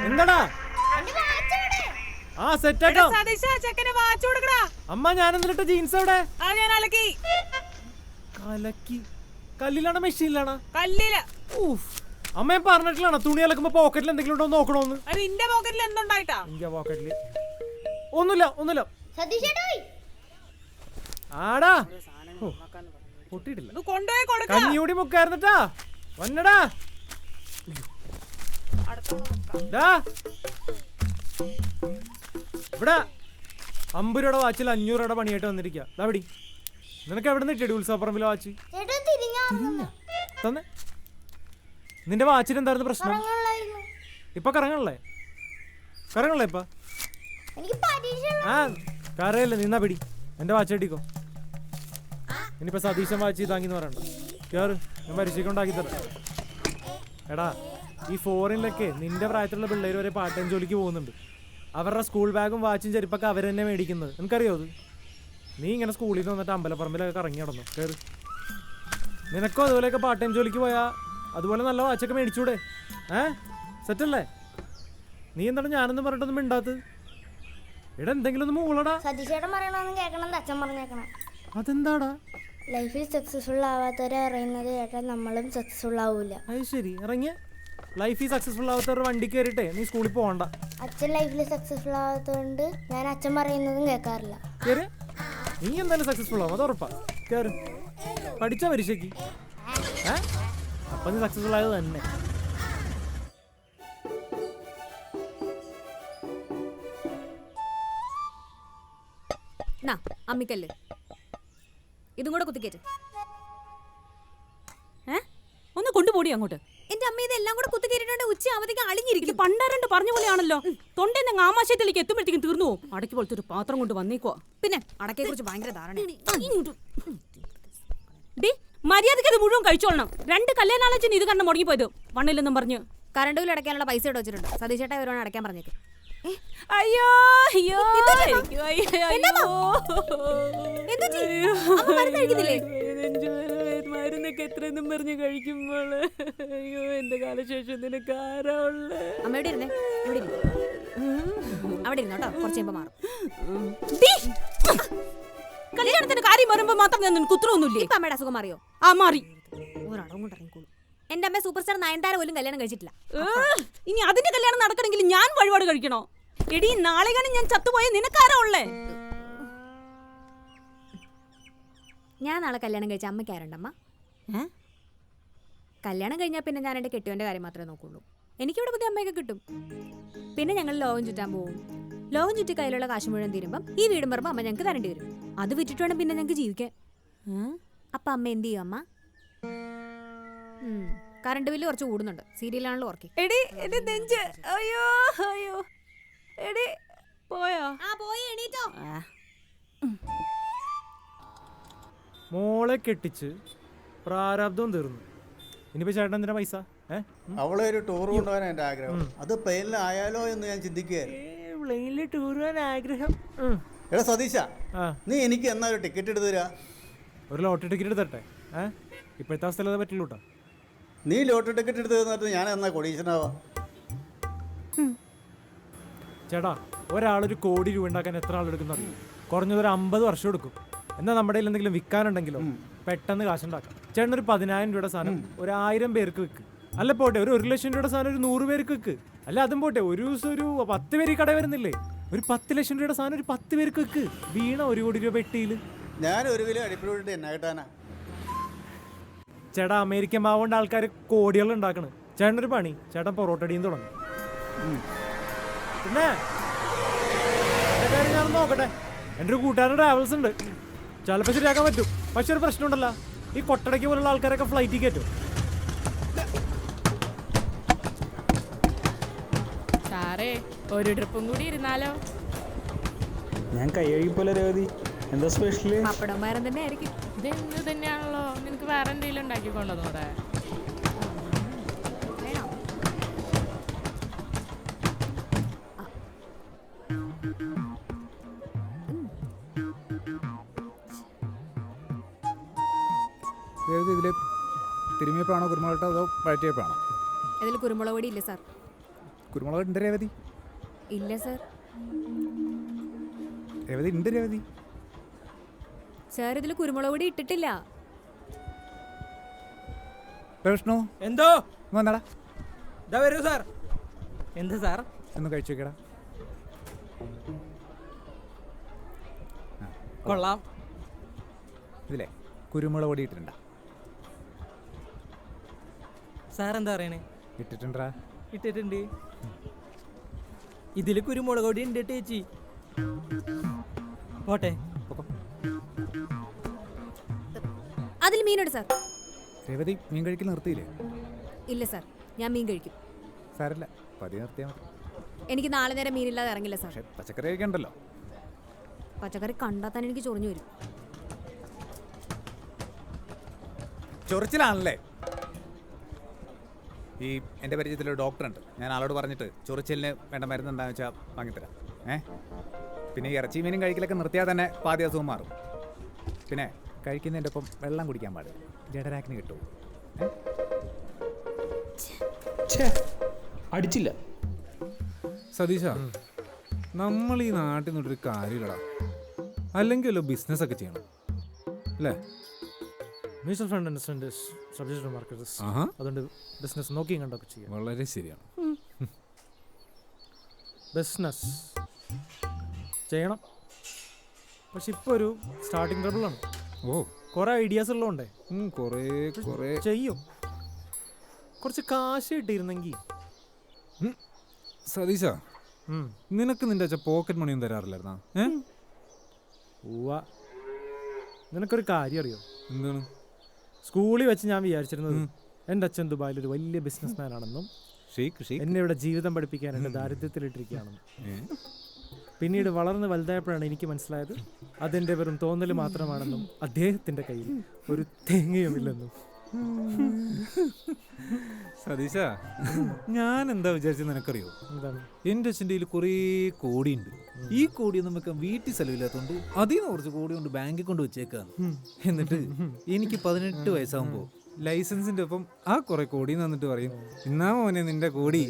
എന്താടാ ആ സെറ്റ് ആട്ടോ. അമ്മ ഞാൻ എന്നിട്ട് ജീൻസ് എവിടെ? കലക്കി കല്ലിലാണോ മെഷീനിലാണോ? കല്ലില്. അമ്മ ഞാൻ പറഞ്ഞിട്ടില്ലാണോ തുണി അലക്കുമ്പോ പോക്കറ്റിൽ എന്തെങ്കിലും ഉണ്ടോ നോക്കണോന്ന്? നിന്റെ പോക്കറ്റിൽ എന്തുണ്ടായിട്ടാ? എന്റെ പോക്കറ്റില് ഒന്നുമില്ല. ആടാ പൊട്ടിയിട്ടില്ല. കഞ്ഞിയൂടി മുക്കായിരുന്നിട്ടാ വന്നടാ. ഇവിടെ 50 രൂപയുടെ വാച്ചിൽ 500 രൂപയുടെ പണിയായിട്ട് വന്നിരിക്കുക. ദാടി നിനക്ക് എവിടെ നിന്ന് കിട്ടിയ ഉത്സവപ്പറമ്പിലെ വാച്ച്? തന്നെ നിന്റെ വാച്ചിന് എന്തായിരുന്നു പ്രശ്നം? ഇപ്പൊ കറങ്ങണല്ലേ ഇപ്പൊ? ആ കറയല്ലേ നിന്നാ പിടി എന്റെ വാച്ച് അടിക്കോ. ഇനിയിപ്പോ സതീശൻ വാച്ച് താങ്ങിന്ന് പറയണ്ട. കേറ് ഞാൻ പരിശീലിക്കൊണ്ടാക്കി തരാം. എടാ ഈ ഫോറിനിലൊക്കെ നിന്റെ പ്രായത്തിലുള്ള പിള്ളേർ വരെ പാർട്ട് ടൈം ജോലിക്ക് പോകുന്നുണ്ട്. അവരുടെ സ്കൂൾ ബാഗും വാച്ചും ചെരുപ്പൊക്കെ അവർ തന്നെ മേടിക്കുന്നത്. നിനക്കറിയോ അത്? നീ ഇങ്ങനെ സ്കൂളിൽ നിന്ന് വന്നിട്ട് അമ്പലപ്പറമ്പിലൊക്കെ കറങ്ങി നടന്നു. കയറി നിനക്കും അതുപോലെയൊക്കെ പാർട്ട് ടൈം ജോലിക്ക് പോയാൽ അതുപോലെ നല്ല വാച്ചൊക്കെ മേടിച്ചൂടെ? സെറ്റല്ലേ? നീ എന്താണ് ഞാനൊന്നും പറഞ്ഞിട്ടൊന്നും മിണ്ടാത്തത്? ഇവിടെ എന്തെങ്കിലും ഒന്ന് മൂളടാ. അതെന്താടാ? ലൈഫിൽ സക്സസ്ഫുൾ ആവാത്തവരെ അറിയുന്നത് കേട്ടാൽ നമ്മളും സക്സസ്ഫുൾ ആവൂല. അത് ശരി. ഇറങ്ങിയ ലൈഫിൽ സക്സസ്ഫുൾ ആവാത്തവർ വണ്ടി കയറിട്ടെ നീ സ്കൂളിൽ പോകണ്ട. അച്ഛൻ ലൈഫിൽ സക്സസ്ഫുൾ ആവാത്തതുകൊണ്ട് ഞാൻ അച്ഛൻ പറയുന്നതും കേൾക്കാറില്ല. നീ എന്തായാലും സക്സസ്ഫുൾ ആവും, അത് ഉറപ്പാ. കയറി പഠിച്ച പരീക്ഷയ്ക്ക് അപ്പൊ നീ സക്സസ്ഫുൾ ആയത് തന്നെ. അമ്മിക്കല്ലേ ഇതും കൂടെ കുത്തിക്കേറ്റ്. ഒന്ന് കൊണ്ടുപോടി അങ്ങോട്ട്. എന്റെ അമ്മ ഇതെല്ലാം കൂടെ കുത്തിക്കേറ്റിട്ടുണ്ട്. ഉച്ച ആവുമ്പത്തേക്ക് അളിഞ്ഞിരിക്കും. പണ്ടാരണ്ട് പറഞ്ഞ പോലെയാണല്ലോ. തൊണ്ടെന്ന് ആമാശയത്തിലേക്ക് എത്തുമ്പോഴത്തേക്കും തീർന്നു പോകും. അടക്കി പോലത്തെ ഒരു പാത്രം കൊണ്ട് വന്നേക്കുവാ. പിന്നെ അടക്കയെ കുറിച്ച് ഭയങ്കര ധാരണ. മര്യാദയ്ക്ക് അത് മുഴുവൻ കഴിച്ചോളണം. 2 കല്യാണാലോചന ഇത് കാരണം മുടങ്ങിപ്പോയത് വണ്ണില്ലെന്നും പറഞ്ഞു. കറണ്ട് ബില്ല് അടയ്ക്കാനുള്ള പൈസ ഇട്ട് വെച്ചിട്ടുണ്ട്. സതീശേട്ടാ ഇവരോട് അടയ്ക്കാൻ പറഞ്ഞേക്ക്. അയ്യോ മരുന്നൊക്കെ എത്രയെന്നും പറഞ്ഞ് കഴിക്കുമ്പോൾ അയ്യോ എന്റെ കാലശേഷം നിനക്ക് ആരാ ഉള്ളേ? അമ്മയോട് ഇരുന്നേ. അവിടെ ഇരുന്നോട്ടോ, കുറച്ച് കഴിയുമ്പോ മാറും. കല്യാണത്തിന്റെ കാര്യം വരുമ്പോ മാത്രം ഞാൻ നിനക്ക് ഉത്തരവൊന്നുമില്ലേ? ഇപ്പൊ അമ്മയുടെ അസുഖം മാറിയോ? ആ മാറി. ഒരടവും കൊണ്ട് ഇറങ്ങിക്കോളൂ. എന്റെ അമ്മ സൂപ്പർ സ്റ്റാർ നയൻതാര പോലും കല്യാണം കഴിച്ചിട്ടില്ല. ഇനി അതിന്റെ കല്യാണം നടക്കണമെങ്കിൽ ഞാൻ വഴിപാട് കഴിക്കണോ? എടി നാളെയാണ് ഞാൻ ചത്തുപോയ നിനക്കാരാ ഉള്ളേ? ഞാൻ നാളെ കല്യാണം കഴിച്ച അമ്മയ്ക്കാരുണ്ടമ്മ? കല്യാണം കഴിഞ്ഞാൽ പിന്നെ ഞാൻ എന്റെ കെട്ടിയോന്റെ കാര്യം മാത്രമേ നോക്കുള്ളൂ. എനിക്കിവിടെ പുതിയ അമ്മയൊക്കെ കിട്ടും. പിന്നെ ഞങ്ങൾ ലോകം ചുറ്റാൻ പോകും. ലോകം ചുറ്റി കയ്യിലുള്ള കാശ് മുഴുവൻ തീരുമ്പം ഈ വീടും പറമ്പ് അമ്മ ഞങ്ങൾക്ക് തരേണ്ടി വരും. അത് വിറ്റിട്ട് വേണം പിന്നെ ഞങ്ങൾക്ക് ജീവിക്കാൻ. അപ്പൊ അമ്മ എന്ത് ചെയ്യും അമ്മ? കറണ്ട് ബില്ല് കുറച്ച് കൂടുന്നുണ്ട്. സീരിയലാണല്ലോ ഓർക്കി. എടി എന്റെ നെഞ്ച് അയ്യോ അയ്യോ. എടി പോയോ? പോയി എണീറ്റോ. മോളെ കെട്ടിച്ച് പ്രാരാബ്ദവും തീർന്നു. ഇനിയിപ്പോ ചേട്ടൻ എന്തിനാ പൈസ? അവളെ ഒരു ടൂർ കൊണ്ടുപോകാൻ എന്റെ ആഗ്രഹം. അത് പ്ലെയിനിലായാലോ എന്ന് ഞാൻ ചിന്തിക്കുകയായിരുന്നു. പ്ലെയിനിൽ ടൂർ പോകാൻ ആഗ്രഹം? എടാ സതീശ, നീ എനിക്ക് എന്നാ ഒരു ടിക്കറ്റ് എടുത്ത് തരാ? ഒരു ലോട്ടറി ടിക്കറ്റ് തരട്ടെ? ഇപ്പോഴത്തെ അവസ്ഥയിൽ പറ്റില്ല കേട്ടോ. നീ ലോട്ടറി ടിക്കറ്റ് എടുത്ത് തന്നിട്ട് ഞാൻ എന്നാ കൊടീശ്വരനാവാ? ചേട്ടാ, ഒരാളൊരു 1 കോടി രൂപ ഉണ്ടാക്കാൻ എത്ര ആളെടുക്കുന്ന അറിയും? കുറഞ്ഞതൊരു 50 വർഷം എടുക്കും. എന്നാൽ നമ്മുടെ കയ്യിൽ എന്തെങ്കിലും വിൽക്കാനുണ്ടെങ്കിലോ പെട്ടെന്ന് കാശുണ്ടാക്കാം. ചേട്ടൻ ഒരു 10,000 രൂപയുടെ സാധനം ഒരു 1000 പേർക്ക് വെക്ക്. അല്ല പോട്ടെ, ഒരു 1 ലക്ഷം രൂപയുടെ സാധനം ഒരു 100 പേർക്ക് വെക്ക്. അല്ല അതും പോട്ടെ, ഒരു ദിവസം ഒരു 10 പേര് കട വരുന്നില്ലേ? ഒരു 10 ലക്ഷം രൂപയുടെ സാധനം ഒരു 10 പേർക്ക് വെക്ക്. വീണ 1 കോടി രൂപ പെട്ടിയില്. ഞാൻ 1 കിലോ അടിപ്പിട്ട് എന്നാ കിട്ടാനാ? ചേട്ടാ, അമേരിക്കൻ മാവ് കൊണ്ട് ആൾക്കാർ കോടികൾ ഉണ്ടാക്കണ്. ചേട്ടനൊരു പണി, ചേട്ടൻ പൊറോട്ടടിയും തുടങ്ങും. പിന്നെ ഞാൻ നോക്കട്ടെ, എൻ്റെ ഒരു കൂട്ടുകാരൻ ട്രാവൽസ് ഉണ്ട്, ചിലപ്പോൾ ശരിയാക്കാൻ പറ്റും. പക്ഷെ ഒരു പ്രശ്നമുണ്ടല്ലോ, ഈ കൊട്ടടയ്ക്ക് പോലുള്ള ആൾക്കാരൊക്കെ ഫ്ലൈറ്റിൽ കയറ്റും. സാറേ, ഒരു ട്രിപ്പും കൂടി ഇരുന്നാലോ? ഞാൻ കൈ കഴുകിപ്പോലെ രവതി. എന്താ സ്പെഷ്യല്? പപ്പടം വേറെ തന്നെ ആയിരിക്കും. ഇത് തന്നെയാണല്ലോ. നിനക്ക് വേറെ എന്തെങ്കിലും ഉണ്ടാക്കിക്കൊണ്ടോടെ? ഇതില് തിരുമിയപ്പാണോ കുരുമുളക് അതോ വഴറ്റിയപ്പാണോ? ഇതിൽ കുരുമുളക് പൊടി ഇല്ല സാർ. കുരുമുളക് ഉണ്ട് രേവതി? ഇല്ല സാർ. രേവതി ഉണ്ട് രേവതി. സാർ ഇതിൽ കുരുമുളക് പൊടി ഇട്ടിട്ടില്ല. വിഷ്ണു എന്തോ വന്നടാ. ഇതാ വരൂ സാർ. എന്താ സാർ? ഒന്ന് കഴിച്ചു നോക്കടാ. കൊള്ളാം. ഇതില്ലേ കുരുമുളക് പൊടി ഇട്ടിട്ടുണ്ടാ? സാർ എന്താ പറയണേ? ഇട്ടിട്ടുണ്ടാ? ഇട്ടിട്ടുണ്ട്. ഇതിൽ കുരുമുളക് പൊടി ഉണ്ട് ചേച്ചി. പോട്ടെ. അതിൽ മീനുണ്ട് സാർ. രേവതി മീൻ കഴിക്കൽ നിർത്തിയില്ലേ? ഇല്ല സാർ, ഞാൻ മീൻ കഴിക്കും. സാരല്ല, പതി നിർത്തിയാൽ മതി. എനിക്ക് നാളെ നേരം മീനില്ലാതെ ഇറങ്ങില്ല സാർ. പക്ഷെ പച്ചക്കറി കഴിക്കണ്ടല്ലോ. പച്ചക്കറി കണ്ടാൽ തന്നെ എനിക്ക് ചൊറിഞ്ഞു വരും. ചൊറിച്ചിലാണല്ലേ? ഈ എൻ്റെ പരിചയത്തിലൊരു ഡോക്ടറുണ്ട്. ഞാൻ ആളോട് പറഞ്ഞിട്ട് ചൊറിച്ചിലിന് വേണ്ട മരുന്ന് എന്താണെന്ന് വെച്ചാൽ വാങ്ങിത്തരാം. പിന്നെ ഈ ഇറച്ചി മീനും കഴിക്കലൊക്കെ നിർത്തിയാൽ തന്നെ പാതി അസുഖം മാറും. പിന്നെ കഴിക്കുന്നതിൻ്റെ ഒപ്പം വെള്ളം കുടിക്കാൻ പാടില്ല, ജഡരാക്കിന് കിട്ടും. അടിച്ചില്ല. സതീശ, നമ്മൾ ഈ നാട്ടിൽ നിന്നൊരു കാര്യമില്ലടാ. അല്ലെങ്കിൽ വല്ല ബിസിനസ്സൊക്കെ ചെയ്യണം അല്ലേ? Mutual fund investment subject market. അതുകൊണ്ട് ബിസിനസ് നോക്കിയും കണ്ടൊക്കെ ചെയ്യാം. വളരെ ശരിയാണ്. ബിസിനസ് ചെയ്യണം. പക്ഷെ ഇപ്പോൾ ഒരു സ്റ്റാർട്ടിങ് ട്രബിളാണ്. ഓ, കുറേ ഐഡിയാസ് ഉള്ളതുകൊണ്ടേ കുറേ ചെയ്യും. കുറച്ച് കാശ് കിട്ടിയിരുന്നെങ്കിൽ. സതീശ, നിനക്ക് നിന്റെ അച്ഛൻ പോക്കറ്റ് മണിയൊന്നും തരാറില്ലായിരുന്നാ? നിനക്കൊരു കാര്യം അറിയോ? എന്താണ്? സ്കൂളിൽ വെച്ച് ഞാൻ വിചാരിച്ചിരുന്നത് എൻ്റെ അച്ഛൻ ദുബായിൽ ഒരു വലിയ ബിസിനസ് മാൻ ആണെന്നും എന്നെ ഇവിടെ ജീവിതം പഠിപ്പിക്കാൻ എൻ്റെ ദാരിദ്ര്യത്തിലിട്ടിരിക്കുകയാണെന്നും. പിന്നീട് വളർന്ന് വലുതായപ്പോഴാണ് എനിക്ക് മനസ്സിലായത് അതെൻ്റെ വെറും തോന്നൽ മാത്രമാണെന്നും അദ്ദേഹത്തിൻ്റെ കയ്യിൽ ഒരു തേങ്ങയുമില്ലെന്നും. സതീശ, ഞാൻ എന്താ വിചാരിച്ചത് നിനക്കറിയോ? എന്താണ്? എൻ്റെ അച്ഛൻ്റെ കയ്യിൽ കുറേ കോടിയുണ്ട്. ഈ കോടി നമുക്ക് വീട്ടിൽ സ്ഥലമില്ലാത്തതുകൊണ്ട് അതിൽ നിന്ന് കുറച്ച് കോടി കൊണ്ട് ബാങ്കിൽ കൊണ്ട് വെച്ചേക്കാന്ന്. എന്നിട്ട് എനിക്ക് 18 വയസ്സാകുമ്പോൾ ലൈസൻസിൻ്റെ ഒപ്പം ആ കുറെ കോടി തന്നിട്ട് പറയും, ഇന്നാ മോനെ നിന്റെ കോടി,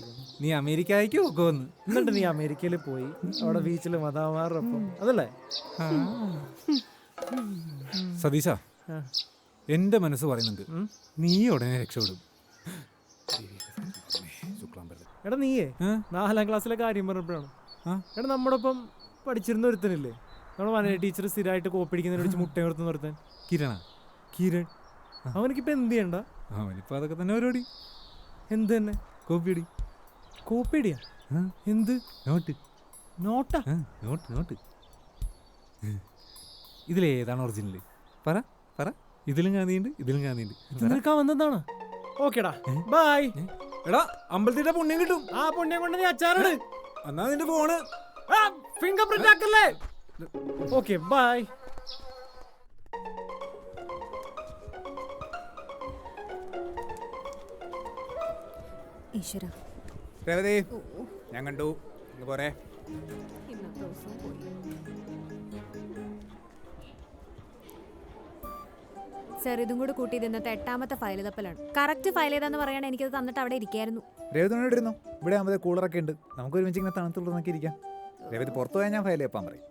നീ അമേരിക്കയ്ക്ക് പോക്കുമെന്ന്. എന്നിട്ട് നീ അമേരിക്കയിൽ പോയി അവിടെ ബീച്ചിൽ മതാമാറൊപ്പം അതല്ലേ? സതീശ, എൻ്റെ മനസ്സ് പറയുന്നുണ്ട് നീ ഉടനെ രക്ഷപ്പെടും. എടാ നീയേ 4ാം ക്ലാസ്സിലെ കാര്യം പറഞ്ഞപ്പോഴാണ്. എടാ നമ്മുടെ ഒപ്പം പഠിച്ചിരുന്ന ഒരുത്തനില്ലേ, നമ്മുടെ വന ടീച്ചർ സ്ഥിരമായിട്ട് കോപ്പിടിക്കുന്നതിനെ വിളിച്ച് മുട്ട നിർത്തുന്ന ഒരുത്തൻ, കിരൺ. അവനിക്കിപ്പോൾ എന്ത് ചെയ്യണ്ട? അവനിപ്പോൾ അതൊക്കെ തന്നെ പരിപാടി. എന്ത് തന്നെ? കോപ്പിടിയാ? എന്ത്? നോട്ടാ? നോട്ട്. ഇതിലേതാണ് ഒറിജിനൽ? പറ. ഇതിലും ഗാന്ധിയുണ്ട്, ഇതിലും ഗാന്ധിയുണ്ട്. നിനക്കാ വന്നതാണ്. ഓക്കേടാ, ബൈ. എടാ, അമ്പലത്തിന്റെ പുണ്യം കിട്ടും. ആ പുണ്യം കൊണ്ട് നീ അച്ചാറിട്. എന്നാ നിന്റെ ഫോണ് ഫിംഗർ പ്രിന്റ് ആക്കല്ലേ? Okay, bye. ഈശ്വര, രേവതി ഞാൻ കണ്ടു. പോരെ. ഇന്നത്തെ ദിവസം പോയി. സാർ, ഇതും കൂടെ കൂട്ടി ഇന്നത്തെ 8ാമത്തെ ഫയൽ തപ്പലാണ്. കറക്റ്റ് ഫയൽ ഏതാന്ന് പറയണേ, എനിക്കത് തന്നിട്ട് അവിടെ ഇരിക്കായിരുന്നു. രേവതിനോട് ഇരുന്നു. ഇവിടെ ആകുമ്പോൾ കൂളറൊക്കെ ഉണ്ട്, നമുക്ക് ഒരുമിച്ച് ഇങ്ങനെ തണുത്തുള്ളതൊക്കെ ഇരിക്കാം. രേവതി പുറത്തു പോയാൽ ഞാൻ ഫയൽ ചെയ്യാൻ പറയും.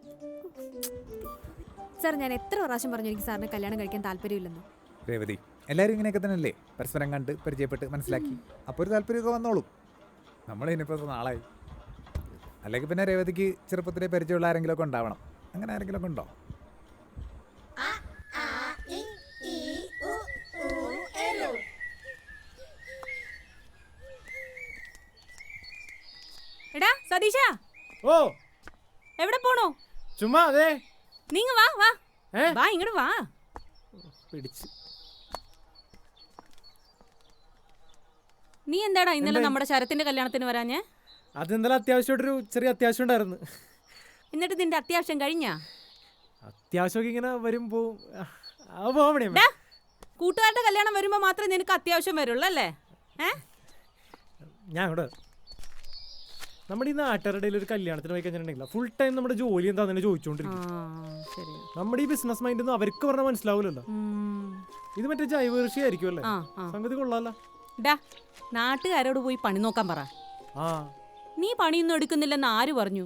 സാർ, ഞാൻ എത്ര പ്രാവശ്യം പറഞ്ഞു എനിക്ക് സാറിന് കല്യാണം കഴിക്കാൻ താല്പര്യമില്ലെന്ന്. രേവതി, എല്ലാവരും ഇങ്ങനെയൊക്കെ തന്നെയല്ലേ? പരസ്പരം കണ്ട് പരിചയപ്പെട്ട് മനസ്സിലാക്കി അപ്പോൾ ഒരു താല്പര്യമൊക്കെ വന്നോളും. നമ്മളിനിപ്പോൾ നാളായി. അല്ലെങ്കിൽ പിന്നെ രേവതിക്ക് ചെറുപ്പത്തിലെ പരിചയമുള്ള ആരെങ്കിലും ഒക്കെ ഉണ്ടാവണം. അങ്ങനെ ആരെങ്കിലും ഒക്കെ ഉണ്ടോ? എടാ സതീശ, ഓ എവിടെ പോണോ? ചുമ്മാ അതെ. നീങ്ങ വാ ഇങ്ങോട്ട് വാ. പിടിച്ച്. നീ എന്താടാ ഇന്നലെ നമ്മുടെ ശരത്തിന്റെ കല്യാണത്തിന് വരാഞ്ഞേ? അതെന്തായാലും അത്യാവശ്യമായിട്ടൊരു ചെറിയ അത്യാവശ്യം ഉണ്ടായിരുന്നു. എന്നിട്ട് നിന്റെ അത്യാവശ്യം കഴിഞ്ഞാ? അത്യാവശ്യമൊക്കെ ഇങ്ങനെ വരും പോവും. പോവണേ. കൂട്ടുകാരുടെ കല്യാണം വരുമ്പോ മാത്രമേ നിനക്ക് അത്യാവശ്യം വരുള്ളൂ അല്ലേ? ഞാൻ ഇവിടെ നമ്മുടെ ഈ നാട്ടുകാരുടെ ഒരു കല്യാണത്തിന് പോയി കഴിഞ്ഞിട്ടുണ്ടെങ്കിൽ ഫുൾ ടൈം നമ്മുടെ ജോലി എന്താണെന്ന് ആ ചോദിച്ചുകൊണ്ടിരിക്കും. ശരി. നമ്മുടെ ഈ ബിസിനസ് മൈൻഡ് ഒന്നും അവർക്ക് പറഞ്ഞാൽ മനസ്സിലാവില്ലല്ലോ. ഇത് മറ്റേ ജൈവ കൃഷി ആയിരിക്കും അല്ലേ? സംഗതി കൊള്ളാലോ. ഡാ നാട്ടുകാരോട് പോയി പണി നോക്കാൻ പറ. ആ നീ പണിയൊന്നും എടുക്കുന്നില്ലെന്ന് ആര് പറഞ്ഞു?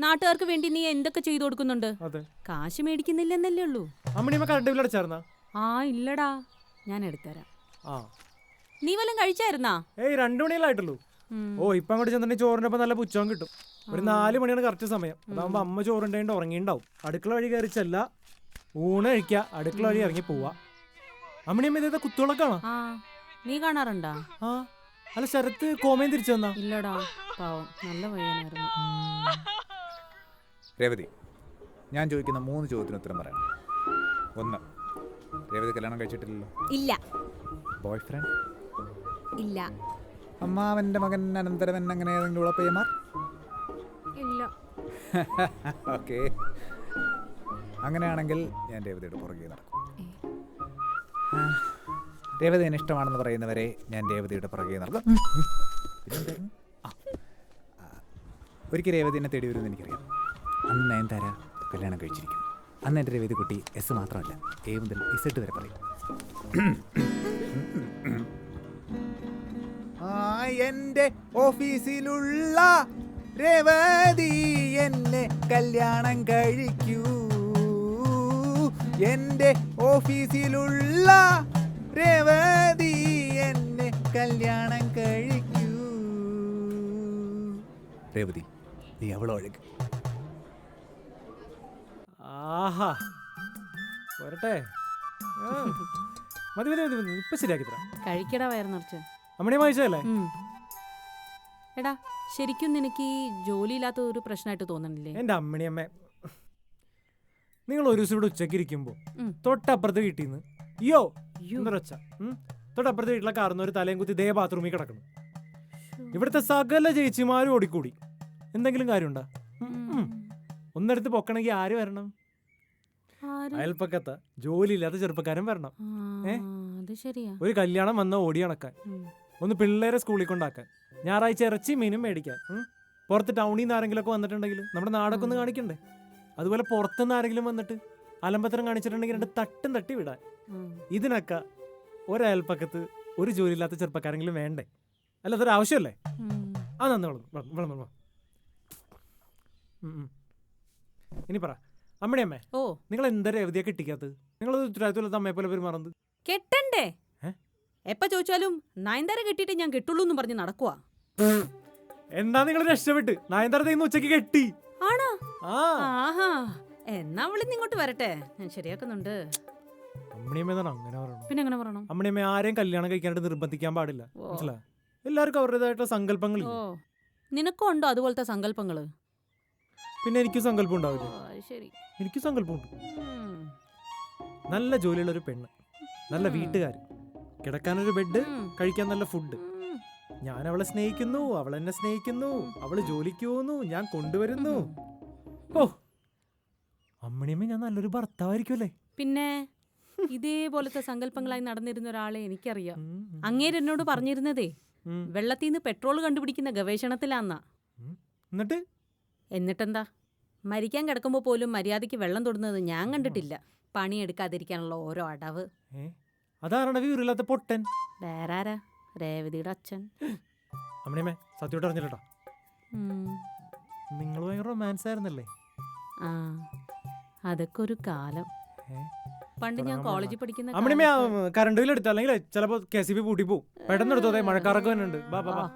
നാട്ടുകാർക്ക് വേണ്ടി നീ എന്തൊക്കെ ചെയ്തു കൊടുക്കുന്നുണ്ട്? അതെ. കാശ് മേടിക്കുന്നില്ലെന്നല്ലേ ഉള്ളൂ. അമ്മണിയമ്മ കറണ്ട് ബില്ല് അടച്ചായിരുന്നാ? ആ ഇല്ലടാ, ഞാൻ എടുത്തരാം. ആ നീ വല്ലതും കഴിച്ചായിരുന്നാ? 2 മണിയല്ലായിട്ടുള്ളൂ. ഓ ഇപ്പൊ അങ്ങോട്ട് ചെന്നിട്ട് ചോറിന്റെ ഒപ്പം നല്ല പുച്ഛം കിട്ടും. ഒരു 4 മണിയാണ് കറക്റ്റ് സമയം. അതാകുമ്പോ അമ്മ ചോറുണ്ടായിട്ട് ഉറങ്ങിണ്ടാവും. അടുക്കള വഴി കയറി ചെല്ല, ഊണ് കഴിക്കുക, അടുക്കള വഴി ഇറങ്ങി പോവാ. അമ്മണിയമ്മ ഇതേതാ കുത്തുകളൊക്കെയാണോ? ആ നീ കാണാറുണ്ടാ? ആ അല്ല ശരത്ത് കോമയും തിരിച്ചു വന്നാ? ഇല്ലടാ, പാവം നല്ല പയ്യനായിരുന്നു. രേവതി, ഞാൻ ചോദിക്കുന്ന 3 ചോദ്യത്തിന് ഉത്തരം പറയണം. 1, രേവതി കല്യാണം കഴിച്ചിട്ടില്ലല്ലോ? ഇല്ല. Boy friend? ഇല്ല. അമ്മാവൻ്റെ മകൻ അനന്തരവൻ അങ്ങനെ ഏതെങ്കിലും ഉളപ്പയ്യമാർ? ഇല്ല. ഓക്കെ, അങ്ങനെയാണെങ്കിൽ ഞാൻ രേവതിയുടെ പുറകെ നടക്കും. രേവതി എന്നെ ഇഷ്ടമാണെന്ന് പറയുന്നവരെ ഞാൻ രേവതിയുടെ പുറകെ നടക്കും. ഒരിക്കൽ രേവതി എന്നെ തേടി വരുമെന്ന് എനിക്കറിയാം. അന്ന് നയൻതാര കല്യാണം കഴിച്ചിരിക്കും. അന്ന് എൻ്റെ രേവതി കുട്ടി S മാത്രമല്ല A മുതൽ Z വരെ പറയും. എൻ്റെ ഓഫീസിലുള്ള രേവതി എന്നെ കല്യാണം കഴിക്കൂ. എൻ്റെ ഓഫീസിലുള്ള രേവതി എന്നെ കല്യാണം കഴിക്കൂ. രേവതി, നീ അവളൊഴുക. ആഹാ പോരട്ടെ. മതി മതി മതി മതി, ഇപ്പൊ ശരിയാക്കി തരാം. കഴിക്കടാ വയർ നിറച്ച്. അമ്മണിയമ്മ കഴിച്ചതല്ലേ? എടാ ശരിക്കും നിനക്ക് ഈ ജോലിയില്ലാത്ത ഒരു പ്രശ്നമായിട്ട് തോന്നണില്ലേ? എൻ്റെ അമ്മണിയമ്മ, നിങ്ങൾ ഒരു ദിവസം ഇവിടെ ഉച്ചയ്ക്ക് ഇരിക്കുമ്പോൾ തൊട്ടപ്പുറത്ത് വീട്ടിൽ നിന്ന് യോ എന്നൊരൊച്ച, തൊട്ടപ്പുറത്തെ വീട്ടിലെ കാർന്ന് ഒരു തലയും കുത്തി ദേ ബാത്റൂമിൽ കിടക്കണം. ഇവിടുത്തെ സകല ചേച്ചിമാരും ഓടിക്കൂടി. എന്തെങ്കിലും കാര്യമുണ്ടോ? ഒന്നെടുത്ത് പൊക്കണമെങ്കിൽ ആര് വരണം? അയൽപ്പക്കത്ത ജോലിയില്ലാത്ത ചെറുപ്പക്കാരൻ വരണം. അത് ശരിയാ. ഒരു കല്യാണം വന്ന ഓടി നടക്കാൻ, ഒന്ന് പിള്ളേരെ സ്കൂളിൽ കൊണ്ടാക്കാൻ, ഞായറാഴ്ച ഇറച്ചി മീനും മേടിക്കാൻ, പുറത്ത് ടൗണിൽ നിന്ന് ആരെങ്കിലും ഒക്കെ വന്നിട്ടുണ്ടെങ്കിൽ നമ്മുടെ നാടൊക്കെ ഒന്ന് കാണിക്കണ്ടേ? അതുപോലെ പുറത്തുനിന്ന് ആരെങ്കിലും വന്നിട്ട് അലമ്പത്തരം കാണിച്ചിട്ടുണ്ടെങ്കിൽ 2 തട്ടും തട്ടി വിടാൻ. ഇതിനൊക്കെ ഒരയൽപ്പക്കത്ത് ഒരു ജോലിയില്ലാത്ത ചെറുപ്പക്കാരെങ്കിലും വേണ്ടേ? അല്ല അതൊരു ആവശ്യമല്ലേ? ആ നന്ദി വളർന്നു. ഇനി പറ അമ്മണിയമ്മേ, ഓ നിങ്ങൾ എന്താ രേവതിയെ കെട്ടിക്കാത്തത്? നിങ്ങൾ ഉത്തരവാദിത്തമില്ലാത്ത അമ്മയെ പോലെ പെരുമാറുന്നത്. കെട്ടണ്ടേ? എപ്പ ചോദിച്ചാലും നയൻതാര കെട്ടിയിട്ട് ഞാൻ കെട്ടുള്ളൂ എന്ന് പറഞ്ഞ് നടക്കുവാ. എന്താ നിങ്ങൾ രക്ഷപ്പെട്ട് നയൻതാര ഉച്ചക്ക് കെട്ടി ആണോ? ആ ആഹാ, എന്നാ വിളിന്ന് ഇങ്ങോട്ട് വരട്ടെ, ഞാൻ ശരിയാക്കുന്നുണ്ട്. അമ്മണിയമ്മ അങ്ങനെ പറയണം. പിന്നെ എങ്ങനെ പറയണം? അമ്മണിയമ്മ ആരെയും കല്യാണം കഴിക്കാനായിട്ട് നിർബന്ധിക്കാൻ പാടില്ല. മനസ്സിലാ? എല്ലാവർക്കും അവരുടേതായിട്ടുള്ള സങ്കല്പങ്ങൾ. ഓ നിനക്കും ഉണ്ടോ അതുപോലത്തെ സങ്കല്പങ്ങള്? പിന്നെ എനിക്ക് സങ്കല്പം ഉണ്ടാവില്ല. ശരി, എനിക്ക് സങ്കല്പമുണ്ട്. നല്ല ജോലിയുള്ള ഒരു പെണ്ണ്, നല്ല വീട്ടുകാർ, കിടക്കാനൊരു ബെഡ്, കഴിക്കാൻ നല്ല ഫുഡ്. ഞാൻ അവളെ സ്നേഹിക്കുന്നു, അവൾ എന്നെ സ്നേഹിക്കുന്നു, അവള് ജോലിക്ക് പോകുന്നു, ഞാൻ കൊണ്ടുവരുന്നു. ഓ അമ്മണിയമ്മ, ഞാൻ നല്ലൊരു ഭർത്താവായിരിക്കുമല്ലേ? പിന്നെ ഇതേപോലത്തെ സങ്കല്പങ്ങളായി നടന്നിരുന്ന ഒരാളെ എനിക്കറിയാം. അങ്ങേര് എന്നോട് പറഞ്ഞിരുന്നതേ വെള്ളത്തിൽ നിന്ന് പെട്രോൾ കണ്ടുപിടിക്കുന്ന ഗവേഷണത്തിലാന്നാ. എന്നിട്ടെന്താ, മരിക്കാൻ കിടക്കുമ്പോൾ പോലും മര്യാദയ്ക്ക് വെള്ളം തൊടുന്നത് ഞാൻ കണ്ടിട്ടില്ല. പണിയെടുക്കാതിരിക്കാനുള്ള ഓരോ അടവ്. അതാരണ വീറില്ലാത്ത പൊട്ടൻ. വേറാരാ? രേവതിയുടെ അച്ഛൻ. അമ്മണിയമ്മേ, സത്യോട്ട് അറിഞ്ഞില്ലട്ടോ, നിങ്ങൾ ഭയങ്കര റൊമാൻസ് ആയിരുന്നല്ലേ? ആ അതൊക്കെ ഒരു കാലം. പണ്ട് ഞാൻ കോളേജിൽ പഠിക്കുന്ന അമ്മണിയമ്മ, കറണ്ട് ബില്ല് എടുത്ത, അല്ലെങ്കിൽ ചിലപ്പോ KCB പൂട്ടി പോവും. പെട്ടെന്ന് എടുത്തോ, മഴക്കാറൊക്കെ വരുന്നുണ്ട്. ബാ ബാ.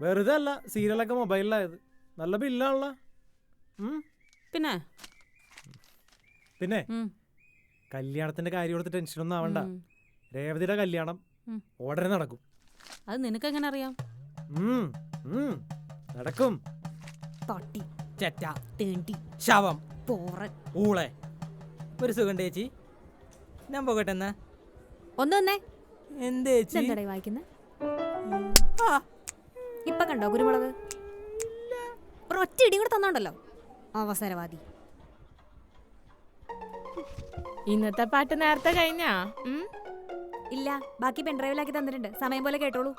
വെറുതെ അല്ല, സീരിയലൊക്കെ മൊബൈലിലായത്. നല്ല ബില്ലാണല്ലോ. പിന്നെ പിന്നെ കല്യാണത്തിന്റെ കാര്യം കൊടുത്ത് ടെൻഷനൊന്നും ആവണ്ട. രേവതിയുടെ കല്യാണം ഉടനെ നടക്കും. അത് നിനക്ക് എങ്ങനെ അറിയാം? നടക്കും. പട്ടി, ചെറ്റ, തേണ്ടി, ശവം, പോറൻ, ഊളെ. ഒരു സുഖം ചേച്ചി, ഞാൻ പോകട്ടെ എന്നാ. ഒന്നേ എന്തേച്ചി എന്താടാ വായിക്കുന്നത്? ഇപ്പൊ കണ്ടോ കുരുമുളക്? ഒറ്റ ഇടി കൂടെ തന്നോണ്ടല്ലോ അവസരവാദി. ഇന്നത്തെ പാട്ട് നേരത്തെ കഴിഞ്ഞാ? ഇല്ല, ബാക്കി പെൻഡ്രൈവിലാക്കി തന്നിട്ടുണ്ട്. സമയം പോലെ കേട്ടോളൂ.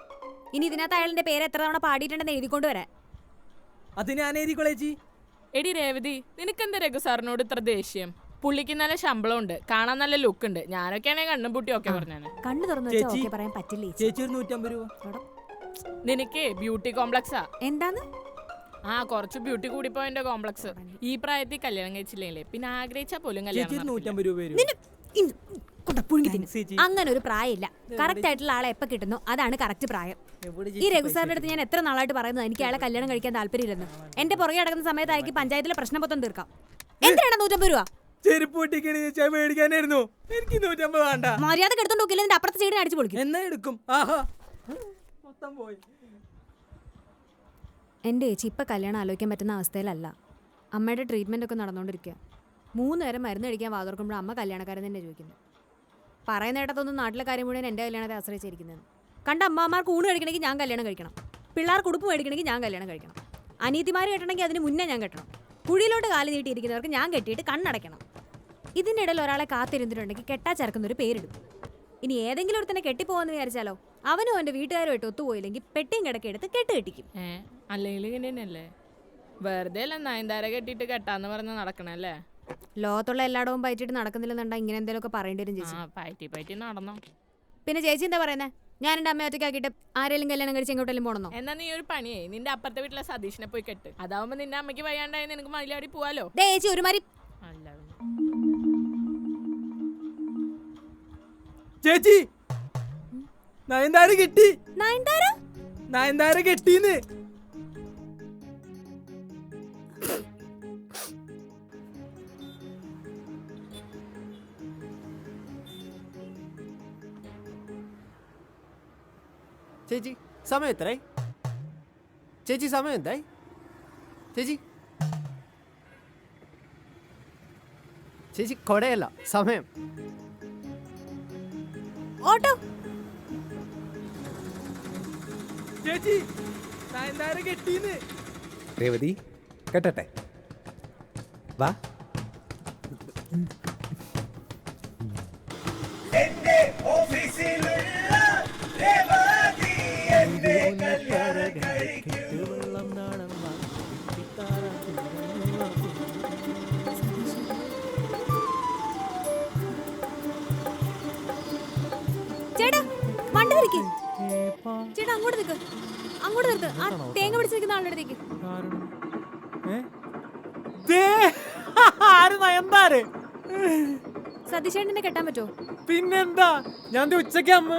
ഇനി ഇതിനകത്ത് അയാളിന്റെ പേര് എത്ര തവണ പാടിയിട്ടുണ്ടെന്ന് എഴുതിക്കൊണ്ട് വരാൻ. അത് ഞാൻ എഴുതിക്കോളേ ചേച്ചി. എടി രേവതി, നിനക്കെന്താ രഘു സാറിനോട് ഇത്ര ദേഷ്യം? പുള്ളിക്ക് നല്ല ശമ്പളം ഉണ്ട്, കാണാൻ നല്ല ലുക്ക് ഉണ്ട്. ഞാനൊക്കെയാണെങ്കിൽ കണ്ണും പൂട്ടി ഒക്കെ പറഞ്ഞാണ്. കണ്ണു തുറന്നു വെച്ചാൽ ഓക്കെ പറയാൻ പറ്റില്ലേ ചേച്ചി? ചേച്ചി ഒരു 150 രൂപ. നിനക്ക് ബ്യൂട്ടി കോംപ്ലക്സാ. എന്താന്ന്? ആ, കുറച്ച് ബ്യൂട്ടി കൂടിപ്പോയതിന്റെ കോംപ്ലക്സ്. ഈ പ്രായത്തിൽ കല്യാണം കഴിച്ചില്ലേ, പിന്നെ ആഗ്രഹിച്ചാ പോലും ചേച്ചി ഒരു കല്യാണം 150 രൂപ വരും. നിന്നെ ഇന്ന് കൊണ്ടാ പുഴുങ്ങി തിന്ന്. ചേച്ചി. അങ്ങനെ ഒരു പ്രായമില്ല. കറക്റ്റ് ആയിട്ടുള്ള ആളെ എപ്പോ കിട്ടുന്നു അതാണ് കറക്റ്റ് പ്രായം. ഈ രഘുസാറിന്റെ അടുത്ത് ഞാൻ എത്ര നാളായിട്ട് പറയുന്നത് എനിക്ക് അയാളെ കല്യാണം കഴിക്കാൻ താല്പര്യമില്ലെന്ന്. എന്റെ പുറകെ നടക്കുന്ന സമയത്ത് അയക്ക് പഞ്ചായത്തിലെ പ്രശ്നം മൊത്തം തീർക്കാം. എന്തിനാണ് 150 രൂപ? ചെരുപ്പ് പൊട്ടിക്കണി ചേച്ചാ മേടിക്കാനായിരുന്നു. എനിക്ക് 150 വേണ്ട. മര്യാദ എടുത്തോണ്ട് നോക്കില്ല, നിന്റെ അപ്പുറത്തെ സൈഡിന് അടിച്ചു പൊളിക്കും. എന്നാ എടുക്കും. ആഹാ മൊത്തം പോയി. എൻ്റെ ചേച്ചി ഇപ്പം കല്യാണം ആലോചിക്കാൻ പറ്റുന്ന അവസ്ഥയിലല്ല. അമ്മയുടെ ട്രീറ്റ്മെൻ്റ് ഒക്കെ നടന്നുകൊണ്ടിരിക്കുക. 3 നേരം മരുന്ന് കഴിക്കാൻ വാതുറക്കുമ്പോൾ അമ്മ കല്യാണക്കാരൻ തന്നെ ചോദിക്കുന്നത്. പറയുന്ന കേട്ടതൊന്നും നാട്ടിലെ കാര്യം മുഴുവൻ എൻ്റെ കല്യാണത്തെ ആശ്രയിച്ചിരിക്കുന്നത്. കണ്ട അമ്മമാർക്ക് ഊണ് കഴിക്കണമെങ്കിൽ ഞാൻ കല്യാണം കഴിക്കണം, പിള്ളേർക്ക് ഉടുപ്പ് മേടിക്കണമെങ്കിൽ ഞാൻ കല്യാണം കഴിക്കണം, അനിയത്തിമാർ കെട്ടണമെങ്കിൽ അതിന് മുന്നേ ഞാൻ കെട്ടണം, കുഴിയിലോട്ട് കാല് നീട്ടിയിരിക്കുന്നവർക്ക് ഞാൻ കെട്ടിയിട്ട് കണ്ണടയ്ക്കണം. ഇതിൻ്റെ ഇടയിൽ ഒരാളെ കാത്തിരുന്നിട്ടുണ്ടെങ്കിൽ കെട്ടാ ചേർക്കുന്നൊരു പേരിടും. ഇനി ഏതെങ്കിലും ഒരു തന്നെ കെട്ടിപ്പോകാന്ന് വിചാരിച്ചാലോ അവനും അവൻ്റെ വീട്ടുകാരുമായിട്ട് ഒത്തുപോയില്ലെങ്കിൽ പെട്ടിയും കിടക്കെടുത്ത് കെട്ട് കെട്ടിക്കും. അല്ലെങ്കിൽ ഇങ്ങനെ തന്നെയല്ലേ? വെറുതെ അല്ല നയൻതാര കെട്ടിയിട്ട് കെട്ടാന്ന് പറഞ്ഞ് നടക്കണല്ലേ? ലോകത്തുള്ള എല്ലായിടവും പയറ്റിട്ട് നടക്കുന്നില്ലെന്നുണ്ടാ ഇങ്ങനെ എന്തെങ്കിലുമൊക്കെ പറയേണ്ടി വരും ചേച്ചി. പയറ്റി നടന്നോ. പിന്നെ ചേച്ചി എന്താ പറയുന്നത്? ഞാൻ എൻ്റെ അമ്മ ഒറ്റയ്ക്കാക്കിയിട്ട് ആരെങ്കിലും കല്യാണം കഴിച്ച് എങ്ങോട്ടെങ്കിലും പോകണമെന്നോ? എന്നാ നീ ഒരു പണിയേ, നിന്റെ അപ്പുറത്തെ വീട്ടിലെ സതീഷിനെ പോയി കെട്ട്. അതാവുമ്പോ നിന്റെ അമ്മയ്ക്ക് വയ്യാണ്ടായി നിനക്ക് മയിലാടി പോവാലോ. ദേ ചേച്ചി ഒരുമാതിരി. അല്ല ചേച്ചി നയൻതാര കെട്ടി. നയൻതാര? നയൻതാര കെട്ടീന്ന്. ചേച്ചി സമയം എത്രയായി? ചേച്ചി സമയം എന്തായി? ചേച്ചി ചേച്ചി കൊടയല്ല സമയം. ഓട്ടോ. ചേച്ചി നയൻതാര കെട്ടീന്ന്. രേവതി കേട്ടെ വാ. ചേട്ടാ വണ്ടി തിരിക്ക്. ചേട്ടാ അങ്ങോട്ട് നിൽക്ക്, അങ്ങോട്ട് നിർത്ത്. ആ തേങ്ങ പിടിച്ച് നിൽക്കുന്ന ആളുടെ അടുത്തേക്ക്. നയൻതാര സതീശേട്ടനെ കെട്ടാൻ പറ്റുമോ? പിന്നെന്താ, ഞാൻ ഉച്ചക്ക് അമ്മ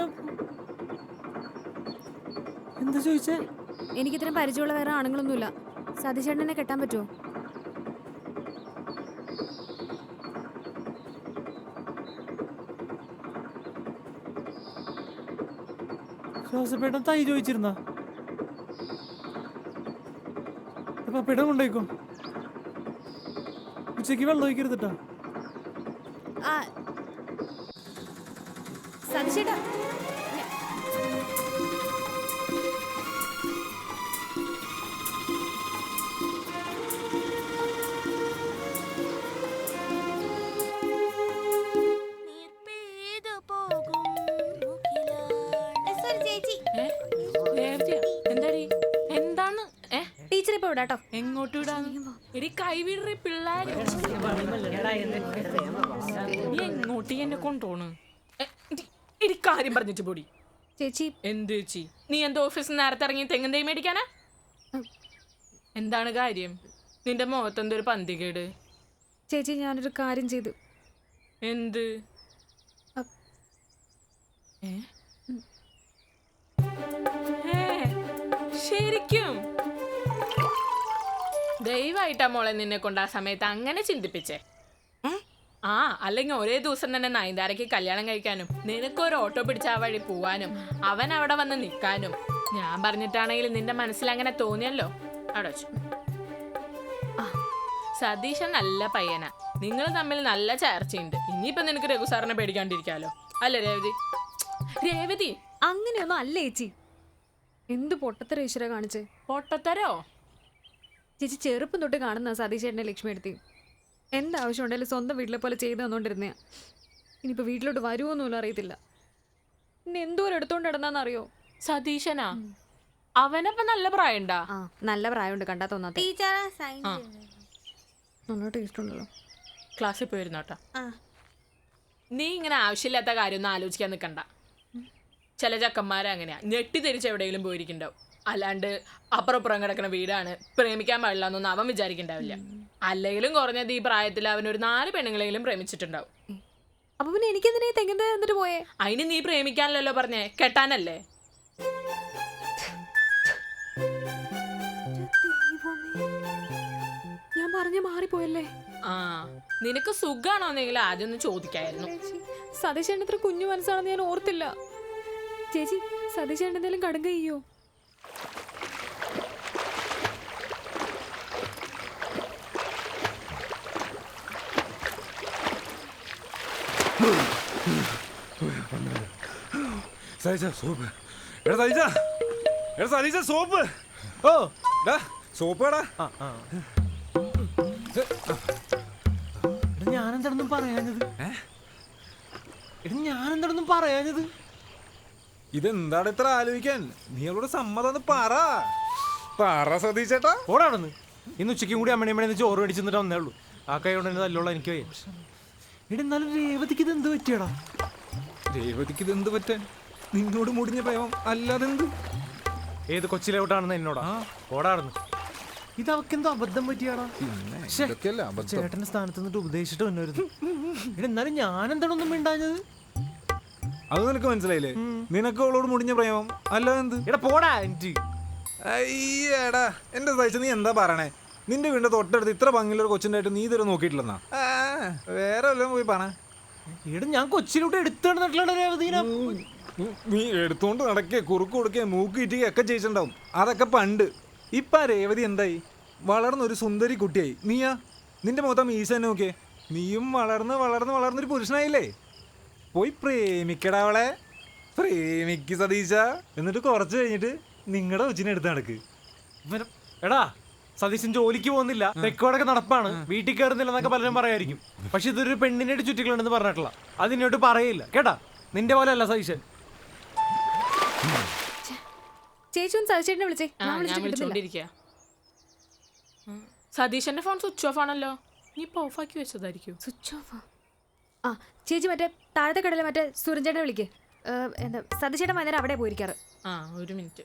എന്താ ചോദിച്ചേ? എനിക്കിത്രയും പരിചയമുള്ള വേറെ ആണുങ്ങളൊന്നുമില്ല. സതീശേട്ടനെ കെട്ടാൻ പറ്റുമോ? ശ്വാസപ്പേട്ടൻ തൈ ചോദിച്ചിരുന്ന പപ്പേട്ടൻ കൊണ്ടോയിക്കോ. ഉച്ചക്ക് വെള്ളം ഒഴിക്കരുതട്ടാ. സതീശേട്ടാ ടീച്ചർ ഇപ്പൊ വിടാട്ടോ. എങ്ങോട്ട് വിടാന്ന്? എടി കൈവിടറി പിള്ളേര്. നീ എങ്ങോട്ട് എന്നെ കൊണ്ടോണ്? എടി കാര്യം പറഞ്ഞിട്ട് പൊടി. ചേച്ചി എന്ത് ചേച്ചി? നീ എന്താ ഓഫീസിൽ നേരത്തെ ഇറങ്ങി തെങ്ങും തൈ മേടിക്കാനാ? എന്താണ് കാര്യം? നിന്റെ മുഖത്ത് എന്തൊരു പന്തികേട്? ചേച്ചി ഞാനൊരു കാര്യം ചെയ്തു. എന്ത്? ശരിക്കും? ദയവായിട്ടാ മോളെ നിന്നെ കൊണ്ട് ആ സമയത്ത് അങ്ങനെ ചിന്തിപ്പിച്ചേ. ആ അല്ലെങ്കിൽ ഒരേ ദിവസം തന്നെ നയൻതാരയ്ക്ക് കല്യാണം കഴിക്കാനും നിനക്കൊരു ഓട്ടോ പിടിച്ച് ആ വഴി പോവാനും അവൻ അവിടെ വന്ന് നിൽക്കാനും ഞാൻ പറഞ്ഞിട്ടാണെങ്കിൽ നിന്റെ മനസ്സിൽ അങ്ങനെ തോന്നിയല്ലോ. അടച്ചു. സതീശൻ നല്ല പയ്യനാ, നിങ്ങൾ തമ്മിൽ നല്ല ചേർച്ചയുണ്ട്. ഇനിയിപ്പൊ നിനക്ക് രഘു സാറിനെ പേടിക്കാണ്ടിരിക്കാലോ അല്ലേ രേവതി? രേവതി അങ്ങനെയൊന്നും അല്ല ചേച്ചി. എന്ത് പൊട്ടത്തര ഈശ്വര കാണിച്ച്. പൊട്ടത്തരോ? ചേച്ചി ചെറുപ്പം തൊട്ട് കാണുന്ന സതീശേട്ടനെ ലക്ഷ്മി എടുത്തി എന്താവശ്യം ഉണ്ടെങ്കിലും സ്വന്തം വീട്ടിലെ പോലെ ചെയ്തു തന്നോണ്ടിരുന്നയാ. ഇനിയിപ്പോൾ വീട്ടിലോട്ട് വരുമോന്നൊന്നും അറിയത്തില്ല. പിന്നെ എന്തോരം എടുത്തോണ്ട് നടന്നാന്നറിയോ? സതീശനാ? അവനപ്പൊ നല്ല പ്രായണ്ടാ? ആ നല്ല പ്രായമുണ്ട്, കണ്ടാ തോന്നാത്ത. ടീച്ചറെ സൈൻ നല്ല ടേസ്റ്റ് ഉണ്ടല്ലോ. ക്ലാസ്സിൽ പോയിരുന്നോട്ടാ. നീ ഇങ്ങനെ ആവശ്യമില്ലാത്ത കാര്യമൊന്നും ആലോചിക്കാൻ നിൽക്കണ്ട. ചില ചക്കന്മാരങ്ങനെയാ, ഞെട്ടി തിരിച്ച് എവിടെയെങ്കിലും പോയിരിക്കണ്ടാവും. അല്ലാണ്ട് അപ്പുറപ്പുറം കിടക്കുന്ന വീടാണ്, പ്രേമിക്കാൻ പാടില്ല എന്നൊന്നും അവൻ വിചാരിക്കണ്ടാവില്ല. അല്ലെങ്കിലും കുറഞ്ഞത് ഈ പ്രായത്തിൽ അവനൊരു 4 പെണ്ണുങ്ങളെങ്കിലും പ്രേമിച്ചിട്ടുണ്ടാവും. അപ്പൊ പിന്നെ എനിക്കെന്തിനാ തെങ്ങിന്റെ എന്നിട്ട് പോയേ? അതിന് നീ പ്രേമിക്കാനല്ലോ പറഞ്ഞേ, കെട്ടാനല്ലേ? ഞാൻ പറഞ്ഞ മാറിപ്പോയല്ലേ. ആ, നിനക്ക് സുഖാണോന്നെങ്കിൽ ആദ്യം ഒന്ന് ചോദിക്കായിരുന്നു. സതീശേട്ടൻ ഇത്ര കുഞ്ഞു മനസ്സാണെന്ന് ഞാൻ ഓർത്തില്ല. ചേച്ചി, സതീശേട്ടൻ എന്തെങ്കിലും കടുങ്ക ചെയ്യോ? സോപ്പ് സോപ്പ് ഓ സോപ്പാടാ. ഞാനെന്താണെന്നും പറയാഞ്ഞത്? ഞാനെന്താണെന്നും പറയാഞ്ഞത്? ഇതെന്താണ് ഇത്ര ആലോചിക്കാൻ? നീ അവളോട് സമ്മതം പറ സതീശേട്ടാ. ഓടാണെന്ന് ഇന്ന് ഉച്ചയ്ക്കും കൂടി അമ്മണിയമ്മണെന്ന് ചോറ് മേടിച്ചിട്ട് വന്നേ ഉള്ളൂ. ആ കൈ കൊണ്ട് തന്നെ തല്ലുള്ള എനിക്ക് വയ്യ. എന്നാലും രേവതിക്ക് ഇത് എന്ത് പറ്റിയടാ? രേവതിക്ക് ഇത് എന്ത് പറ്റാൻ? നിന്നോട് മുടിഞ്ഞ പ്രേമം അല്ലാതെ എന്ത്? ഏത് കൊച്ചിലോട്ടാണെന്ന് എന്നോടാ? ഓടാണെന്ന് ഇത് അവക്കെന്തോ അബദ്ധം പറ്റിയാടാ. ചേട്ടന്റെ സ്ഥാനത്ത് നിന്നിട്ട് ഉപദേശിച്ചിട്ട് വന്നായിരുന്നു. എന്നാലും ഞാൻ എന്താണൊന്നും മിണ്ടാഞ്ഞത്? അത് നിനക്ക് മനസ്സിലായില്ലേ? നിനക്ക് അവളോട് മുടിഞ്ഞ പ്രേമം അല്ലാതെ എന്ത്? എടാ പോടാ എനിക്ക്. അയ്യടാ എന്റെ സഹിച്ച നീ എന്താ പറയണേ? നിന്റെ വീടിന്റെ തൊട്ടടുത്ത് ഇത്ര ഭംഗിയുള്ള ഒരു കൊച്ചിൻ്റെ ആയിട്ട് നീ ഇതുവരെ നോക്കിയിട്ടില്ലെന്നാ? വേറെ വല്ലതും പോയി പറ. എടാ ഞാൻ കൊച്ചിലോട്ട് എടുത്തു നടന്നിട്ടുള്ള രേവതീനെ. നീ എടുത്തോണ്ട് നടക്കേ, കുറുക്ക് കൊടുക്കേ, മൂക്ക് ഇറ്റുകയും ഒക്കെ ചെയ്തിട്ടുണ്ടാവും. അതൊക്കെ പണ്ട്. ഇപ്പൊ ആ രേവതി എന്തായി? വളർന്നൊരു സുന്ദരി കുട്ടിയായി. നീയാ? നിന്റെ മുഖത്താ മീശ തന്നെ നോക്കിയേ. നീയും വളർന്നൊരു പുരുഷനായില്ലേ? പോയി പ്രേമിക്കടാ അവളെ. പ്രേമിക്ക് സതീശ. എന്നിട്ട് കുറച്ച് കഴിഞ്ഞിട്ട് നിങ്ങളുടെ കൊച്ചിനെ എടുത്ത് നടക്ക്. എടാ സതീശൻ ജോലിക്ക് പോകുന്നില്ല, തെക്കോടൊക്കെ നടപ്പാണ്, വീട്ടിൽ കയറുന്നില്ല എന്നൊക്കെ പലരും പറയായിരിക്കും. പക്ഷെ ഇതൊരു പെണ്ണിനായിട്ട് ചുറ്റികളുണ്ടെന്ന് പറഞ്ഞിട്ടില്ല. അതിനോട്ട് പറയില്ല കേട്ടാ. നിന്റെ പോലെ അല്ല സതീശൻ. ചേച്ചി ഒന്ന് സതീശേട്ടനെ വിളിച്ചേ. ഞാൻ വിളിച്ചോണ്ടിരിക്കുക. സതീശന്റെ ഫോൺ സ്വിച്ച് ഓഫ് ആണല്ലോ. നീ ഇപ്പൊ ഓഫാക്കി വെച്ചതായിരിക്കും. Switch off? ആ ചേച്ചി മറ്റേ താഴത്തെ കടയിലെ മറ്റേ സുരഞ്ജേട്ടനെ വിളിക്ക്. എന്താ സതീശേട്ടൻ വൈകുന്നേരം അവിടെ പോയിരിക്കാറ്. ആ ഒരു മിനിറ്റ്.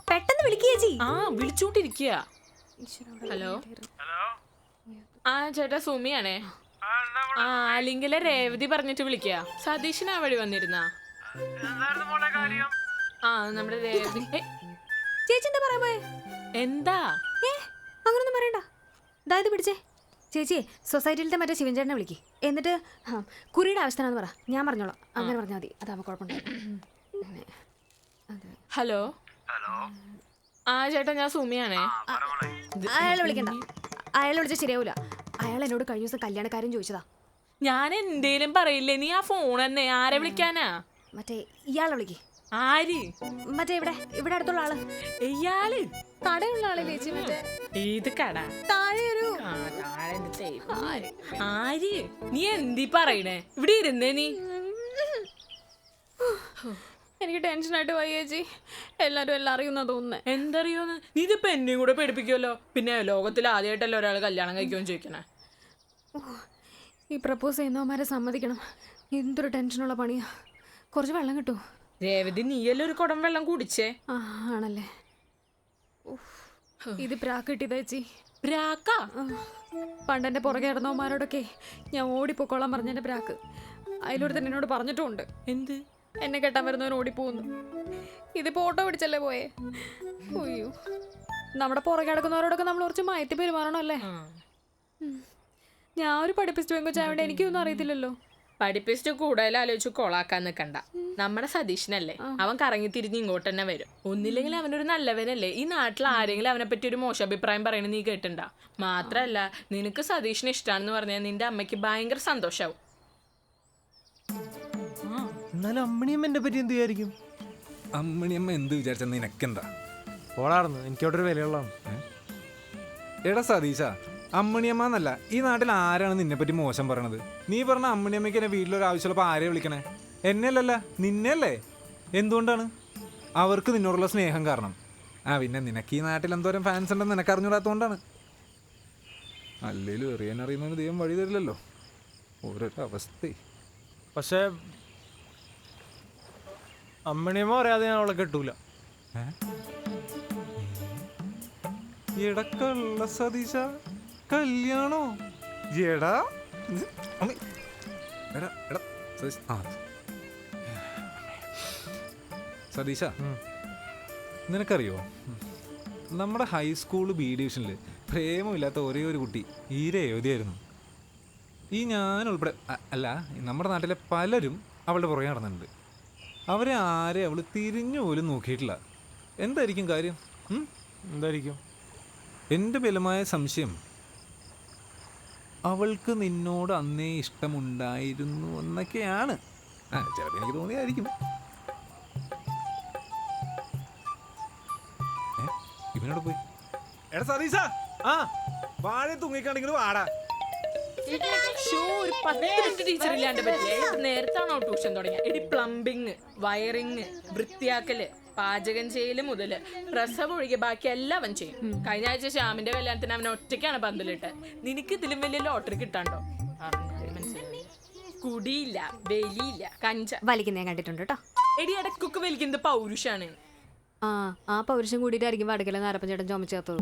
പെട്ടെന്ന് വിളിക്കുക ചേച്ചി. ആ വിളിച്ചോണ്ടിരിക്കുക. ഹലോ. ആ ചേട്ടാ സുമിയാണേ. ആ അല്ലെങ്കിലെ രേവതി പറഞ്ഞിട്ട് വിളിക്കുക. സതീശൻ ആ വഴി വന്നിരുന്ന. ആ നമ്മുടെ രേവതി. ചേച്ചി എന്താ പറയാൻ പോയെ? എന്താ? അങ്ങനൊന്നും പറയണ്ട. ഇതായത് പിടിച്ചേ. ചേച്ചി സൊസൈറ്റിയിലത്തെ മറ്റേ ശിവൻചേട്ടനെ വിളിക്ക്. എന്നിട്ട് കുറിയുടെ ആവശ്യത്തിനാന്ന് പറ, ഞാൻ പറഞ്ഞോളാം. അങ്ങനെ പറഞ്ഞാൽ മതി, അതാവുമ്പോൾ കുഴപ്പമുണ്ടാവും. ഹലോ. ആ ചേട്ടാ ഞാൻ സുമിയാണേ. അയാളെ വിളിക്കണ്ട, അയാളെ വിളിച്ചാൽ ശരിയാവൂല. അയാൾ എന്നോട് കഴിഞ്ഞ ദിവസം കല്യാണക്കാരൻ ചോദിച്ചതാ. ഞാൻ എന്തേലും പറയില്ലേ? നീ ആ ഫോൺ തന്നെ ആരെ വിളിക്കാനാ? മറ്റേ ഇയാളെ വിളിക്ക്. ആര്? മറ്റേ ഇവിടെ അടുത്തുള്ള ആള്. ഇയാള് കടയുള്ള ആളെ ചേച്ചി. മറ്റേ ഏത് കട? താഴെ ഒരു ആര്? നീ എന്തി പറയണേ? ഇവിടെ ഇരുന്നേ നീ. എനിക്ക് ടെൻഷനായിട്ട് വയ്യ ചേച്ചി. എല്ലാരും എല്ലാം അറിയുന്ന തോന്നുന്നേ. എന്തറിയോന്ന്? നീ ഇതിപ്പോ എന്നെയും കൂടെ പേടിപ്പിക്കുമല്ലോ. പിന്നെ ലോകത്തിൽ ആദ്യമായിട്ടല്ലോ ഒരാൾ കല്യാണം കഴിക്കുമെന്ന് ചോദിക്കണേ. ഈ പ്രപ്പോസ് ചെയ്യുന്നവന്മാരെ സമ്മതിക്കണം. എന്തൊരു ടെൻഷനുള്ള പണിയാ. കുറച്ച് വെള്ളം കിട്ടുമോ? രേവതി നീയല്ലേ ഒരു കുടം വെള്ളം കുടിച്ചേ? ആ ആണല്ലേ. ഇത് പ്രാക്ക് കിട്ടിയതാ ചേച്ചി. പ്രാക്ക? പണ്ടെൻ്റെ പുറകെ ഇറന്നവന്മാരോടൊക്കെ ഞാൻ ഓടിപ്പോക്കോളാൻ പറഞ്ഞെൻ്റെ പ്രാക്ക്. അതിലൂടെ തന്നെ എന്നോട് പറഞ്ഞിട്ടുമുണ്ട്. എന്ത്? എന്നെ കെട്ടാൻ വരുന്നവൻ ഓടിപ്പോകുന്നു. ഇതിപ്പോൾ ഓട്ടോ പിടിച്ചല്ലേ പോയേ. അയ്യോ, നമ്മുടെ പുറകെ കിടക്കുന്നവരോടൊക്കെ നമ്മൾ കുറച്ച് മയത്തി പെരുമാറണം അല്ലേ. ഞാൻ ഒരു പഠിപ്പിച്ചു പെങ്കൊച്ചായോണ്ട് എനിക്കൊന്നും അറിയത്തില്ലല്ലോ. പഠിപ്പിച്ചിട്ട് കൂടുതൽ ആലോചിച്ച് കൊളാക്കാൻ നിൽക്കണ്ട. നമ്മുടെ സതീശനല്ലേ, അവൻ കറങ്ങി തിരിഞ്ഞ് ഇങ്ങോട്ട് തന്നെ വരും. ഒന്നില്ലെങ്കിൽ അവനൊരു നല്ലവനല്ലേ. ഈ നാട്ടിൽ ആരെങ്കിലും അവനെ പറ്റി ഒരു മോശം അഭിപ്രായം പറയണ നീ കേട്ടിണ്ട. മാത്രല്ല നിനക്ക് സതീശനെ ഇഷ്ടമാണെന്ന് പറഞ്ഞാൽ നിന്റെ അമ്മയ്ക്ക് ഭയങ്കര സന്തോഷാവും. എന്നാലും അമ്മണിയമ്മ എന്നെ പറ്റി എന്ത് വിചാരിക്കും? അമ്മണിയമ്മ എന്ത് വിചാരിച്ച നിനക്കെന്താ? ഓടാർന്നു എനിക്കവിടെ ഒരു വിലയുള്ളതാണ്. എടാ സതീശ, അമ്മണിയമ്മ എന്നല്ല, ഈ നാട്ടിൽ ആരാണ് നിന്നെ പറ്റി മോശം പറയണത്? നീ പറഞ്ഞ അമ്മണിയമ്മയ്ക്ക് എന്നെ വീട്ടിലൊരു ആവശ്യമുള്ളപ്പോൾ ആരെയാ വിളിക്കണേ? എന്നെ അല്ലല്ല, നിന്നെ അല്ലേ. എന്തുകൊണ്ടാണ്? അവർക്ക് നിന്നോടുള്ള സ്നേഹം കാരണം. ആ പിന്നെ നിനക്ക് ഈ നാട്ടിൽ എന്തോരം ഫാൻസ് ഉണ്ടെന്ന് നിനക്ക് അറിഞ്ഞൂടാത്തതുകൊണ്ടാണ്. അല്ലേലും എറിയാനറിയുന്നവന് ദൈവം വഴി തരില്ലല്ലോ. ഓരോ അവസ്ഥ. പക്ഷേ അമ്മണിയമ്മ പറയാതെ ഞാൻ അവളെ കെട്ടൂല. എടക്കള്ള സതീശ കല്യാണോ? എടാ എടാ എടാ സതീശ, നിനക്കറിയോ നമ്മുടെ ഹൈസ്കൂൾ ബി ഡിവിഷനിൽ പ്രേമമില്ലാത്ത ഒരേ ഒരു കുട്ടി ഈ രേവതിയായിരുന്നു. ഈ ഞാനുൾപ്പെടെ അല്ല, നമ്മുടെ നാട്ടിലെ പലരും അവളുടെ പുറകെ നടന്നിട്ടുണ്ട്. അവരെ ആരെ അവൾ തിരിഞ്ഞു പോലും നോക്കിയിട്ടില്ല. എന്തായിരിക്കും കാര്യം? എന്തായിരിക്കും? എൻ്റെ ബലമായ സംശയം അവൾക്ക് നിന്നോട് അന്നേ ഇഷ്ടമുണ്ടായിരുന്നു എന്നൊക്കെയാണ്. ചിലപ്പോൾ എനിക്ക് തോന്നിയായിരിക്കും. ഇവനോട് പോയി എടാ സതീശ, വാഴ തൂങ്ങിക്കാണെങ്കിലും വാടാ. ഒരു 10 മിനിറ്റ് ടീച്ചർ ഇല്ലാണ്ട് പറ്റില്ലേ? നേരത്താണോ ട്യൂഷൻ തുടങ്ങിയ? എടി പ്ലംബിങ്, വയറിങ്, വൃത്തിയാക്കല്, പാചകം ചെയ്യല് മുതല് പ്രസവം ഒഴികെ ബാക്കി എല്ലാം അവൻ ചെയ്യും. കഴിഞ്ഞ ആഴ്ച ശ്യാമിന്റെ കല്യാണത്തിന് അവൻ ഒറ്റയ്ക്കാണ് പന്തലിട്ട്. നിനക്ക് ഇതിലും വലിയ ലോട്ടറി കിട്ടാണ്ടോ? കുടിയില്ല, വലിയില്ല, കഞ്ച വലിക്കുന്ന ഞാൻ കണ്ടിട്ടുണ്ട് കേട്ടോ. എടി ഇടക്കൊക്കെ വലിക്കുന്നത് പൗരുഷാണ്. ആ പൗരുഷം കൂടിയിട്ടായിരിക്കും വടക്കല നാരപ്പൻ ചേട്ടൻ ചുമച്ചേർത്തത്.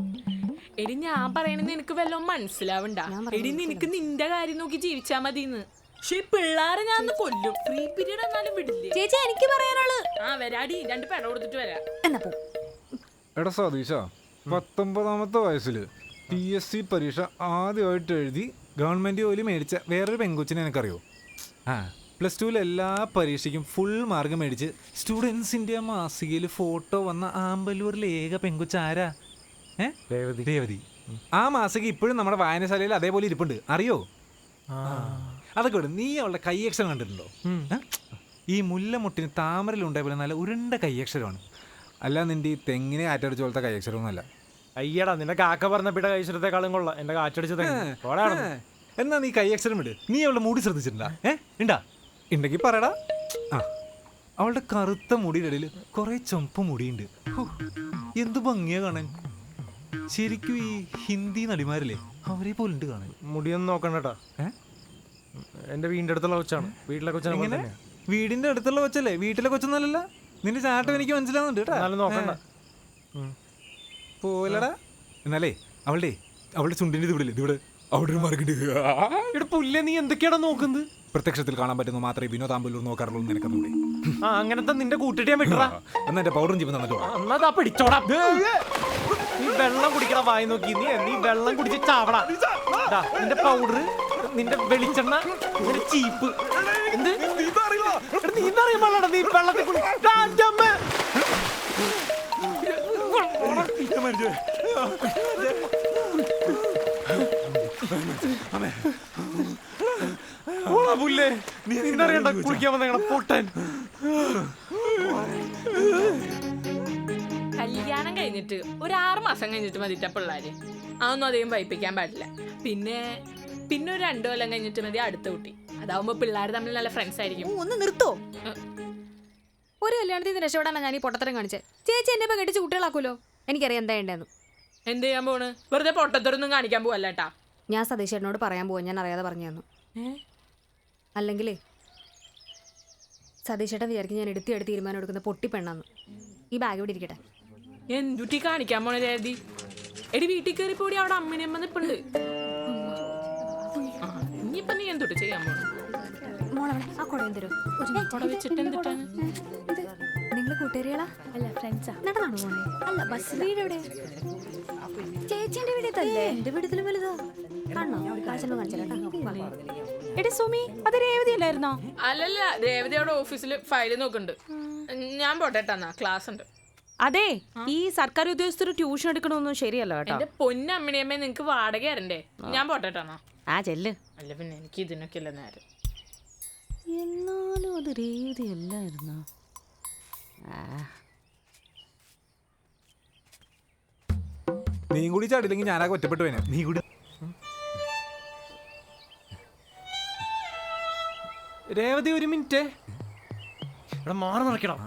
എടി ഞാൻ പറയണത് നിനക്ക് വല്ലതും മനസ്സിലാവണ്ട. എടി നിനക്ക് നിന്റെ കാര്യം നോക്കി ജീവിച്ചാ മതിന്ന്. പക്ഷെ പിള്ളേരെ ഞാൻ കൊല്ലും. ഫ്രീ പീരീഡ് എന്നാലും വിടില്ലേ? ചേച്ചി എനിക്ക് പറയാനുള്ളത്. വരാടി, 2 പേട കൊടുത്തിട്ട് വരാം. എന്നാ പോ. എടാ സതീശ, 19ാമത്തെ വയസ്സിൽ PSC പരീക്ഷ ആദ്യമായിട്ട് എഴുതി ഗവൺമെൻറ് ജോലി മേടിച്ച വേറൊരു പെങ്കൊച്ചിനെ എനിക്കറിയോ? +2 എല്ലാ പരീക്ഷയ്ക്കും ഫുൾ മാർക്ക് മേടിച്ച് സ്റ്റുഡൻസ് ഇന്ത്യ മാസികയിൽ ഫോട്ടോ വന്ന ആമ്പല്ലൂരിലെ ഏക പെങ്കൊച്ചാരാ? രേവതി. ആ മാസിക ഇപ്പോഴും നമ്മുടെ വായനശാലയിൽ അതേപോലെ ഇരിപ്പുണ്ട്, അറിയോ? അതൊക്കെ വിടും. നീ അവളുടെ കൈയക്ഷരം കണ്ടിട്ടുണ്ടോ? ഈ മുല്ലമുട്ടിന് താമരയിലുണ്ടായ പോലെ നല്ല ഉരുണ്ട കൈയക്ഷരമാണ്. അല്ല നിന്റെ ഈ തെങ്ങിനെ ആറ്റടിച്ച പോലത്തെ കൈയക്ഷരമൊന്നുമല്ല. അയ്യടാ, നിന്റെ കാക്ക പറഞ്ഞ കൈയക്ഷരത്തെക്കാളും കൊള്ളാം എന്റെ കാറ്റടിച്ചത്. എന്നാ നീ കൈയക്ഷരം വിട്. നീ അവളുടെ മുടി ശ്രദ്ധിച്ചിട്ടുണ്ടാ? ഉണ്ടാ? ഉണ്ടെങ്കിൽ പറയടാ. അവളുടെ കറുത്ത മുടിയുടെ ഇടയിൽ കുറെ ചുമപ്പ് മുടിയുണ്ട്. എന്ത് ഭംഗിയാ കാണാൻ. ശരിക്കും ഈ ഹിന്ദി നടിമാരില്ലേ, അവരെ പോലുണ്ട് കാണാൻ. മുടിയൊന്നും നോക്കണ്ടട്ടാ. എന്റെ വീടിന്റെ അടുത്തുള്ള കൊച്ചാണ്. വീട്ടിലെ കൊച്ചാണ്. വീടിന്റെ അടുത്തുള്ള കൊച്ചല്ലേ? വീട്ടിലെ കൊച്ചൊന്നല്ല. നിന്റെ ചാട്ടം എനിക്ക് മനസ്സിലാവുന്നുണ്ട് കേട്ടോ. നോക്കണ്ട പോലടാ. എന്നാലേ അവളുടെ ചുണ്ടിന്റെ ഇവിടെ അവിടെ ഒരു മാർക്കുണ്ട്. ഇവിടെ പുല്ലേ, നീ എന്തൊക്കെയാടാ നോക്കുന്നത്? പ്രത്യക്ഷത്തിൽ കാണാൻ പറ്റുന്നു മാത്രമേ വിനോദാമ്പല്ലൂർ നോക്കാറുള്ളൂ. നിനക്കൊന്നുകൂടി അങ്ങനത്തെ നിന്റെ കൂട്ടിട്ട് ഞാൻ വിട്ടടാ. എന്നാ എന്റെ പൗഡറും ജീവൻ തന്നിട്ടോ. എന്നാ പിടിച്ചോടാ. നീ വെള്ളം കുടിക്കണ വായി നോക്കി. നീ വെള്ളം കുടിച്ച് ചാവടാ. നിന്റെ പൗഡർ, നിന്റെ വെളിച്ചെണ്ണ, നിന്റെ ചീപ്പ്. നീന്തറിയുമ്പോഴാണ് നീ വെള്ളത്തിൽ കുളിക്കാൻ വന്ന പൊട്ടൻ. കല്യാണം കഴിഞ്ഞിട്ട് ഒരു 6 മാസം കഴിഞ്ഞിട്ട് മതിട്ട പിള്ളേര്. അതൊന്നും അധികം വൈപ്പിക്കാൻ പാടില്ല. പിന്നെ ഒരു 2 കൊല്ലം കഴിഞ്ഞിട്ട് മതി അടുത്ത കുട്ടി. അതാവുമ്പോ പിള്ളേർ തമ്മിൽ നല്ല ഫ്രണ്ട്സ് ആയിരിക്കും. ഒന്ന് നിർത്തോ. ഒരു കല്യാണത്തിൽ നിന്ന് രക്ഷപ്പെടാനാണ് ഞാൻ ഈ പൊട്ടത്തരം കാണിച്ചത്. ചേച്ചി എന്നെ ഇപ്പൊ കെട്ടിച്ച് കുട്ടികളാക്കൂലോ. എനിക്കറിയാം എന്താ ഉണ്ടെന്ന്. എന്ത് ചെയ്യാൻ പോണ്? വെറുതെ പൊട്ടത്തരൊന്നും കാണിക്കാൻ പോവല്ലേട്ടാ. ഞാൻ സതീശേട്ടനോട് പറയാൻ പോവാ. ഞാൻ അറിയാതെ പറഞ്ഞു തന്നു. അല്ലെങ്കിലേ സതീശേട്ടൻ വിചാരിക്കും ഞാൻ എടുത്ത് തീരുമാനം എടുക്കുന്ന പൊട്ടി പെണ്ണാന്ന്. ഈ ബാഗ് ഇവിടെ ഇരിക്കട്ടെ. എന്തുട്ടി കാണിക്കാൻ പോണ രേവതി? എടി വീട്ടിൽ കയറി പോടി, അവിടെ അമ്മനെയമ്മ നിപ്പുണ്ട്. ഇനിയിപ്പൊ നീ എന്തുട്ടി ചെയ്യാൻ പോണ? ആ കുടയും തരൂ. വെച്ചിട്ട് എന്തിട്ടാണ്? നിങ്ങൾ കൂട്ടുകാരികളാ? അല്ല ഫ്രണ്ട്സാ. നടന്നാണോ പോണേ? അല്ല ബസ്. വീട് എവിടെ? ചേച്ചിന്റെ വീട് തന്നെ. എന്റെ വീട്ടിലും വലുതോ കാണോ? കാശൊന്നും കാണിച്ചാ. എടി സുമി, അത് രേവതി അല്ലായിരുന്നോ? അല്ലല്ല, രേവതി അവിടെ ഓഫീസിൽ ഫയല് നോക്കുന്നുണ്ട്. ഞാൻ പോട്ടെട്ടാ, ക്ലാസ് ഉണ്ട്. അതെ, ഈ സർക്കാർ ഉദ്യോഗസ്ഥർ ട്യൂഷൻ എടുക്കണമെന്നും ശരിയല്ല കേട്ടോ. എന്റെ പൊന്നമ്മണിയമ്മ, നിങ്ങക്ക് വാടക തരണ്ടേ? ഞാൻ പോട്ടെട്ടാ. ചെല്ല്. അല്ല പിന്നെ എനിക്ക് ഇതിനൊക്കെ അല്ല നേരം. എന്നാലും അത് രേവതി അല്ലായിരുന്നോ? നീ കൂടി ചാടില്ലെങ്കിൽ ഞാനാകെ ഒറ്റപ്പെട്ടു പോയനെ. നീ കൂടി രേവതി, ഒരു മിനിറ്റ്. ഇവിടെ മാറി മറിക്കണം.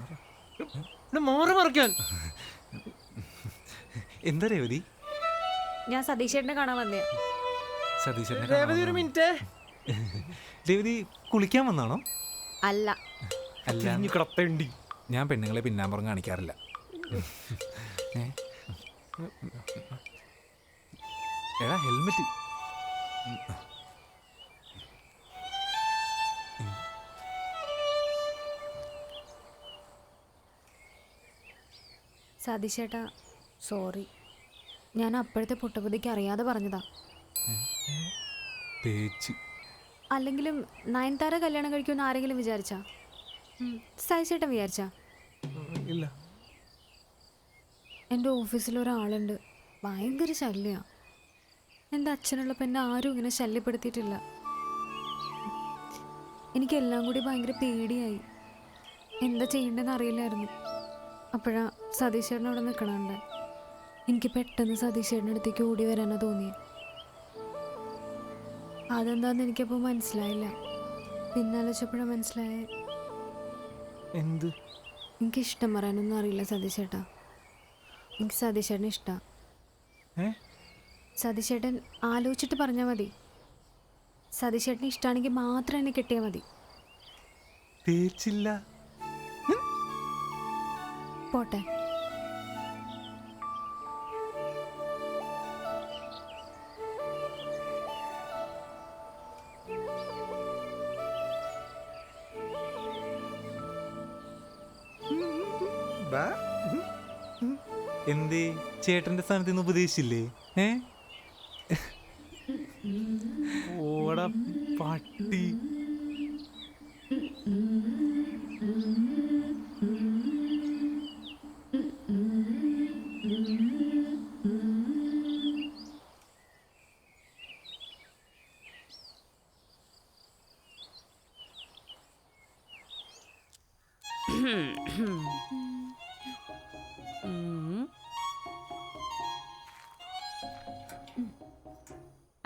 ഇവിടെ മാറി മറിക്കാൻ. എന്താ രേവതി? ഞാൻ സതീശേട്ടനെ കാണാൻ വന്നേ. സതീശനെ രേവതി ഒരു മിനിറ്റ്. രേവതി കുളിക്കാൻ വന്നാണോ? അല്ല. അല്ല കിടത്തേണ്ടി. ഞാൻ പെണ്ണുങ്ങളെ പിന്നാമ്പുറം കാണിക്കാറില്ല. എടാ ഹെൽമെറ്റ്. സതീശേട്ടാ സോറി, ഞാൻ അപ്പോഴത്തെ പൊട്ടബുദ്ധിക്ക് അറിയാതെ പറഞ്ഞതാ. അല്ലെങ്കിലും നയൻതാര കല്യാണം കഴിക്കുമെന്ന് ആരെങ്കിലും വിചാരിച്ചാ? സതീശേട്ടൻ വിചാരിച്ചാ? ഇല്ല. എൻ്റെ ഓഫീസിൽ ഒരാളുണ്ട്, ഭയങ്കര ശല്യമാണ്. എൻ്റെ അച്ഛനുള്ളപ്പോൾ എന്നെ ആരും ഇങ്ങനെ ശല്യപ്പെടുത്തിയിട്ടില്ല. എനിക്കെല്ലാം കൂടി ഭയങ്കര പേടിയായി, എന്താ ചെയ്യേണ്ടതെന്ന് അറിയില്ലായിരുന്നു. അപ്പോഴാ സതീശേട്ടൻ അവിടെ നിൽക്കണുണ്ട്. എനിക്ക് പെട്ടെന്ന് സതീശേട്ടൻ്റെ അടുത്തേക്ക് ഓടി വരാനാണ് തോന്നിയത്. അതെന്താന്ന് എനിക്കപ്പോൾ മനസ്സിലായില്ല. പിന്നെ ആലോചിച്ചപ്പോഴാണ് മനസ്സിലായേ. എന്ത്? എനിക്കിഷ്ടം പറയാനൊന്നും അറിയില്ല സതീശേട്ടാ. എനിക്ക് സതീശേട്ടനെ ഇഷ്ടമാണ്. സതീശേട്ടൻ ആലോചിച്ചിട്ട് പറഞ്ഞാൽ മതി. സതീശേട്ടന് ഇഷ്ടമാണെങ്കിൽ മാത്രം എന്നെ കിട്ടിയാൽ മതി. തേച്ചില്ല. പോട്ടെ. എന്തേ ചേട്ടന്റെ സ്ഥാനത്ത് നിന്ന് ഉപദേശിച്ചില്ലേ? ഓടാ പട്ടി.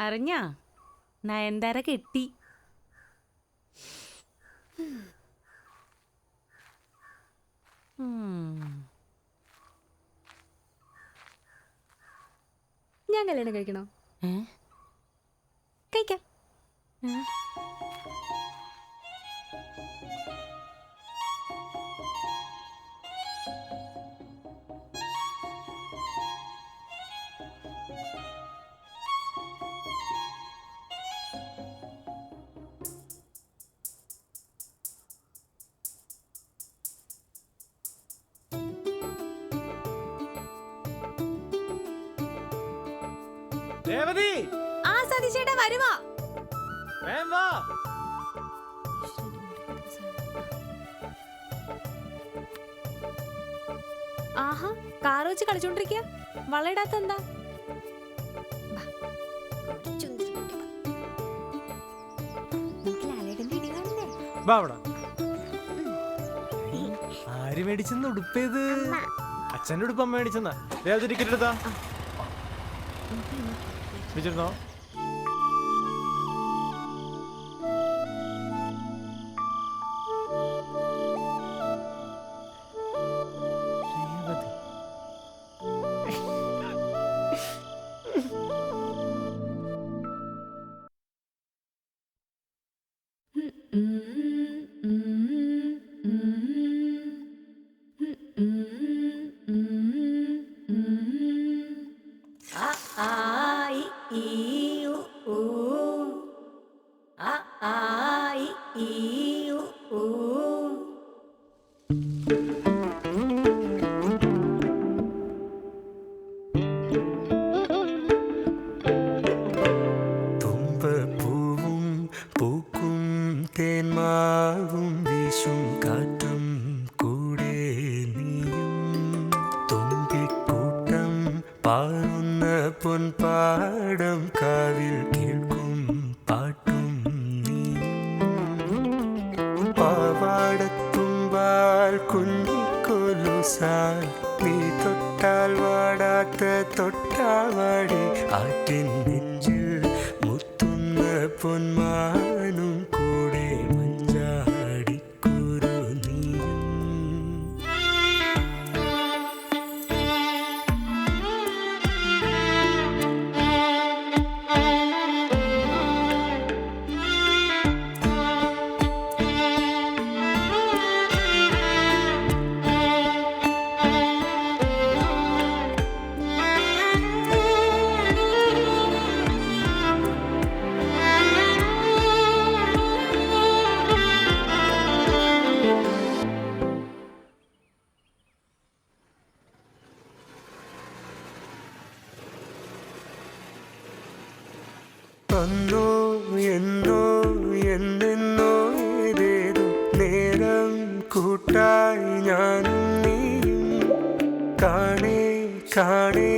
അറിഞ്ഞാ നയൻതാര കെട്ടി. ഞാൻ കല്യാണം കഴിക്കണോ? കഴിക്കാം. രേവതി, ആ സതീശേട്ടാ വരുവാ. വേഗം വാ. ആഹാ, കാർ വെച്ച് കളിച്ചോണ്ടിരിക്കുക. വളയിടാത്ത എന്താ? വാ അവിടെ. ആര് മേടിച്ചെന്ന് ഉടുപ്പേത്? അച്ഛൻ്റെ ഉടുപ്പ് അമ്മ മേടിച്ചെന്നാ. രേവതി ടിക്കറ്റ് എടുത്താ വെച്ചിരുന്നോ? പൊൻപാടം കാവിൽ കേൾക്കും പാട്ടും പാവാടത്തുമ്പാൽ കുഞ്ഞിക്കൊലുസാൽ നീ തൊട്ടാൽ വാടാത്ത തൊട്ടാവാടി ആറ്റിൻ നെഞ്ചിൽ മുത്തുന്ന പൊന്മാനും കൂടെ മഞ്ചാടിക്കുരു നീയും അന്നോ എന്നോ എന്നെന്നോ ഏതേതോ നേരം കൂട്ടായി ഞാനും നീയും കാണേ കാണേ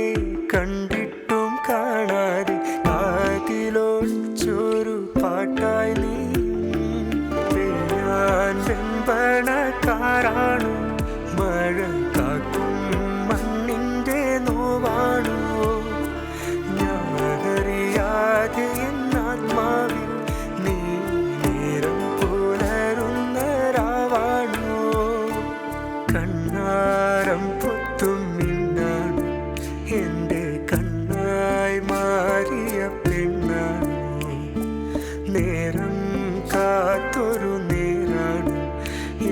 കണ്ടിട്ടും കാണാതെ കാതിലൊച്ചൊരു പാട്ടായി നീയും പെയ്യാൻ വെമ്പണക്കാരാണോ മഴ കാക്കും മണ്ണിൻ്റെ നോവാണോ ഞാനറിയാതെ എന്നാത്മാവിൽ നീ നേരം പുലരുന്ന രാവാണോ കണ്ണാരം പൊത്തും മിന്നാണ് എൻ്റെ കണ്ണായി മാറിയ പെണ്ണാണോ നേരം കാത്തൊരു നേരാണ്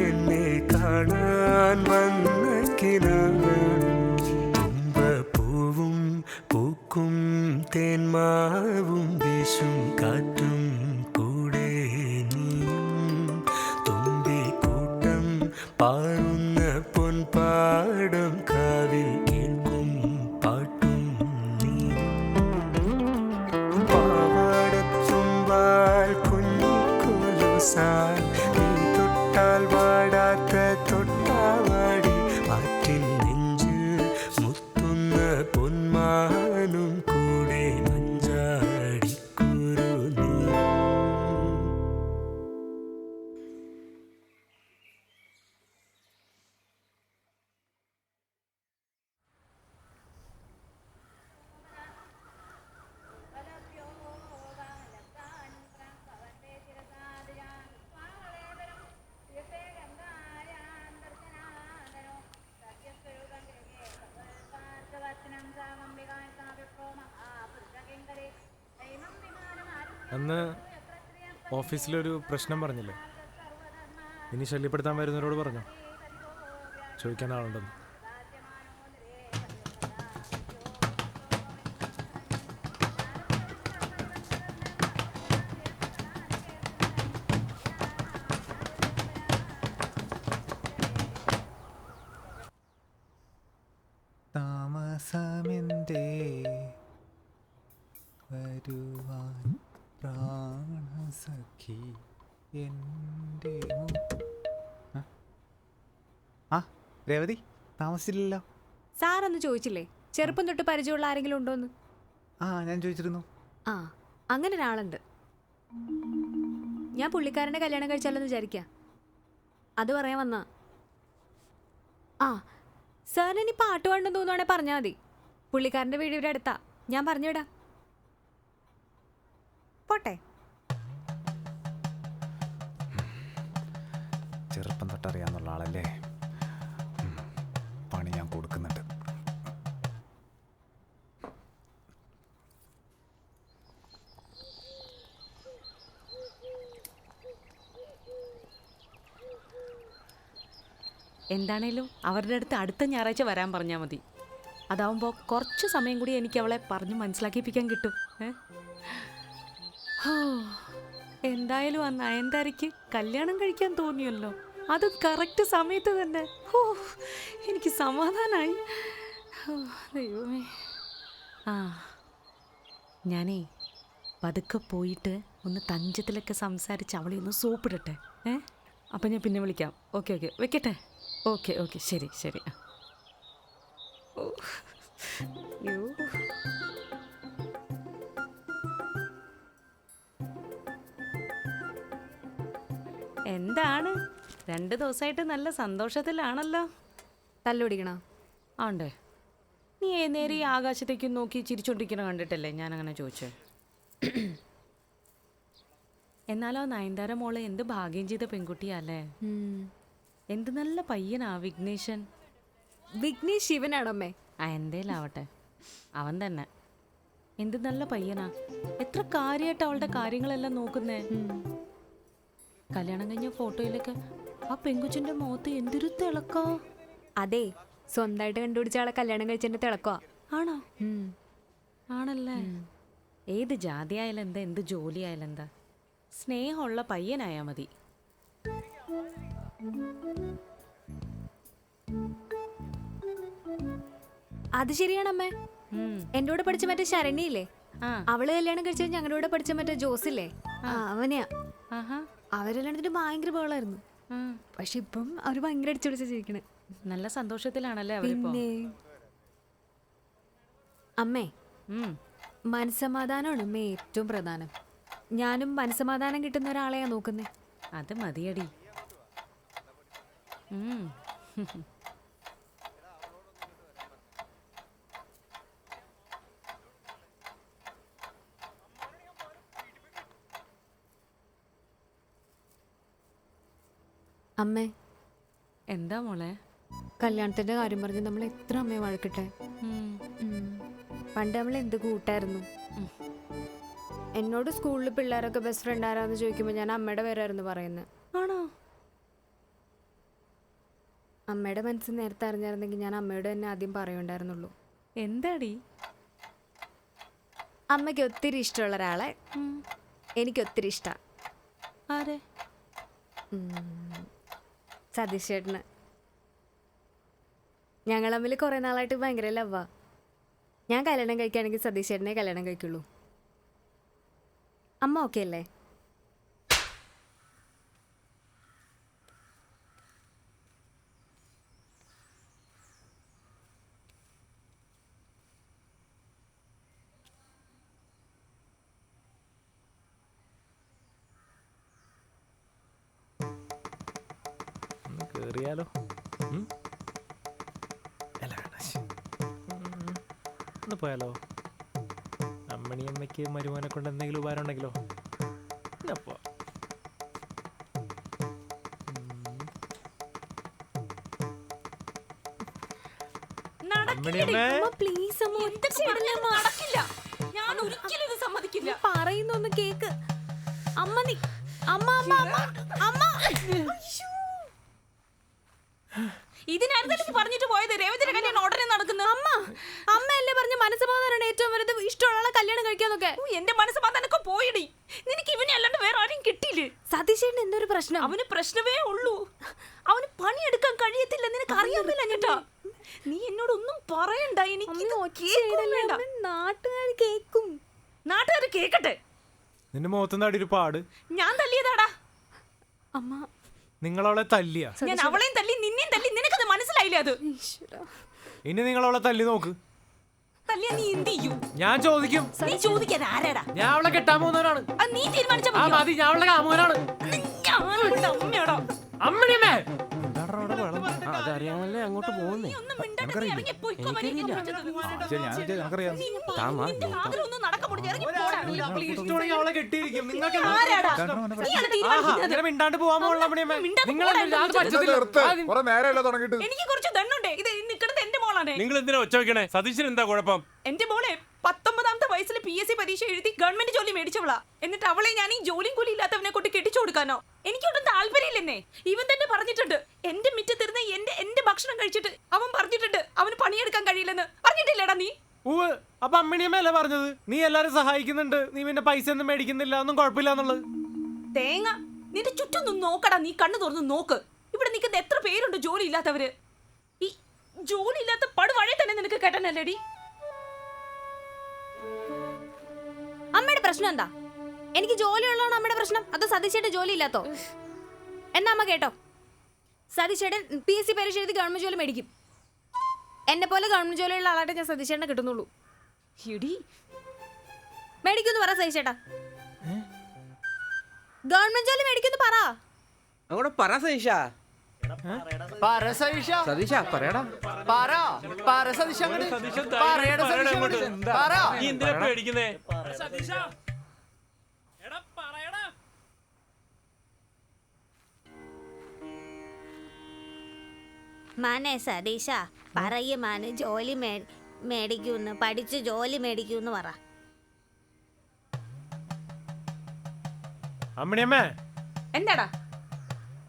എന്നെ കാണാൻ വന്ന കിനാവാണോ തുമ്പപ്പൂവും പൂക്കും തേന്മാവും വീശും കാറ്റും കൂടെ നീയും തുമ്പിക്കൂട്ടം പാറുന്ന പൊൻപാടം കാവിൽ കേൾക്കും പാട്ടും നീയും പാവാടത്തുമ്പാൽ കുഞ്ഞിക്കുലുസാൽ നീ തൊട്ടാൽ വാടാത്ത തൊട്ടാവാടി ആറ്റിൻ നെഞ്ചിൽ മുത്തുന്ന പൊന്മാനും കൂടെ മഞ്ചാടിക്കുരു നീ അന്ന് ഓഫീസിലൊരു പ്രശ്നം പറഞ്ഞില്ലേ, ഇനി ശല്യപ്പെടുത്താൻ വരുന്നവരോട് പറഞ്ഞോ, ചോദിക്കാൻ ആളുണ്ടെന്ന്. താമസമെന്തേ വരുവാൻ പ്രാണസഖി എൻ്റെ ആ രേവതി താമസിച്ചില്ലല്ലോ. സാറന്ന് ചോദിച്ചില്ലേ ചെറുപ്പം തൊട്ട് പരിചയമുള്ള ആരെങ്കിലും ഉണ്ടോന്ന്? ആ ഞാൻ ചോദിച്ചിരുന്നു. ആ അങ്ങനെ ഒരാളുണ്ട്. ഞാൻ പുള്ളിക്കാരൻ്റെ കല്യാണം കഴിച്ചാലെന്ന് വിചാരിക്കാം. അത് പറയാൻ വന്നാ. ആ സാറിന് ഇനി പാട്ട് പാടണമെന്ന് തോന്നുവാണെങ്കിൽ പറഞ്ഞാൽ മതി. പുള്ളിക്കാരൻ്റെ വീട് ഇവിടെ അടുത്താ, ഞാൻ പറഞ്ഞുവിടാം. പോട്ടെ. ചെറുപ്പം തൊട്ടറിയാന്നുള്ള ആളല്ലേ, പണി ഞാൻ കൊടുക്കുന്നുണ്ട്. എന്താണേലും അവരുടെ അടുത്ത് അടുത്ത ഞായറാഴ്ച വരാൻ പറഞ്ഞാൽ മതി. അതാവുമ്പോൾ കുറച്ച് സമയം കൂടി എനിക്ക് അവളെ പറഞ്ഞ് മനസ്സിലാക്കിപ്പിക്കാൻ കിട്ടും. എന്തായാലും ആ നയൻതാരയ്ക്ക് കല്യാണം കഴിക്കാൻ തോന്നിയല്ലോ, അതും കറക്റ്റ് സമയത്ത് തന്നെ. എനിക്ക് സമാധാനമായി. ദൈവമേ. ആ ഞാനേ പതുക്കെ പോയിട്ട് ഒന്ന് തഞ്ചത്തിലൊക്കെ സംസാരിച്ച് അവളെ ഒന്ന് സോപ്പിടട്ടെ. അപ്പം ഞാൻ പിന്നെ വിളിക്കാം. ഓക്കെ ഓക്കെ വെക്കട്ടെ. ഓക്കെ ഓക്കെ ശരി ശരി. എന്താണ് 2 ദിവസമായിട്ട് നല്ല സന്തോഷത്തിലാണല്ലോ. തല്ലുപിടിക്കണോ? ആണ്ടേ, നീ നേരെ ഈ ആകാശത്തേക്ക് നോക്കി ചിരിച്ചോണ്ടിരിക്കണ കണ്ടിട്ടല്ലേ ഞാനങ്ങനെ ചോദിച്ചേ. എന്നാലോ നയൻതാര മോളെ എന്ത് ഭാഗ്യം ചെയ്ത പെൺകുട്ടിയല്ലേ. എന്ത് നല്ല പയ്യനാ വിഘ്നേശൻ. വിഘ്നേഷ് ശിവനാണോ അമ്മേ? ആ എന്തേലാവട്ടെ, അവൻ തന്നെ. എന്ത് നല്ല പയ്യനാ, എത്ര കാര്യമായിട്ട് അവളുടെ കാര്യങ്ങളെല്ലാം നോക്കുന്നേ. കല്യാണം കഴിഞ്ഞ ഫോട്ടോയിലൊക്കെ ആ പെങ്കുച്ചിന്റെ മുഖത്ത് എന്തൊരു തിളക്കോ. അതെ, സ്വന്തമായിട്ട് കണ്ടുപിടിച്ച ആളെ കല്യാണം കഴിച്ചതിന്റെ തിളക്കോ. ആണോ? ആണല്ലേ. ഏത് ജാതി ആയാലും എന്താ, എന്ത് ജോലി ആയാലും എന്താ, സ്നേഹമുള്ള പയ്യനായാൽ മതി. അത് ശരിയാണമ്മേ. എൻ്റെ കൂടെ പഠിച്ച മറ്റേ ശരണിയില്ലേ, അവള് കല്യാണം കഴിച്ചത് ഞങ്ങളുടെ കൂടെ പഠിച്ച മറ്റേ ജോസില്ലേ അവനെയാ. അവരെല്ലാത്തിട്ട് ഭയങ്കര ബഹളായിരുന്നു. പക്ഷെ ഇപ്പം അവര് ഭയങ്കര അടിച്ചുപിടിച്ച ജീവിക്കണേ. നല്ല സന്തോഷത്തിലാണല്ലേ പിന്നെ അമ്മേ, മനസ്സമാധാനമാണ് അമ്മേ ഏറ്റവും പ്രധാനം. ഞാനും മനസ്സമാധാനം കിട്ടുന്ന ഒരാളെയാ നോക്കുന്നേ. അത് മതിയടി. അമ്മേ, എന്താ മോളെ? കല്യാണത്തിന്റെ കാര്യം പറഞ്ഞ് നമ്മൾ എത്ര അമ്മയെ വഴക്കിട്ടെ. പണ്ട് നമ്മൾ എന്ത് കൂട്ടായിരുന്നു. എന്നോട് സ്കൂളിൽ പിള്ളേരൊക്കെ ബെസ്റ്റ് ഫ്രണ്ട് ആരാന്ന് ചോദിക്കുമ്പോൾ ഞാൻ അമ്മയുടെ പേരായിരുന്നു പറയുന്നത്. ആണോ? അമ്മയുടെ മനസ്സ് നേരത്തെ അറിഞ്ഞായിരുന്നെങ്കിൽ ഞാൻ അമ്മയോട് തന്നെ ആദ്യം പറയുണ്ടായിരുന്നുള്ളൂ. എന്താടി? അമ്മയ്ക്ക് ഒത്തിരി ഇഷ്ടമുള്ള ഒരാളെ എനിക്ക് ഒത്തിരി ഇഷ്ടമാണ്. ആരെ? സതീഷ് ചേട്ടന്. ഞങ്ങൾ തമ്മിൽ കുറേ നാളായിട്ട് ഭയങ്കര ലവാ. ഞാൻ കല്യാണം കഴിക്കുകയാണെങ്കിൽ സതീഷ് ചേട്ടനെ കല്യാണം കഴിക്കുള്ളൂ. അമ്മ ഓക്കെ അല്ലേ? കേറിയാലോ? ഒന്ന് പോയാലോ? അമ്മണിയമ്മയ്ക്ക് മരുമോനെ കൊണ്ട് എന്തെങ്കിലും ഉപകാരം ഉണ്ടെങ്കിലോ? അപ്പോ പറയുന്നൊന്ന് കേക്ക്. അമ്മ അമ്മ അമ്മ അമ്മ ഇതിനായിരുന്നു പറഞ്ഞിട്ട് പോയത്. രേവതിയുടെ കല്യാണം ഉടനെ നടക്കുന്നു. അമ്മ അമ്മയല്ലേ പറഞ്ഞ മനസ്സമാധാനമാണ് ഏറ്റവും വലുത്, ഇഷ്ടമുള്ള കല്യാണം കഴിക്കാന്നൊക്കെ. എന്റെ മനസ്സമാധാനൊക്കെ പോയിടി. നിനക്ക് ഇവനെ അല്ലാണ്ട് വേറെ ആരെയും കിട്ടിയില്ലേ? സതീശേട്ടന് എന്തൊരു പ്രശ്നം? അവന് പ്രശ്നമേ ഉള്ളൂ. അവന് പണിയെടുക്കാൻ കഴിയത്തില്ല. നിനക്ക് അറിയാമില്ല ചേട്ടാ. നീ എന്നോടൊന്നും പറയണ്ട. എനിക്ക് നാട്ടുകാർ കേക്കും. നാട്ടുകാർ കേക്കട്ടെ. നിന്റെ മുഖത്തുനിന്ന് ഒരു പാട്. ഞാൻ തല്ലിയതാടാ. അമ്മ നിങ്ങളവളെ തല്ലിയ? ഞാൻ അവളെയും തല്ലി നിന്നെയും തല്ലി. നിനക്കത് മനസ്സിലായില്ല? അത് ഇനി നിങ്ങളവളെ തല്ലി നോക്ക്. തല്ലിയാ നീ എന്ത് ചെയ്യും? ഞാൻ ചോദിക്കും. നീ ചോദിക്കാൻ ആരാടാ? ഞാൻ അവളെ കെട്ടാൻ പോകുന്നവനാണ്. നീ തീരുമാനിച്ചാ മതി. ഞാൻ അവളെ കാമുകനാണ്. അമ്മയോടോ? അമ്മണിയമ്മേ, അതറിയാമല്ലേ അങ്ങോട്ട് പോകുന്നേ. അവളെ കെട്ടിയിരിക്കും. നിങ്ങൾക്ക് മിണ്ടാണ്ട് പോവാൻ എനിക്ക് കുറച്ച് ദണ്ണുണ്ടേ. ഇത് നിൽക്കുന്നത് എന്റെ മോളാണ്. നിങ്ങൾ എന്തിനാ ഒച്ച വെക്കണേ? സതീശന് എന്താ കുഴപ്പം? എന്റെ മോളെ 19ാമത്തെ വയസ്സിൽ PSC പരീക്ഷ എഴുതി ഗവൺമെന്റ് ജോലി മേടിച്ചവളാ. എന്നിട്ട് അവളെ ഞാൻ ഈ ജോലിയും കൂലി ഇല്ലാത്തവനെ കൊണ്ട് കെട്ടിച്ചു കൊടുക്കാനോ? എനിക്കൊട്ടും താല്പര്യമില്ലെന്നേ. ഇവൻ തന്നെ പറഞ്ഞിട്ടുണ്ട്, എന്റെ മിറ്റത്തിരുന്ന് എന്റെ ഭക്ഷണം കഴിച്ചിട്ട് അവൻ പറഞ്ഞിട്ടുണ്ട് അവന് പണിയെടുക്കാൻ കഴിയില്ലെന്ന്. പറഞ്ഞിട്ടില്ലേടാ നീ? അപ്പൊ അമ്മണിയമ്മയല്ലേ പറഞ്ഞത് നീ എല്ലാരും സഹായിക്കുന്നുണ്ട്, നീ പിന്നെ പൈസ ഒന്നും മേടിക്കുന്നില്ല, ഒന്നും കുഴപ്പമില്ല എന്നുള്ളത്? തേങ്ങ, നിന്റെ ചുറ്റൊന്നും നോക്കടാ. നീ കണ്ണു തുറന്ന് നോക്ക്. ഇവിടെ നിൽക്കുന്ന എത്ര പേരുണ്ട് ജോലി ഇല്ലാത്തവര്. ഈ ജോലി ഇല്ലാത്ത പടുവഴി തന്നെ നിനക്ക് കേട്ടനല്ലേടി? അമ്മയുടെ പ്രശ്നം എന്താ? എനിക്ക് ജോലി ഉള്ളതാണോ അമ്മയുടെ പ്രശ്നം, അതോ സതീശേട്ടൻ ജോലി ഇല്ലാത്തോ? എന്നാ അമ്മ കേട്ടോ, സതീശേട്ടൻ PSC പരീക്ഷ എഴുതി ഗവൺമെന്റ് ജോലി മേടിക്കും. എന്നെ പോലെ ഗവൺമെന്റ് ജോലിയുള്ള ആളായിട്ട് ഞാൻ സതീശേട്ടനെ കിട്ടുന്നുള്ളൂ. മേടിക്കുമെന്ന് പറ സതീശേട്ടാ. ഗവൺമെന്റ് ജോലി മേടിക്കുമെന്ന് പറ. അങ്ങോട്ട് പറ സതീഷ. സതീഷ പറയടാ. നീ എന്തിനാ പേടിക്കുന്നേ? മാനെ സതീഷ പറയ മാന് ജോലി മേടിക്കൂന്ന്, പഠിച്ച് ജോലി മേടിക്കൂന്ന് പറ. അമ്മണിയമ്മേ, എന്താടാ?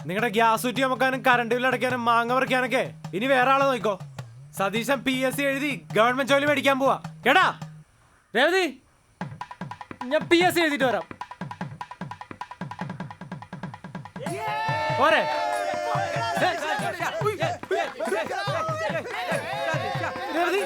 നിങ്ങളുടെ ഗ്യാസ് കുറ്റി ചുമക്കാനും കറണ്ട് ബില്ല് അടയ്ക്കാനും മാങ്ങ പറിക്കാനൊക്കെ ഇനി വേറെ ആളെ നോക്കോ. സതീശൻ PSC എഴുതി ഗവൺമെന്റ് ജോലി മേടിക്കാൻ പോവാ. കേടാ രേവതി, ഞാൻ PSC എഴുതിട്ട് വരാം. പോരെ? രേവതി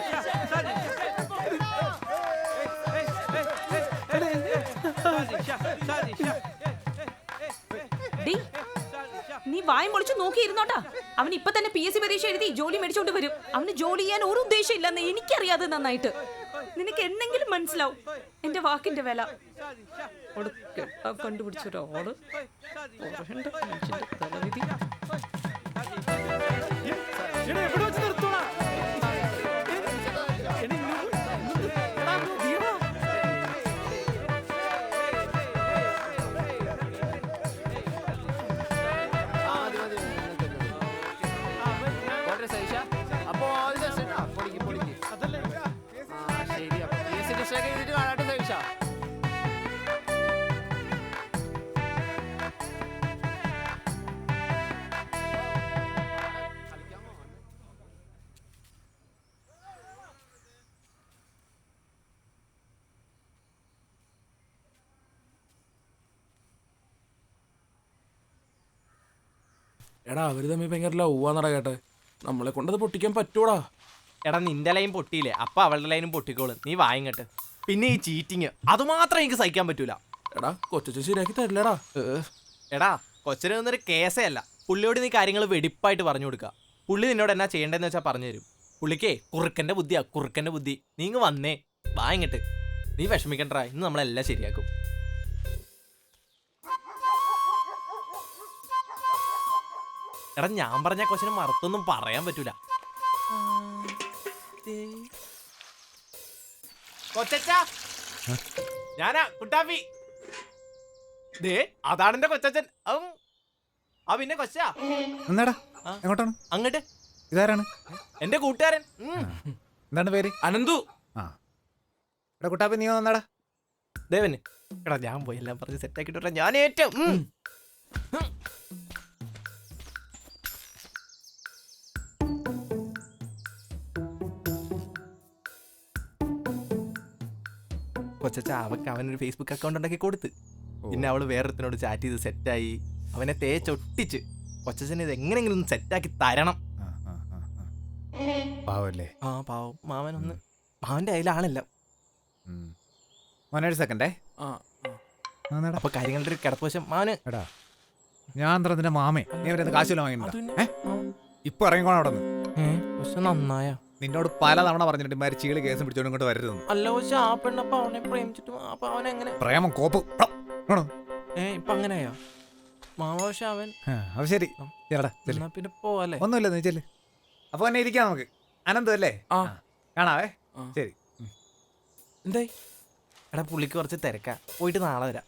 നോക്കി ഇരുന്നോട്ടാ. അവൻ ഇപ്പൊ തന്നെ PSC പരീക്ഷ എഴുതി ജോലി മേടിച്ചോണ്ട് വരും. അവന് ജോലി ചെയ്യാൻ ഒരു ഉദ്ദേശം ഇല്ലെന്ന് എനിക്കറിയാതെ നന്നായിട്ട്. നിനക്ക് എന്തെങ്കിലും മനസ്സിലാവും എന്റെ വാക്കിന്റെ വില. കണ്ടുപിടിച്ചൊരാള് തലവിധി. അപ്പൊ പൊളിക്ക് പൊളിക്ക്. ശരി, അപ്പൊ PSC ടെസ്റ്റ് എഴുതിട്ട് കാണാട്ടെ സൈഷ. എടാ അവര് തമ്മിൽ ഭയങ്കര ലവാന്നടാ കേട്ടെ. നമ്മളെ കൊണ്ടത് പൊട്ടിക്കാൻ പറ്റൂടാ. എടാ നിന്റെ ലൈൻ പൊട്ടിയില്ലേ, അപ്പൊ അവളുടെ ലൈനും പൊട്ടിക്കോളും. നീ വാങ്ങിട്ട്. പിന്നെ ഈ ചീറ്റിങ് അത് മാത്രം എനിക്ക് സഹിക്കാൻ പറ്റൂല. എടാ കൊച്ചു ശരിയാക്കി തരില്ലടാ. എടാ കൊച്ചിന് നിന്നൊരു കേസേ അല്ല. പുള്ളിയോട് നീ കാര്യങ്ങൾ വെടിപ്പായിട്ട് പറഞ്ഞു കൊടുക്കുക. പുള്ളി നിന്നോട് എന്നാ ചെയ്യേണ്ടതെന്ന് വെച്ചാൽ പറഞ്ഞു തരും. പുള്ളിക്കേ കുറുക്കന്റെ ബുദ്ധിയാ, കുറുക്കന്റെ ബുദ്ധി. നീ ഇങ്ങ് വന്നേ, വാങ്ങിട്ട്. നീ വിഷമിക്കണ്ടാ, ഇന്ന് നമ്മളെല്ലാം ശരിയാക്കും. എടാ ഞാൻ പറഞ്ഞ കൊച്ചിന് മറുത്തൊന്നും പറയാൻ പറ്റൂല. കൊച്ചാ, ഞാനാ കുട്ടാപ്പി. ദേ അതാണ് എന്റെ കൊച്ചച്ഛൻ. ആ പിന്നെ കൊച്ചാ എന്നാടാ എങ്ങോട്ടാണ്? അങ്ങോട്ട്. ഇതാരാണ്? എന്റെ കൂട്ടുകാരൻ. എന്താണ് പേര്? അനന്തു. ആ എടാ കുട്ടാപ്പി, നീ വന്നാടാ. ദേവന്. എടാ ഞാൻ പോയി എല്ലാം പറഞ്ഞ് സെറ്റാക്കിട്ട് ഞാൻ ഏറ്റവും. കൊച്ചാ അവക്ക് അവനൊരു ഫേസ്ബുക്ക് അക്കൗണ്ട് ഉണ്ടാക്കി കൊടുത്ത്. പിന്നെ അവള് വേറൊരുത്തിനോട് ചാറ്റ് ചെയ്ത് സെറ്റായി. അവനെ തേച്ചൊട്ടിച്ച്. കൊച്ചച്ഛന് ഇത് എങ്ങനെയെങ്കിലും ഒന്ന് സെറ്റാക്കി തരണം. പാവല്ലേ? ആ പാവം മാമനൊന്ന്. മാവന്റെ കയ്യിലാണല്ല. മോനൊരു സെക്കൻഡേ. അപ്പൊ കാര്യങ്ങളുടെ ഒരു കിടപ്പുവശം മാവന്. എടാ ഞാൻ നിന്റെ മാമേ, നീ അവരെ കാശുവല്ലോ വാങ്ങിയിട്ടുണ്ടോ? ഇപ്പൊ ഇറങ്ങിക്കോണം അവിടെ നിന്ന്. പക്ഷെ നന്നായ നിന്നോട് പല തവണ പറഞ്ഞിട്ട് മാരി ചീള് കേസും പിടിച്ചോണ്ട് ഇങ്ങോട്ട് വരരുതെന്ന്. അല്ല പക്ഷെ ആ പെണ്ണപ്പ അവനെ പ്രേമിച്ചിട്ടും അപ്പൊ അവനെങ്ങനെ പ്രേമം കോപ്പ് ഇപ്പൊ അങ്ങനെയാ മാമ. പക്ഷെ അവൻ അത് ശരി. പിന്നെ പോവല്ലേ? ഒന്നുമില്ല, നീ ചെല്ല്. അപ്പൊ തന്നെ ഇരിക്കാം നമുക്ക്. അനന്തു അല്ലേ? കാണാവേ. ശരി. എന്തായി? എടാ പുള്ളിക്ക് കുറച്ച് തിരക്കാ. പോയിട്ട് നാളെ വരാം.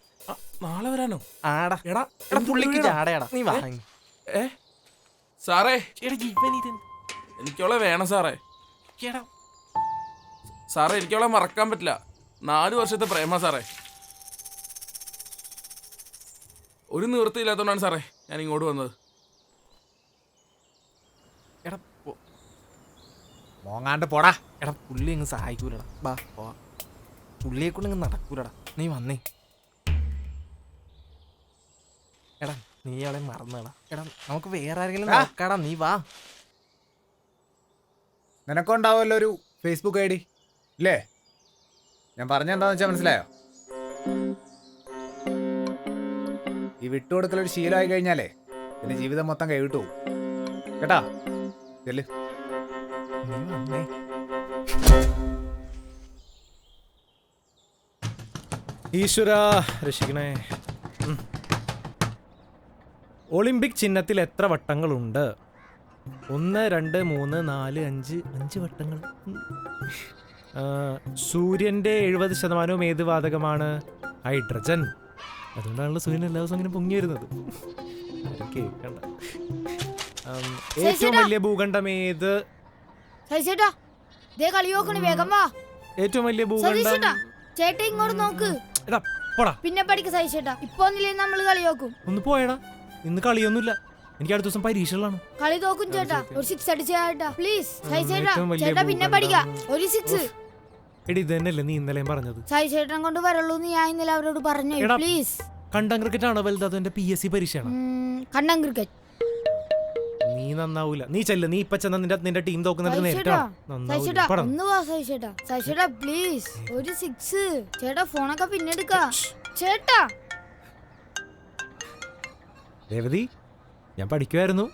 നാളെ വരാനോ? ആടാ എടാ പുള്ളിക്ക് ചാടയാടാ. നീ വാങ്ങി. സാറേ ജീവൻ എനിക്കോളെ വേണം സാറേ. സാറേ എനിക്കോളെ മറക്കാൻ പറ്റില്ല. 4 വർഷത്തെ പ്രേമ സാറേ. ഒരു നിവൃത്തിയില്ലാത്തതുകൊണ്ടാണ് സാറേ ഞാൻ ഇങ്ങോട്ട് വന്നത്. എടാ മോങ്ങാണ്ട് പോടാ. എടാ പുള്ളി അങ്ങ് സഹായിക്കൂലടാ. ബാ പോവാ. പുള്ളിയെ കൊണ്ട് അങ്ങ് നടക്കൂലടാ. നീ വന്നേ. എടാ നീ അവളെ മറന്നടാ. എടാ നമുക്ക് വേറെ ആരെങ്കിലും നോക്കാടാ. നീ വാ. നിനക്കുണ്ടാവുമല്ലോ ഒരു ഫേസ്ബുക്ക് ID ഇല്ലേ? ഞാൻ പറഞ്ഞെന്താന്ന് വെച്ചാൽ മനസ്സിലായോ? ഈ വിട്ടുകൊടുക്കലൊരു ശീലമായി കഴിഞ്ഞാലേ പിന്നെ ജീവിതം മൊത്തം കൈവിട്ടു പോകും കേട്ടാ. ചെല്ല്. ഈശ്വര രക്ഷിക്കണേ. ഒളിമ്പിക് ചിഹ്നത്തിൽ എത്ര വട്ടങ്ങളുണ്ട്? 1 2 3 4 5 വട്ടങ്ങൾ. സൂര്യന്റെ 70% ഏത് വാതകമാണ്? ഹൈഡ്രജൻ. അതുകൊണ്ടാണല്ലോ സൂര്യൻ എല്ലാ ദിവസവും അങ്ങനെ പൊങ്ങി വരുന്നത്. കേൾക്കണ്ട. ഏറ്റവും വലിയ ഭൂഖണ്ഡം ഏത്? ഏറ്റവും വലിയ ഭൂഖണ്ഡം. ചേട്ടാ ഇങ്ങോട്ട് നോക്ക്. പിന്നെ പഠിക്ക സഹിച്ചേട്ടാ. ഇപ്പൊ നമ്മള് കളി നോക്കും. ഒന്ന് പോയടാ. ഇന്ന് കളിയൊന്നുമില്ല. എനിക്ക് അടുത്ത ദിവസം പരീക്ഷകളാണ്. കളി തോക്കും ചേട്ടാ. ഒരു 6 അടിച്ചേട്ടാ പ്ലീസ്. ചേട്ടാ പിന്നെ പഠിക്കാം. ഒരു 6. എടി ഇത് തന്നെയല്ലേ നീ ഇന്നലെയും പറഞ്ഞത്? സഹിച്ചേട്ടൻ കൊണ്ട് വരുള്ളൂ ഞാൻ ഇന്നലെ അവരോട് പറഞ്ഞു. പ്ലീസ്. കണ്ടം ക്രിക്കറ്റ് ആണോ വലുത്? അതെന്റെ PSC പരീക്ഷയാണ്. കണ്ടം ക്രിക്കറ്റ്. നീ നന്നാവൂല. നീ ചെല്ല്. നീ ഇപ്പൊ ചെന്ന നിന്റെ ടീം തോക്കുന്നുണ്ട് നേരിട്ടാ. പ്ലീസ് ഒരു 6. ചേട്ടാ ഫോണൊക്കെ പിന്നെ എടുക്കാം. ചേട്ടാ രേവതി ഞാൻ പഠിക്കുമായിരുന്നു.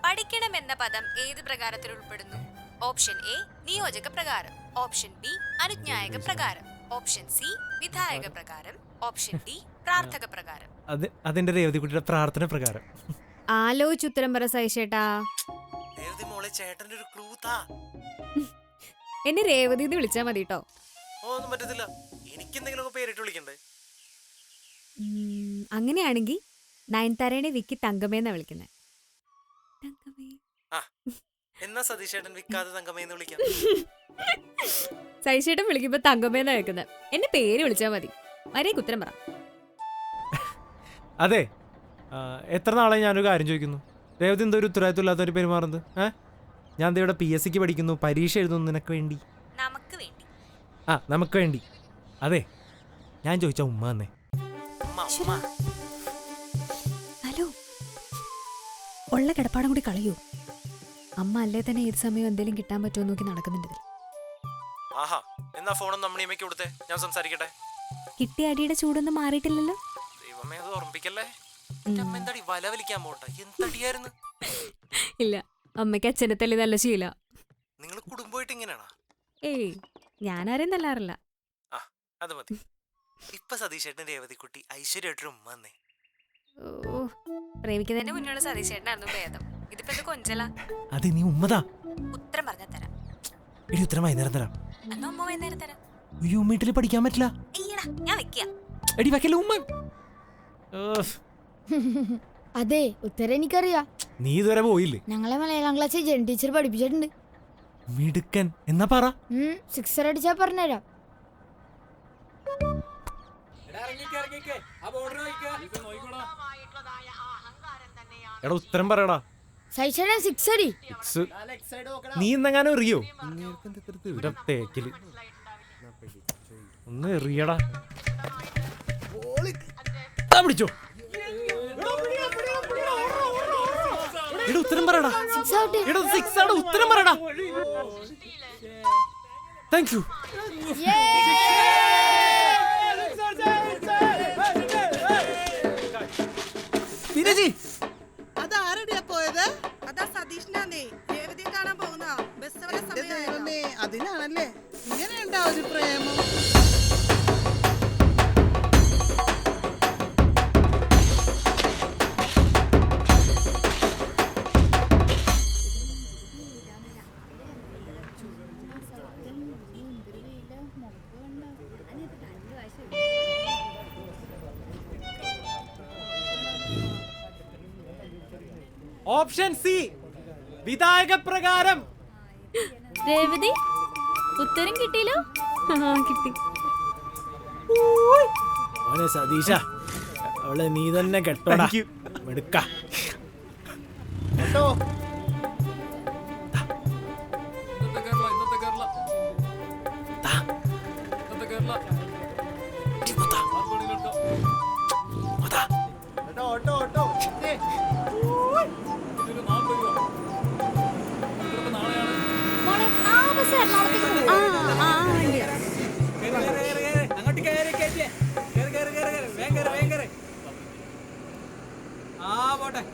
പഠിക്കണം എന്ന പദം ഏത് പ്രകാരത്തിൽ ഉൾപ്പെടുന്നു? ഓപ്ഷൻ എ നിയോജക പ്രകാരം, ഓപ്ഷൻ ബി അനുജ്ഞായക പ്രകാരം, ഓപ്ഷൻ സി വിധായക പ്രകാരം, ഓപ്ഷൻ ഡി പ്രാർത്ഥക പ്രകാരം. അതിന്റെ രേവതിക്കുട്ടിയുടെ പ്രാർത്ഥന പ്രകാരം. ആലോചിച്ചുത്തരം പറ സൈഷേട്ടാ. ചേട്ടന്റെ ഒരു ക്ലൂ താ. എന്നെ രേവതി എന്ന് വിളിച്ചാ മതി കേട്ടോ. ഒന്നും പറ്റത്തില്ല, എനിക്ക് എന്തെങ്കിലും പേരിട്ട് വിളിക്കണ്ടേ? അങ്ങനെയാണെങ്കിൽ നയൻതാരേനെ വിക്കി തങ്കമേന്നാ വിളിക്കുന്നത്. എന്നാ സതീഷേട്ടൻ വിക്കാതെ തങ്കമ്മയെന്ന് വിളിക്കാം. സൈഷേട്ടൻ വിളിക്കുമ്പോ തങ്കമേന്നാ വെക്കുന്നത്. എന്നെ പേര് വിളിച്ചാ മതി. മര്യാദയ്ക്ക് ഉത്തരം പറ. അതെ, എത്ര നാളായി ഞാനൊരു കാര്യം ചോദിക്കുന്നു. രേവതി എന്തോ ഒരു ഉത്തരവാദിത്വം ഇല്ലാത്തൊരു പെരുമാറുന്നത്. ഞാൻ ഇവിടെ PSCക്ക് പഠിക്കുന്നു, പരീക്ഷ എഴുതുന്നു നിനക്ക് വേണ്ടി. നമുക്ക് വേണ്ടി. നമുക്ക് വേണ്ടി. അതെ, ഞാൻ ചോദിച്ച ഉമ്മ തന്നെ. ഹലോ, ഉള്ള കിടപ്പാടം കൂടി കളയൂ. അമ്മ അല്ലേ തന്നെ ഏത് സമയം എന്തെങ്കിലും കിട്ടാൻ പറ്റുമോ നോക്കി നടക്കുന്നുണ്ട്. എന്നാ ഫോണൊന്നും അമ്മണിയമ്മയ്ക്ക് കൊടുത്തേ, ഞാൻ സംസാരിക്കട്ടെ. കിട്ടിയ അടിയുടെ ചൂടൊന്നും മാറിയിട്ടില്ലല്ലോ. ദൈവമേ, അത് ഓർമ്മിപ്പിക്കല്ലേ. വല വലിക്കാൻ പോട്ടെ, എന്തടിയായിരുന്നു. ഇല്ല, അമ്മയ്ക്ക് അച്ഛനെ തല്ലി നല്ല ശീല. നിങ്ങൾ കുടുംബമായിട്ട് ഇങ്ങനെയാണോ? ഏയ്, ഞാനാരെയും തല്ലാറില്ല. അത് മതി. ഇപ്പൊ സതീഷേട്ടൻ രേവതിക്കുട്ടി ഐശ്വര്യമായിട്ടൊരു ഉമ്മ തന്നെ. ഓ, പ്രേമിക്കുന്നതിന്റെ മുന്നുള്ള സതീശേട്ടനായിരുന്നു ഭേദം. ഇതിപ്പോ എന്ത് കൊഞ്ചല. അത് നീ ഉമ്മതാ. ഉത്തരം പറഞ്ഞാ തരാം. എടി, ഉത്തരം വൈകുന്നേരം തരാം. എന്നാ ഉമ്മ വൈകുന്നേരം തരാം. അയ്യോ, വീട്ടിൽ പഠിക്കാൻ പറ്റില്ല. ഞാൻ വെക്കാം. എടി വെക്കല്ലേ ഉമ്മ. അതെ, ഉത്തരം എനിക്കറിയാം. നീ ഇതുവരെ പോയില്ലേ? ഞങ്ങളെ മലയാളം ക്ലാസ്സിൽ ജെൻ ടീച്ചർ പഠിപ്പിച്ചിട്ടുണ്ട്. മിടുക്കൻ. എന്നാ പറ. 6 അടിച്ചാ പറഞ്ഞുതരാം. എടാ, ഉത്തരം പറയടാ. സൈഷേട്ടൻ 6 അടി. നീ ഇന്നെങ്ങാനും എറിയോ? തേക്കില് ഒന്ന് എറിയടാ. പിടിച്ചോ. എടാ, ഉത്തരം പറയടാ. എടാ, 6 ആണ്. ഉത്തരം പറയടാ. Thank you. വിനജി, അതാരടിയാ പോയത്? അതാ സതീഷിനാന്നേ, രേവതിയെ കാണാൻ പോകുന്ന ബസ് വരെ സമയമായേ. അതിനാണല്ലേ ഇങ്ങനെ ഉണ്ടാവും ഒരു പ്രേമം. ഓപ്ഷൻ സി വിധായക പ്രകാരം. രേവതി, ഉത്തരം കിട്ടിയല്ലോ. കിട്ടി. സതീഷ, അവളെ നീ തന്നെ കെട്ടോടാ. എടുക്ക.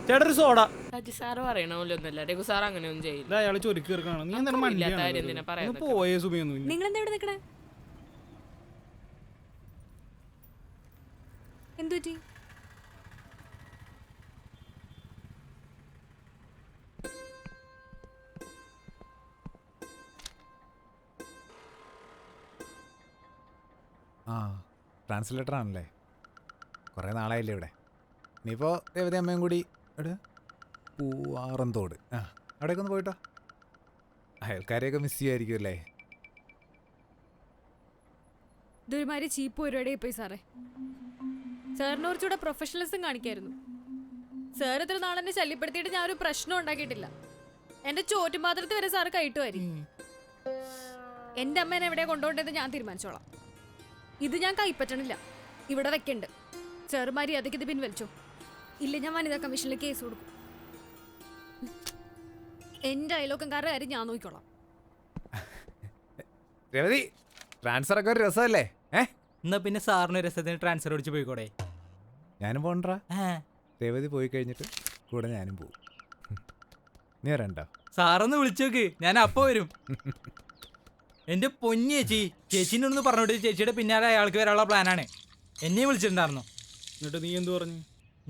ചേട്ടൊരു സോഡ. സാറ് പറയണമല്ലോന്നല്ല, രഘു സാർ അങ്ങനെയൊന്നും ചെയ്യില്ല. അയാള് ചൊരുക്കി ഇറക്കണം. നീ പോയേ സുബിയൊന്നും. നിങ്ങൾ എന്താ ഇവിടെ നിൽക്കണേ? എന്തുപറ്റി? ട്രാൻസ്ലേറ്റർ ആണല്ലേ. കുറേ നാളായില്ലേ ഇവിടെ. ഇനിയിപ്പോൾ രേവതി അമ്മയും കൂടി ഇവിടെ പൂവാറന്തോട് അവിടേക്ക് ഒന്ന് പോയിട്ടോ. അയൽക്കാരെയൊക്കെ മിസ് ചെയ്യുമായിരിക്കും അല്ലേ? ഇതൊരുമാതിരി ചീപ്പ് പരിപാടിയായി പോയി സാറേ. സാറിന് കുറച്ചുകൂടെ പ്രൊഫഷണലിസം കാണിക്കായിരുന്നു. സാർ ഇത്ര നാളെന്നെ ശല്യപ്പെടുത്തിയിട്ട് ഞാൻ ഒരു പ്രശ്നം ഉണ്ടാക്കിയിട്ടില്ല. എന്റെ ചോറ്റുപാത്രത്തിൽ വരെ സാറ് കൈയിട്ടുമാരി. എന്റെ അമ്മേനെ എവിടെയാ കൊണ്ടുപോകേണ്ടത് ഞാൻ തീരുമാനിച്ചോളാം. ഇത് ഞാൻ കൈപ്പറ്റണില്ല, ഇവിടെ വെക്കണ്ട്. സാർ മര്യാദയ്ക്ക് ഇത് പിൻവലിച്ചോ, ഇല്ല ഞാൻ വനിതാ കമ്മീഷനിൽ കേസ് കൊടുക്കും. എന്റെ അയലോക്കംകാരുടെ കാര്യം ഞാൻ നോക്കിക്കോളാം. രേവതി, ട്രാൻസ്ഫർ ഒക്കെ ഒരു രസമല്ലേ? എന്നാ പിന്നെ സാറിന് രസത്തിന് ട്രാൻസ്ഫർ അടിച്ച് പോയിക്കോടെ. ഞാനും പോണ്ടാ. രേവതി പോയി കഴിഞ്ഞിട്ട് കൂടെ ഞാനും പോകും. നീ വരണ്ടോ? സാറൊന്ന് വിളിച്ചോക്ക്, ഞാൻ അപ്പൊ വരും. എന്റെ പൊന്നു ചേച്ചി, ചേച്ചിൻ്റെ ഒന്ന് പറഞ്ഞോട്ട് ചേച്ചിയുടെ പിന്നാലെ അയാൾക്ക് വരാനുള്ള പ്ലാനാണ്. എന്നെ വിളിച്ചിട്ടുണ്ടായിരുന്നു. എന്നിട്ട് നീ എന്ത് പറഞ്ഞു?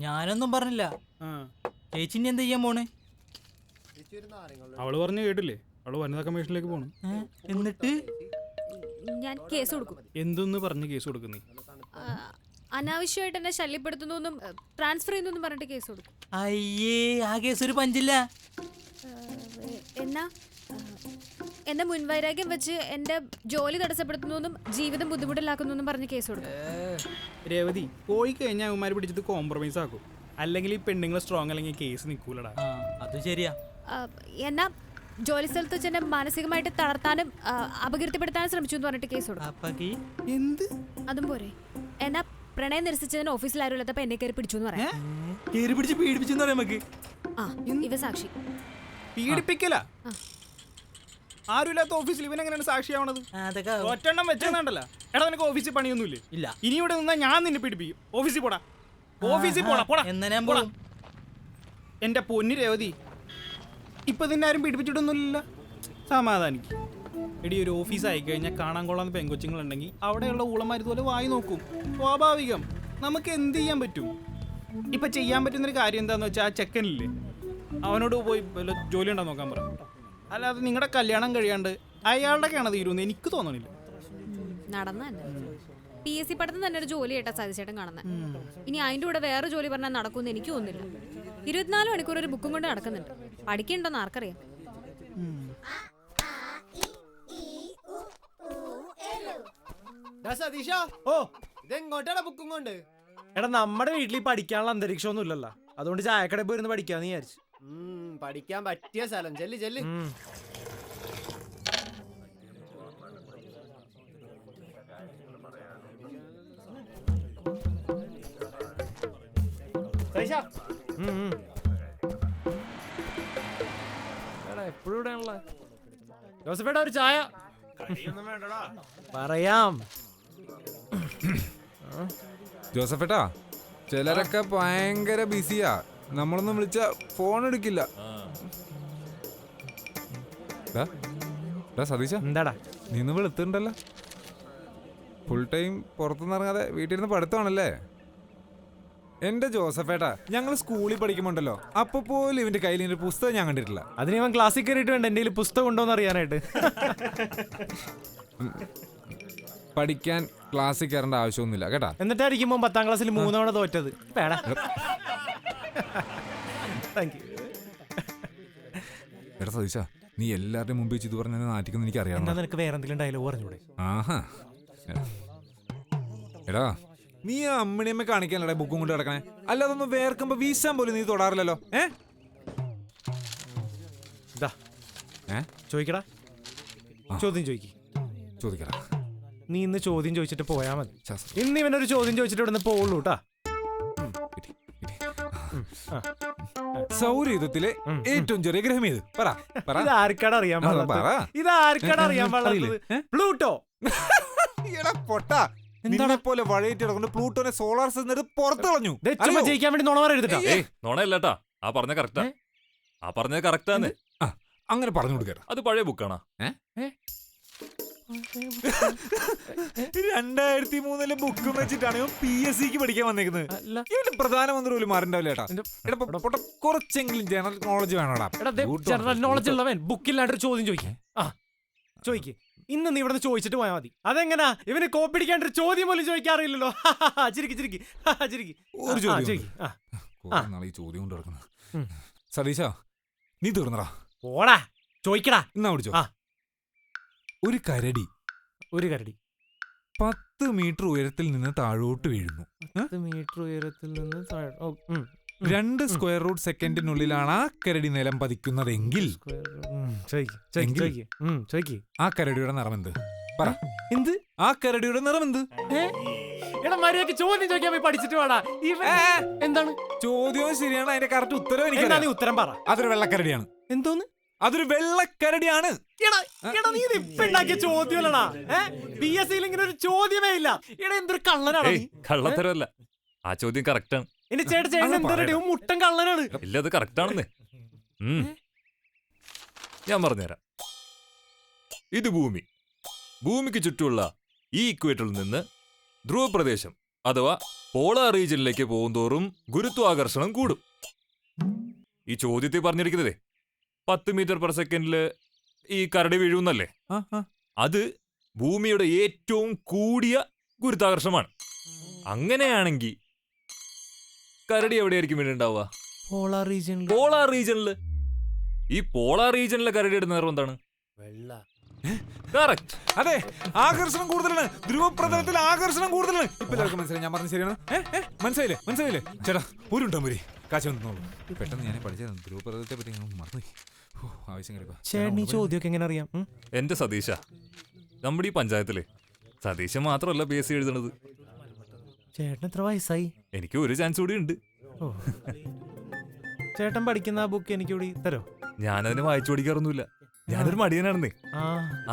ഞാനൊന്നും പറഞ്ഞില്ല. ചേച്ചിന്റെ എന്ത് ചെയ്യാൻ പോണ്? അവള് പറഞ്ഞു കേട്ടില്ലേ, അവള് വനിതാ കമ്മീഷനിലേക്ക് പോണു. എന്നിട്ട് ഞാൻ കേസ് കൊടുക്കും. എന്തൊന്ന് പറഞ്ഞ് കേസ് കൊടുക്കുന്നേ? അനാവശ്യമായിട്ട് എന്നെ ശല്യപ്പെടുത്തുന്നു, ട്രാൻസ്ഫർ ചെയ്യുന്നു പറഞ്ഞിട്ട് കേസ് കൊടുക്കും. അയ്യേ, ആ കേസ് ഒരു പഞ്ചില്ല. എന്നെ മുൻവൈരാഗ്യം വെച്ച് എന്റെ ജോലി തടസ്സപ്പെടുത്തുന്നു, ജീവിതം ബുദ്ധിമുട്ടിലാക്കുന്നു പറഞ്ഞ് കേസ് കൊടുക്കും. രേവതി, പോയി കഴിഞ്ഞാൽ അവന്മാർ പിടിച്ചിട്ട് കോംപ്രമൈസ് ആക്കും. അല്ലെങ്കിൽ ഈ പെണ്ണുങ്ങൾ സ്ട്രോങ് അല്ലെങ്കിൽ കേസ് നിൽക്കൂലടാ. അത് ശരിയാ. എന്നാ ജോലി സ്ഥലത്ത് വെച്ച് എന്നെ മാനസികമായിട്ട് തളർത്താനും അപകീർത്തിപ്പെടുത്താനും ശ്രമിച്ചു എന്ന് പറഞ്ഞിട്ട് കേസ് കൊടുക്കും. എന്ത്? അതും പോരെ, എന്നാ പ്രണയം നിരസിച്ചതിന് ഓഫീസിൽ ആരും ഇല്ലാത്തപ്പോ എന്നെ കയറി പിടിച്ചു എന്ന് പറയാം. പീഡിപ്പിച്ചെന്ന് പറയാം നമുക്ക്. ഇവ സാക്ഷി. പീഡിപ്പിക്കല? ആരുമില്ലാത്ത ഓഫീസിൽ ഇവൻ എങ്ങനെയാണ് സാക്ഷിയാവണത്? ഒറ്റെണ്ണം വെച്ചെന്നാണ്ടല്ല. എടാ, നിനക്ക് ഓഫീസിൽ പണിയൊന്നുമില്ലേ? ഇല്ല. ഇനി ഇവിടെ നിന്നാ ഞാൻ നിന്നെ പീഡിപ്പിക്കും. ഓഫീസിൽ പോടാ, ഓഫീസിൽ പോടാ, പോടാ. എന്റെ പൊന്നു രേവതി, ഇപ്പൊ നിന്നെ ആരും പീഡിപ്പിച്ചിട്ടൊന്നുമില്ല. സമാധാനിക്ക്. എടി, ഒരു ഓഫീസ് ആയി കഴിഞ്ഞാൽ കാണാൻ കൊള്ളാന്ന് പെങ്കൊച്ചുങ്ങളുണ്ടെങ്കിൽ അവിടെയുള്ള ഊളന്മാർ ഇതുപോലെ വായി നോക്കും. സ്വാഭാവികം. നമുക്ക് എന്ത് ചെയ്യാൻ പറ്റും? ഇപ്പൊ ചെയ്യാൻ പറ്റുന്നൊരു കാര്യം എന്താന്ന് വെച്ചാൽ ആ ചെക്കനില്ലേ, അവനോട് പോയി ജോലി ഉണ്ടാ നോക്കാൻ പറ. അല്ലാതെ നിങ്ങളുടെ കല്യാണം കഴിയാണ്ട് അയാളുടെ കിണ തീരുമെന്ന് എനിക്ക് തോന്നണില്ല. നടന്ന PSC പഠിത്തം തന്നെ ഒരു ജോലി ആയിട്ടാ സതീശേട്ടൻ കാണുന്നത്. ഇനി അതിന്റെ കൂടെ വേറെ ജോലി പറഞ്ഞാൽ നടക്കുമെന്ന് എനിക്ക് തോന്നുന്നില്ല. 24 മണിക്കൂർ ഒരു ബുക്കും കൊണ്ട് നടക്കുന്നുണ്ട്. പഠിക്കണ്ടോന്ന് ആർക്കറിയാം. എടാ, നമ്മുടെ വീട്ടിൽ പഠിക്കാനുള്ള അന്തരീക്ഷം ഒന്നും ഇല്ലല്ലോ. അതുകൊണ്ട് ചായക്കട പോയിരുന്ന് പഠിക്കാന്ന് വിചാരിച്ചു. പഠിക്കാൻ പറ്റിയ സ്ഥലം. ചെല്ലി ചെല്ലി. എപ്പോഴും ഇവിടെ ആണല്ലോ. ജോസഫേട്ടാ, ഒരു ചായ. പറയാം. ജോസഫേട്ടാ, ചിലരൊക്കെ ഭയങ്കര ബിസിയാ. നമ്മളൊന്നും വിളിച്ച ഫോൺ എടുക്കില്ല. സതീശ, എന്താടാ നീ ഒന്ന് വെളുത്തുണ്ടല്ലോ. ഫുൾ ടൈം പുറത്തുനിന്ന് ഇറങ്ങാതെ വീട്ടിലിരുന്ന് പഠിത്തമാണല്ലേ? എന്റെ ജോസഫേട്ടാ, ഞങ്ങൾ സ്കൂളിൽ പഠിക്കുമ്പോണ്ടല്ലോ, അപ്പൊ പോലും ഇവന്റെ കയ്യിൽ ഒരു പുസ്തകം ഞാൻ കണ്ടിട്ടില്ല. അതിന് ഇവൻ ക്ലാസ്സിൽ കയറിയിട്ട് വേണ്ട എന്റെ പുസ്തകം ഉണ്ടോന്ന് അറിയാനായിട്ട്. പഠിക്കാൻ ക്ലാസ്സിൽ കയറേണ്ട ആവശ്യമൊന്നുമില്ല കേട്ടാ. എന്നിട്ടായിരിക്കും 10ാം ക്ലാസ്സിൽ 3 തവണ തോറ്റത്. എടാ സതീശ, നീ എല്ലാവരുടെയും മുമ്പ് വെച്ച് ഇത് പറഞ്ഞ നാട്ടിക്കുന്ന എനിക്ക് അറിയാം. നിനക്ക് വേറെ എന്തെങ്കിലും ഡയലോഗ് പറഞ്ഞൂടെ? ആഹാ. എടാ, നീ ആ അമ്മിണിയമ്മ കാണിക്കാനല്ലേ ബുക്കും കൊണ്ട് കിടക്കണേ? അല്ലാതെ ഒന്ന് വേർക്കുമ്പോ വീശാൻ പോലും നീ തൊടാറില്ലല്ലോ. ചോദിക്കടാ, ചോദ്യം ചോദിക്കടാ. നീ ഇന്ന് ചോദ്യം ചോദിച്ചിട്ട് പോയാ മതി. ഇന്ന് ഇവനൊരു ചോദ്യം ചോദിച്ചിട്ട് ഇവിടെ നിന്ന് പോവുള്ളൂ കേട്ടാ. സൗരയൂഥത്തിലെ ഏറ്റവും ചെറിയ ഗ്രഹം ഏത്? ഇത് ആർക്കാട് അറിയാൻ പാടില്ല. പ്ലൂട്ടോ. പൊട്ടാ, നിന്നെ പോലെ വഴയിട്ട് കിടക്കുന്ന പ്ലൂട്ടോനെ സോളാർ സിസ്റ്റം പുറത്തു കളഞ്ഞു. ജയിക്കാൻ വേണ്ടി നുണ പറയരുത്. നുണയല്ലേട്ടാ, ആ പറഞ്ഞത് കറക്റ്റാന്ന്. അങ്ങനെ പറഞ്ഞു കൊടുക്കട്ടെ. അത് പഴയ ബുക്കാണോ? 2003 ബുക്കും വെച്ചിട്ടാണ് PSCക്ക് പഠിക്കാൻ വന്നേക്കുന്നത്. ഇവന് പ്രധാനമന്ത്രി പോലും മാറിണ്ടാവില്ല ഏട്ടാ. കുറച്ചെങ്കിലും ജനറൽ നോളജ് വേണോടാ. ജനറൽ നോളജ് ഉള്ളവൻ ബുക്കില്ലാണ്ടൊരു ചോദ്യം ചോദിക്കേ. ഇന്ന് നീ ഇവിടെ ചോദിച്ചിട്ട് പോയാൽ മതി. അതെങ്ങനാ ഇവന് കോപ്പിടിക്കാണ്ടൊരു ചോദ്യം പോലും ചോദിക്കാറില്ലല്ലോ. ഒരു ചോദ്യം കൊണ്ട് കിടക്കുന്നത്. സതീശ, നീ തീർന്നടാ. ഓടാ, ചോദിക്കടാ. എന്നാ പിടിച്ചോ. ഒരു കരടി 10 മീറ്റർ ഉയരത്തിൽ നിന്ന് താഴോട്ട് വീഴുന്നു. 10 മീറ്റർ ഉയരത്തിൽ നിന്ന് 2 സ്ക്വയർ റൂട്ട് സെക്കൻഡിനുള്ളിലാണ് ആ കരടി നിലം പതിക്കുന്നതെങ്കിൽ ആ കരടിയുടെ നിറം എന്ത്? പറ. എന്ത്? ആ കരടിയുടെ നിറം എന്ത്? ചോദ്യം ചോദിക്കാൻ പോയി പഠിച്ചിട്ട് വേടാ. എന്താണ് ചോദ്യവും ശരിയാണ്, അതിന്റെ കറക്റ്റ് ഉത്തരം എനിക്ക്. ഉത്തരം പറ. അതൊരു വെള്ളക്കരടിയാണ്. എന്തോന്ന്? അതൊരു വെള്ളക്കരടിയാണ്. ചോദ്യമല്ലടാ. PSCയിൽ ഇങ്ങനെ ഒരു ചോദ്യമേ ഇല്ല. എന്തൊരു കള്ളനാണ്. കള്ളത്തരമല്ല, ആ ചോദ്യം കറക്റ്റാണ്. മുട്ടൻ കള്ളനാണ്. ഇല്ല, അത് കറക്റ്റാണെന്ന്. ഞാൻ പറഞ്ഞുതരാം. ഇത് ഭൂമി. ഭൂമിക്ക് ചുറ്റുമുള്ള ഈ ഇക്വേറ്ററിൽ നിന്ന് ധ്രുവപ്രദേശം അഥവാ പോളാർ റീജിയനിലേക്ക് പോകുന്തോറും ഗുരുത്വാകർഷണം കൂടും. ഈ ചോദ്യത്തിൽ പറഞ്ഞിരിക്കുന്നതേ 10 മീറ്റർ പെർ സെക്കൻഡില് ഈ കരടി വീഴുന്നല്ലേ, അത് ഭൂമിയുടെ ഏറ്റവും കൂടിയ ഗുരുത്വാകർഷണമാണ്. അങ്ങനെയാണെങ്കിൽ കരടി എവിടെയായിരിക്കും വീടുണ്ടാവുക? പോളാർ റീജിയനിൽ. പോളാർ റീജിയനില്. ഈ പോളാർ റീജിയനിലെ കരടിയുടെ നേരം എന്താണ്? വെള്ള. കറക്റ്റ്. അതെ, ആകർഷണം കൂടുതലാണ്. ധ്രുവപ്രതലത്തിൽ ആകർഷണം കൂടുതലാണ്. ഇപ്പൊ എല്ലാവർക്കും മനസ്സിലായി ഞാൻ പറഞ്ഞത് ശരിയാണ്. മനസ്സിലായില്ലേ ചേട്ടാ? ഒരു ഉണ്ടാകുമ്പോഴേ കാശ് വന്നോളൂ. പെട്ടെന്ന് ഞാൻ പഠിച്ചത് ധ്രുവപ്രതലത്തെ പറ്റി മറന്നു. ആവശ്യം കഴിപ്പാ. ചേട്ടൻ ഈ ചോദ്യമൊക്കെ എങ്ങനെ അറിയാം? എന്റെ സതീശ, നമ്മുടെ ഈ പഞ്ചായത്തിലെ സതീശൻ മാത്രമല്ല PSC എഴുതണത്. ചേട്ടൻ എത്ര വയസ്സായി? എനിക്ക് ഒരു ചാൻസ് കൂടി ഉണ്ട്. ചേട്ടൻ പഠിക്കുന്ന ആ ബുക്ക് എനിക്ക് കൂടി തരോ? ഞാനതിനെ വായിച്ചു പഠിക്കാറൊന്നുമില്ല. ഞാനൊരു മടിയനാണെന്നേ.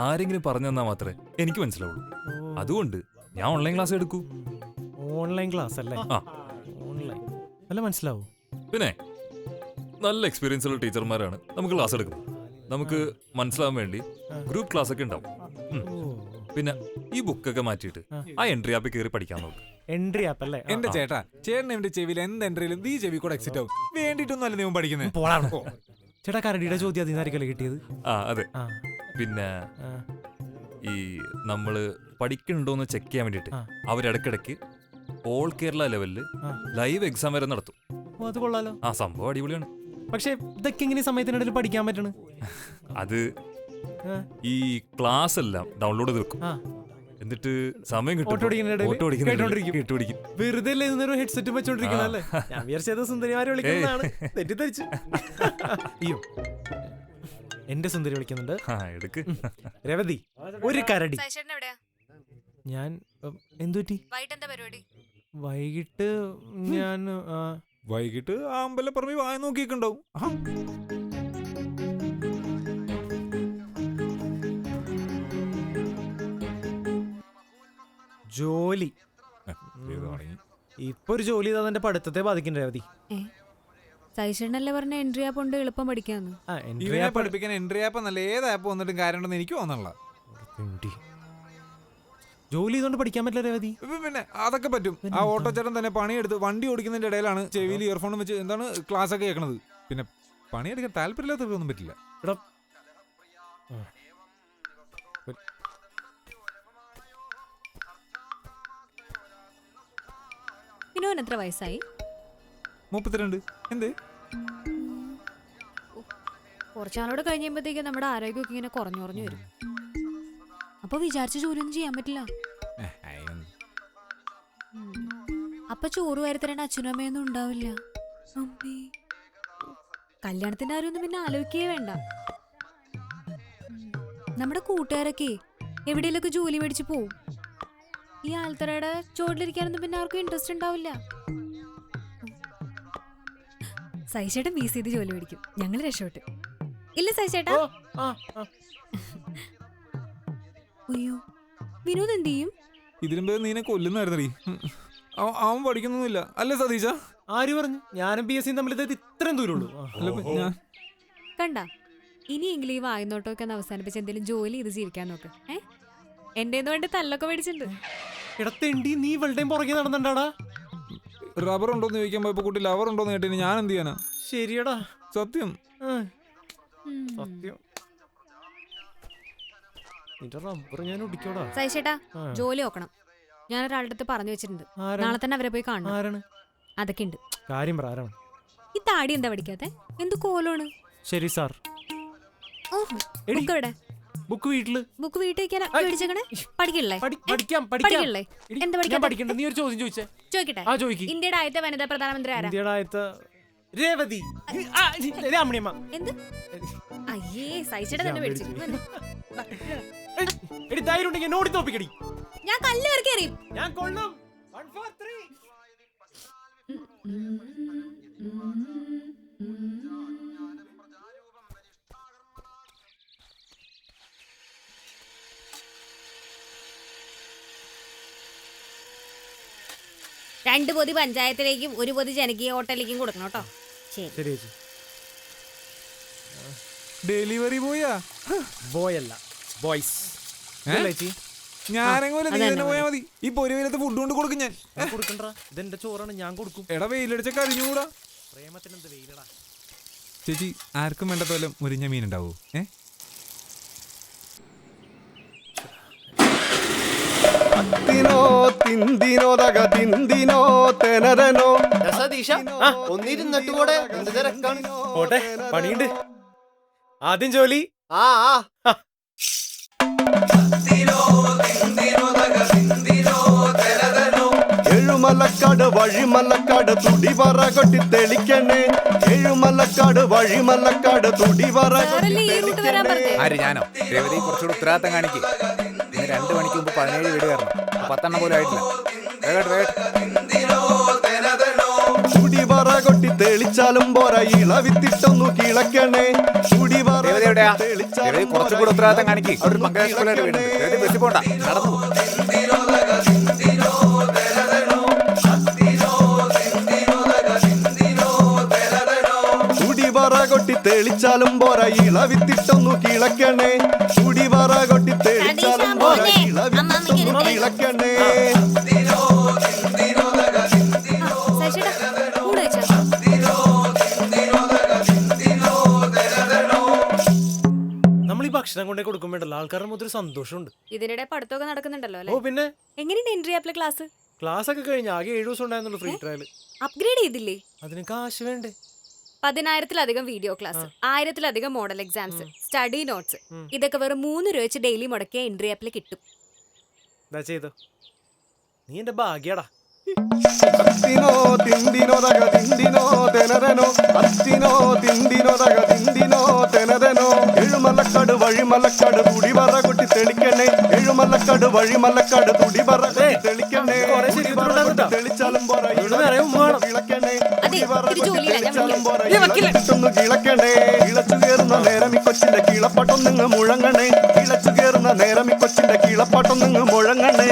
ആരെങ്കിലും പറഞ്ഞു തന്നാ മാത്രമേ എനിക്ക് മനസ്സിലാവുള്ളൂ. അതുകൊണ്ട് ഞാൻ ഓൺലൈൻ ക്ലാസ് എടുക്കൂ. ഓൺലൈൻ ക്ലാസ് അല്ലേ? ഓൺലൈൻ അല്ല, മനസ്സിലാവൂ. പിന്നെ നല്ല എക്സ്പീരിയൻസ് ഉള്ള ടീച്ചർമാരാണ് നമുക്ക് ക്ലാസ് എടുക്കുന്നത്. നമുക്ക് മനസ്സിലാവാൻ വേണ്ടി ഗ്രൂപ്പ് ക്ലാസ് ഒക്കെ ഉണ്ടാവും. പിന്നെ ഈ ബുക്കൊക്കെ മാറ്റിയിട്ട് ആ എൻട്രി ആപ്പിൽ കയറി പഠിക്കാൻ നോക്കും. എൻട്രി ആപ്പ് അല്ലേ? എന്റെ ചേട്ടാ, ചേട്ടൻ എന്റെ ചെവിയിൽ എന്ത് എൻട്രിയിലും നീ ചെവി കൂടെ എക്സിറ്റ് ആവും. വേണ്ടിട്ടൊന്നും അല്ല നീ പഠിക്കുന്നത്. ചേട്ടാ, കരടിയുടെ ചോദ്യം അതിനായിരിക്കല്ലേ കിട്ടിയത്? അതെ. പിന്നെ ഈ നമ്മള് പഠിക്കണുണ്ടോന്ന് ചെക്ക് ചെയ്യാൻ വേണ്ടിട്ട് അവരിടക്കിടക്ക് ഓൾ കേരള ലെവലില് ലൈവ് എക്സാം വരെ നടത്തും. അത് കൊള്ളാലോ. സംഭവം അടിപൊളിയാണ്. പക്ഷെ ഇതൊക്കെ എങ്ങനെ സമയത്തിനിടയിൽ പഠിക്കാൻ പറ്റണ്? അത് ഈ ക്ലാസ് എല്ലാം ഡൗൺലോഡ് ചെയ്ത് വെക്കും. എന്നിട്ട് സമയം കിട്ടും വെറുതെ ഹെഡ്സെറ്റ് വെച്ചോണ്ടിരിക്കണല്ലേ? ഞാൻ വിചാരിച്ചത് സുന്ദരിമാരെ വിളിക്കുന്നതാണ്. തെറ്റിദ്ധരിച്ചു. അയ്യോ, എന്റെ സുന്ദരി വിളിക്കുന്നുണ്ട്. രവതി, ഒരു കരടി. ഞാൻ എന്തുപറ്റി? വൈകിട്ട് ഞാൻ വൈകിട്ട് അമ്പലപ്പുറമെ വായ നോക്കിയിട്ടുണ്ടാവും. ജോലി. ഇപ്പൊ ഒരു ജോലി ചെയ്താൽ എന്റെ പഠിത്തത്തെ ബാധിക്കണ്ട രവതി. സൈഷണ്ണല്ലേ പറഞ്ഞ എൻട്രി ആപ്പ് കൊണ്ട് എളുപ്പം പഠിക്കാന്ന്. പഠിപ്പിക്കാൻ എൻട്രി ആപ്പ് എന്നല്ല, ഏത് ആപ്പ് വന്നിട്ടും കാര്യമുണ്ടെന്ന് എനിക്ക് തോന്നണല്ല. ജോലി ചെയ്തോണ്ട് പഠിക്കാൻ പറ്റില്ല രവതി. പിന്നെ അതൊക്കെ പറ്റും. ആ ഓട്ടോച്ചേട്ടൻ തന്നെ പണിയെടുത്ത് വണ്ടി ഓടിക്കുന്നതിന്റെ ഇടയിലാണ് ചെവിയിൽ ഇയർഫോൺ വെച്ച് എന്താണ് ക്ലാസ് ഒക്കെ കേൾക്കണത്. പിന്നെ പണിയെടുക്കാൻ താല്പര്യമില്ലാത്തവർക്കൊന്നും പറ്റില്ല. വിനോന് എത്ര വയസ്സായി? 32. എന്ത്? കുറച്ചാളോട് കഴിയുമ്പോഴത്തേക്കും നമ്മുടെ ആരോഗ്യമൊക്കെ ഇങ്ങനെ കുറഞ്ഞു വരും. അപ്പൊ വിചാരിച്ച ജോലിയൊന്നും ചെയ്യാൻ പറ്റില്ല. അപ്പൊ ചോറ് വരുത്തരേണ്ട അച്ഛനും അമ്മയൊന്നും ഉണ്ടാവില്ല. കല്യാണത്തിന്റെ ആരും ഒന്നും പിന്നെ ആലോചിക്കേ വേണ്ട. നമ്മുടെ കൂട്ടുകാരൊക്കെ എവിടെയെങ്കിലൊക്കെ ജോലി മേടിച്ച് പോവും. ഈ ആൾത്തറയുടെ ചോട്ടിലിരിക്കാനൊന്നും പിന്നെ ആർക്കും ഇൻട്രസ്റ്റ് ഉണ്ടാവില്ല. സൈചേട്ടൻ BC ജോലി മേടിക്കും, ഞങ്ങൾ രക്ഷപ്പെട്ടു. ഇല്ല സൈചേട്ടാ? അയ്യോ, വിനോദ് എന്ത് ചെയ്യും? ഇതിനും പേര് നീനെ കൊല്ലുന്നായിരുന്നീ. അവൻ പഠിക്കുന്നൊന്നുമില്ല അല്ലേ സതീശ? ആര് പറഞ്ഞു? ഞാനും PSC തമ്മിൽ ഇത്രയും ദൂരമുള്ളൂ. കണ്ട, ഇനിയെങ്കിലും ഈ വായുനോട്ടമൊക്കെ ഒന്ന് അവസാനിപ്പിച്ച് എന്തെങ്കിലും ജോലി ചെയ്ത് ജീവിക്കാൻ നോക്ക്. എന്റെ വേണ്ടി തല്ലൊക്കെ മേടിച്ചിട്ടുണ്ട്. ഇടത്തേണ്ടി നീ വെള്ളയും പുറകെ നടന്നുണ്ടാടാ. റബ്ബർ ഉണ്ടോന്ന് ചോദിക്കാൻ പോയപ്പോ കുട്ടി ലവർ ഉണ്ടോന്ന് കേട്ടിന് ഞാൻ എന്ത് ചെയ്യാനാ? ശരിയടാ, സത്യം സത്യം. ഞാൻ ഒടിക്കോടാ. സൈശേട്ടാ, ജോലി നോക്കണം. ഞാനൊരാളുടെ അടുത്ത് പറഞ്ഞു വെച്ചിട്ടുണ്ട്. നാളെ തന്നെ അവരെ പോയി കാണണം. അതൊക്കെ ഉണ്ട്. കാര്യം പറ. ആരാണ്? ഈ താടി എന്താ പഠിക്കാത്തെ? എന്ത് കോലാണ്? ശരി സാർ. ബുക്ക് എവിടെ? ബുക്ക് വീട്ടില്. ബുക്ക് വീട്ടിലേക്കാണ് പഠിച്ചേക്കണേ. പഠിക്കില്ലേ? പഠിക്കില്ലേ? എന്താ പഠിക്കാൻ? നീ ഒരു ചോദ്യം ചോദിച്ചേ. ചോദിക്കട്ടെ. ഇന്ത്യയുടെ ആദ്യത്തെ വനിതാ പ്രധാനമന്ത്രി ആരാ? ഇന്ത്യയുടെ ആദ്യത്തെ രേവതി രാമണിയമ്മ. എന്ത്? അയ്യേ, സൈച്ചേട്ടാ തന്നെ മേടിച്ചു. ഓടി തോപ്പിക്കടി. ഞാൻ കല്ല് വരക്കി എറിയും. ഞാൻ കൊള്ളും. 1 4 3. രണ്ട് പൊതി പഞ്ചായത്തിലേക്കും ഒരു പൊതി ജനകീയ ഹോട്ടലിലേക്കും കൊടുക്കണം കേട്ടോ. ശരി. ഡെലിവറി ബോയാ? ബോയ് അല്ല, ബോയ്സ്. ചേച്ചി ഞാനെങ്ങനെ നീ തന്നെ പോയാ മതി. ഈ പൊരിവയിലത്തെ ഫുഡ് കൊണ്ട് കൊടുക്കും ഞാൻ. കൊടുക്കണ്ട, ഇതെന്റെ ചോറാണ്, ഞാൻ കൊടുക്കും. എടാ വെയിലടിച്ച കരിഞ്ഞൂടാ. പ്രേമത്തിന് എന്ത് വെയിലടാ. ചേച്ചി ആർക്കും വേണ്ടാത്ത പോലെ മുരിഞ്ഞ മീൻ ഉണ്ടാവോ? പോട്ടെ, പണിയുണ്ട്. ആദ്യം ജോലി. ഏഴുമലക്കാട് വഴിമലക്കാട് തുടിവറ കൊട്ടി തെളിക്കണേ. ഏഴുമലക്കാട് വഴിമലക്കാട് തുടിവറ ആര് ഞാനോ? രേവതി കുറച്ചുകൂടി ഉത്തരവാദിത്തം കാണിക്കും. 2 മണിക്ക് മുമ്പ് 17 വീട് കയറണം. 10 പോലും ആയിട്ടില്ല. തുടിവറ കൊട്ടി തെളിച്ചാലും പോരാ, ഇളവിത്തിട്ടൊന്നു കിളക്കണേ. കുറച്ചുകൂടി ഉത്തരവാദിത്തം കാണിക്കും. അവിടെ പങ്കാളികളായിട്ട് വീടുണ്ട്. ബസ്സിൽ പോണ്ട, നടന്നു. തുടിവറ കൊട്ടി തെളിച്ചാലും പോരാ, ഇളവിത്തിട്ടൊന്നു കിളക്കണേ. തുടിവറ കൊട്ടി തെളിച്ചാലും പോരാ, ഇളവിത്തിട്ടൊന്നു കിളക്കണേ. നമ്മൾ ഈ ഭക്ഷണം കൊണ്ടേ കൊടുക്കുമ്പോഴല്ലോ ആൾക്കാരുടെ മുതൽ സന്തോഷമുണ്ട്. ഇതിനിടെ പഠിത്തമൊക്കെ നടക്കുന്നുണ്ടല്ലോ ഓ പിന്നെ എങ്ങനെയുണ്ട് എൻട്രി ആപ്പിലെ ക്ലാസ്? ക്ലാസ് ഒക്കെ കഴിഞ്ഞ ആകെ 7 ദിവസം ഉണ്ടായിരുന്നുള്ളൂ ഫ്രീ ട്രയൽ. അപ്ഗ്രേഡ് ചെയ്തില്ലേ? അതിന് കാശ് വേണ്ടേ? 10,000-ലധികം വീഡിയോ ക്ലാസ്, 1000-ലധികം മോഡൽ എക്സാംസ്, സ്റ്റഡി നോട്ട്സ്, ഇതൊക്കെ വെറും 3 രൂപ വെച്ച് ഡെയിലി മുടക്കിയ എൻട്രി ആപ്പിൽ കിട്ടും. ചെയ്തോ, നീ എന്റെ ഭാഗ്യടാ. അത്തിനോ തിണ്ടിനോ തക തിണ്ടിനോ തെനരനോ, അത്തിനോ തിണ്ടിനോ തക തിണ്ടിനോ തെനരനോ. ഏഴുമലക്കാട് വഴിമലക്കാട് തുടിവറ കൊട്ടി തെളിക്കണേ. ഏഴുമലക്കാട് വഴിമലക്കാട് തുടിവറ കൊട്ടി തെളിക്കണേ. തെളിച്ചാലും പോരാ, ഇളക്കണേ. തെളിച്ചാലും പോരാ, ഇളക്കിട്ടൊന്നു കിളക്കണേ. ഇളച്ചു കയറുന്ന നേരം ഈ കൊച്ചിന്റെ കിളപ്പാട്ടം നിങ്ങൾ മുഴങ്ങണേ. ഇളച്ചു കയറുന്ന നേരം ഈ കൊച്ചിന്റെ കിളപ്പാട്ടം നിങ്ങൾ മുഴങ്ങണേ.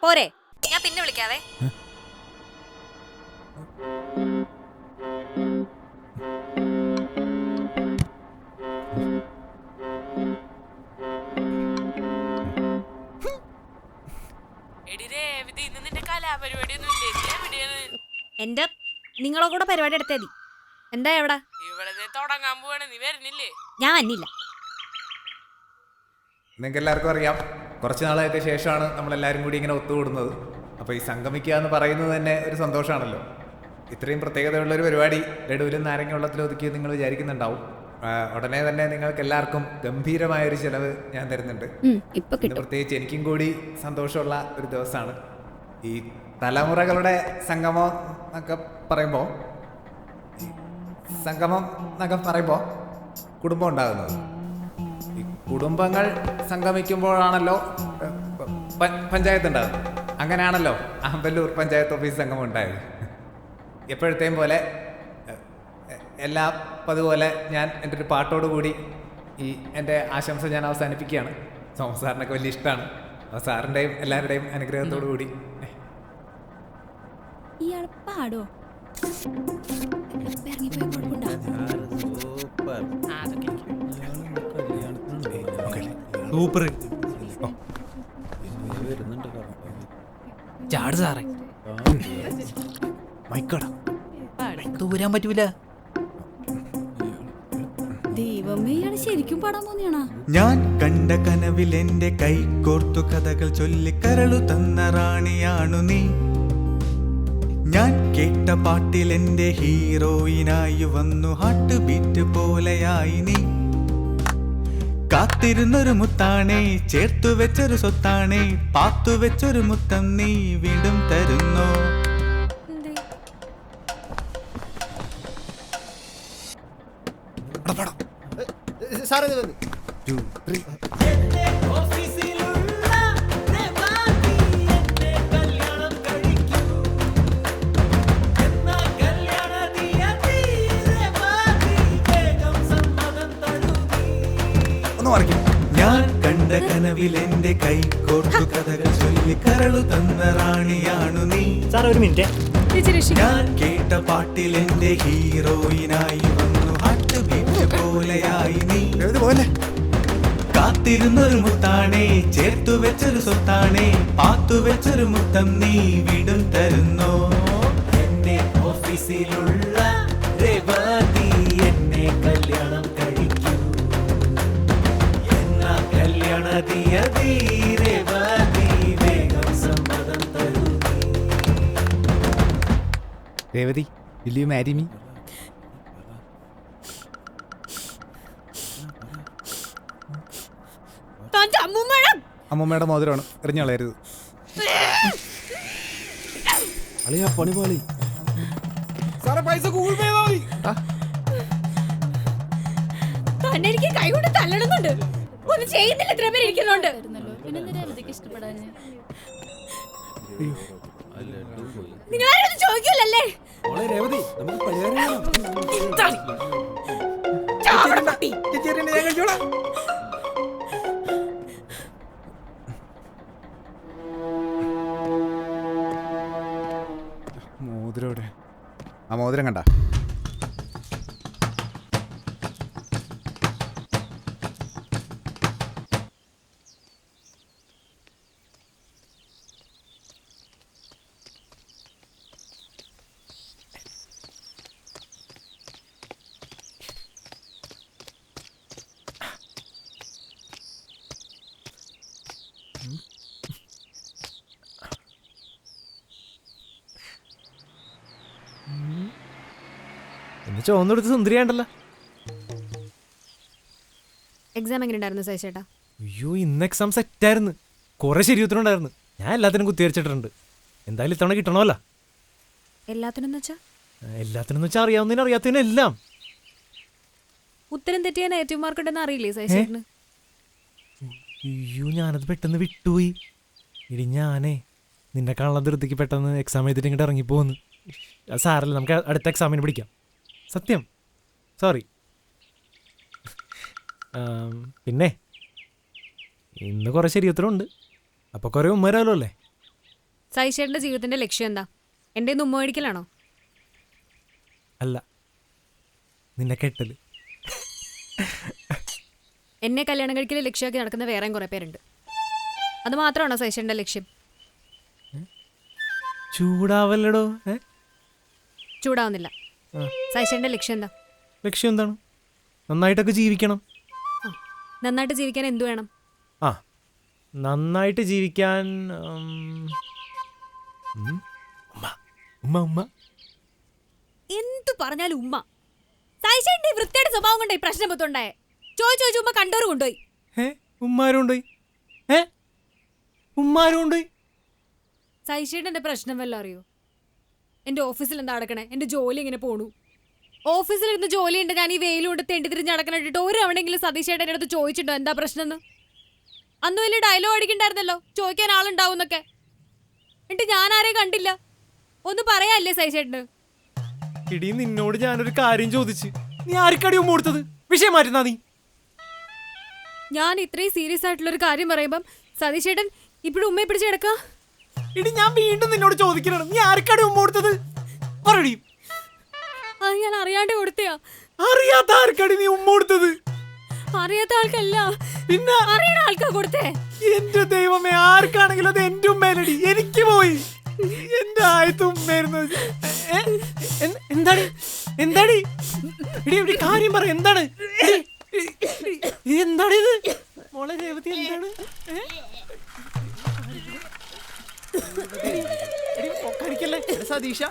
പോരെ, ഞാൻ പിന്നെ വിളിക്കാവേ. എന്റെ നിങ്ങളെ കൂടെ പരിപാടി എടുത്തേ മതി. എന്താ എവിടെ? തുടങ്ങാൻ പോവാണ്, നീ വരുന്നില്ലേ? ഞാൻ വന്നില്ല. നിങ്ങൾക്ക് എല്ലാവർക്കും അറിയാം, കുറച്ച് നാളൊക്കെ ശേഷമാണ് നമ്മളെല്ലാവരും കൂടി ഇങ്ങനെ ഒത്തുകൂടുന്നത്. അപ്പോൾ ഈ സംഗമിക്കുക എന്ന് പറയുന്നത് തന്നെ ഒരു സന്തോഷമാണല്ലോ. ഇത്രയും പ്രത്യേകതയുള്ളൊരു പരിപാടി ലഡുവിലും നാരങ്ങ വെള്ളത്തിലും ഒതുക്കിയത് നിങ്ങൾ വിചാരിക്കുന്നുണ്ടാവും. ഉടനെ തന്നെ നിങ്ങൾക്ക് എല്ലാവർക്കും ഗംഭീരമായൊരു ചിലവ് ഞാൻ തരുന്നുണ്ട്. പ്രത്യേകിച്ച് എനിക്കും കൂടി സന്തോഷമുള്ള ഒരു ദിവസമാണ്. ഈ തലമുറകളുടെ സംഗമം എന്നൊക്കെ പറയുമ്പോൾ കുടുംബം ഉണ്ടാകുന്നത്. ഈ കുടുംബങ്ങൾ സംഗമിക്കുമ്പോഴാണല്ലോ പഞ്ചായത്ത് ഉണ്ടാകുന്നത്. അങ്ങനെയാണല്ലോ ആമ്പല്ലൂർ പഞ്ചായത്ത് ഓഫീസ് സംഗമം ഉണ്ടായത്. എപ്പോഴത്തെയും പോലെ എല്ലാ പതുപോലെ ഞാൻ എൻ്റെ ഒരു പാട്ടോടുകൂടി ഈ എൻ്റെ ആശംസ ഞാൻ അവസാനിപ്പിക്കുകയാണ്. തോമസ് സാറിനൊക്കെ വലിയ ഇഷ്ടമാണ്. അപ്പോൾ സാറിൻ്റെയും എല്ലാവരുടെയും അനുഗ്രഹത്തോടു കൂടി പാടോ സൂപ്പർ ചാട് സാറേ, മൈക്കടാ ദൂരാൻ പറ്റൂല. ദൈവമേ, ശരിക്കും പാടാൻ പോന്നെയാണോ? ഞാൻ കണ്ട കനവിൽ എന്റെ കൈ കോർത്തു കഥകൾ ചൊല്ലി കരളു തന്ന റാണിയാണു നീ. ഞാൻ കേട്ട പാട്ടിൽ എന്റെ ഹീറോയിനായി വന്നു ഹാർട്ട് ബീറ്റ് പോലെയായി നീ. കാത്തിരുന്നൊരു മുത്താണേ, ചേർത്തു വെച്ചൊരു സ്വത്താണേ, പാത്തു വെച്ചൊരു മുത്തം നീ വീണ്ടും തരുന്നോ? ഞാൻ കണ്ട കനവിലെന്റെ കൈ കോർത്തു കഥകൾ ചൊല്ലി കരളു തന്ന റാണിയാണു നീ. ഒരു മിനിറ്റ്. ഞാൻ കേട്ട പാട്ടിലെന്റെ ഹീറോയിനായി വന്നു. ഹാർട്ട് ബീറ്റ് പോലെയായി നീ. കാത്തിരുന്നൊരു മുത്താണേ, ചേർത്തു വെച്ചൊരു സ്വത്താണേ, പാത്തു വെച്ചൊരു മുത്തം നീ വീണ്ടും തരുന്നോ. എന്റെ ഓഫീസിലുള്ള രേവതി എന്നെ കല്യാണം കഴിക്കൂ. എന്നാ കല്യാണ തീയതി രേവതി വേഗം സമ്മതം തരൂ. Revathi, will you marry me? അമ്മൂമ്മയുടെ മോതിരമാണ്, എറിഞ്ഞളയരുത്. അളിയാ പണി പാളി. സാറേ പൈസ ഗൂഗിൾ പേ മതി. തന്നെ എനിക്ക് കൈകൊണ്ട് തല്ലണമെന്നുണ്ട്. ഒന്നും ചെയ്യുന്നില്ല, ഇത്ര പേര് ഇരിക്കുന്നുണ്ട്. നിങ്ങളാരും ചോദിക്കില്ലല്ലേ? മോതിരോടെ ആ മോതിരം കണ്ട? എന്ന് ചോന്നെടുത്ത് സുന്ദരിയാണ്ടല്ലോ. എക്സാം എങ്ങനെ ഉണ്ടായിരുന്നു സൈസേട്ടാ? അയ്യോ, ഇന്ന് എക്സാം സെറ്റായിരുന്നു. കുറെ ശരിയുത്തരണ്ടായിരുന്നു. ഞാൻ എല്ലാത്തിനും കുത്തിവരച്ചിട്ടുണ്ട്. എന്തായാലും ഇത്തവണ കിട്ടണമല്ല. എല്ലാത്തിനും എല്ലാത്തിനും വെച്ചാൽ അറിയാവുന്നതിനും അറിയാത്തതിനും എല്ലാം. ഉത്തരം തെറ്റിയാൽ നെഗറ്റീവ് മാർക്ക് ഉണ്ടെന്ന് അറിയില്ലേ സൈസേട്ടന്? അയ്യോ, ഞാനത് പെട്ടെന്ന് വിട്ടുപോയി. ഇടി ഞാനേ നിന്നെ കാണാൻ ധൃതിക്ക് പെട്ടെന്ന് എക്സാം എഴുതിട്ട് ഇങ്ങോട്ട് ഇറങ്ങിപ്പോന്ന്. അത് സാരല്ല, നമുക്ക് അടുത്ത എക്സാമിന് പിടിക്കാം. സത്യം, സോറി. പിന്നെ ഇന്ന് കുറേ ശരിയുത്തരമുണ്ട്. അപ്പോൾ കുറേ ഉമ്മരാലോ അല്ലേ? സൈസേട്ടൻ്റെ ജീവിതത്തിന്റെ ലക്ഷ്യം എന്താ? എൻ്റെ ഉമ്മ മേടിക്കലാണോ? അല്ല, നിന്നെ കെട്ടല്. എന്നെ കല്യാണം കഴിക്കൽ ലക്ഷ്യമാക്കി നടക്കുന്ന വേറെയും കുറേ പേരുണ്ട്. അത് മാത്രമാണോ സൈസേട്ടൻ്റെ ലക്ഷ്യം? ചൂടാവല്ലടോ. ചൂടാവുന്നില്ല. സൈസേട്ടൻ്റെ ലക്ഷ്യം എന്താ? ലക്ഷ്യം എന്താണ്? നന്നായിട്ടൊക്കെ ജീവിക്കണം. നന്നായിട്ട് ജീവിക്കാൻ എന്തു വേണം? നന്നായിട്ട് ജീവിക്കാൻ ഉമ്മ. എന്തു പറഞ്ഞാലും ഉമ്മ. സൈസേട്ടൻ്റെ വൃത്തിയുടെ സ്വഭാവം കൊണ്ടായി പ്രശ്നം പറ്റുണ്ടായേ. ചോദിച്ചു ഉമ്മ കണ്ടോറ് കൊണ്ടുപോയി. ഉമ്മാരുണ്ടോയി. സൈസേട്ടൻ്റെ പ്രശ്നം വല്ല അറിയോ? എൻ്റെ ഓഫീസിൽ എന്താ നടക്കണേ? എൻ്റെ ജോലി എങ്ങനെ പോണു? ഓഫീസിലിരുന്ന് ജോലിയുണ്ട്, ഞാൻ ഈ വെയിലുകൊണ്ട് തെണ്ടി തിരിഞ്ഞ് നടക്കണിട്ട് ഒരു തവണയെങ്കിലും സതീഷേട്ടൻ എൻ്റെ അടുത്ത് ചോദിച്ചിട്ടോ എന്താ പ്രശ്നം എന്ന്? അന്ന് വലിയ ഡയലോഗ് അടിക്കണ്ടായിരുന്നല്ലോ, ചോദിക്കാൻ ആളുണ്ടാവും എന്നൊക്കെ. എന്നിട്ട് ഞാൻ ആരെയും കണ്ടില്ല. ഒന്ന് പറയാല്ലേ സൈസേട്ടന്? ഇടി, നിന്നോട് ഞാനൊരു കാര്യം ചോദിച്ച് നീ ആർക്കടി ഉമ്മ കൊടുത്തത്? വിഷയം മാറ്റുന്നാ നീ. ഞാൻ ഇത്രയും സീരിയസ് ആയിട്ടുള്ള ഒരു കാര്യം പറയുമ്പം സതീഷേട്ടൻ ഇപ്പോഴും ഉമ്മയെ പിടിച്ച് കിടക്കാ. ഇടി, ഞാൻ വീണ്ടും നിന്നോട് ചോദിക്കണം, നീ ആർക്കടി ഉമ്മ കൊടുത്തത്? പറയടി. അത് ഞാൻ അറിയാണ്ട് കൊടുത്തയാ. അറിയാത്ത ആർക്കടി നീ ഉമ്മ കൊടുത്തത്? അറിയാത്ത ആൾക്കല്ല, പിന്നെ അറിയണ ആൾക്കാ കൊടുത്തേ. എന്റെ ദൈവമേ, ആർക്കാണെങ്കിലും അത് എന്റെ ഉമ്മേലടി. എനിക്ക് പോയി എന്റെ ആയത്തെ ഉമ്മയായിരുന്നു. എന്താടി ഇടി കാര്യം പറ. എന്താണ് എന്താണിത് മോളെ രേവതി? എന്താണ് സതീഷ?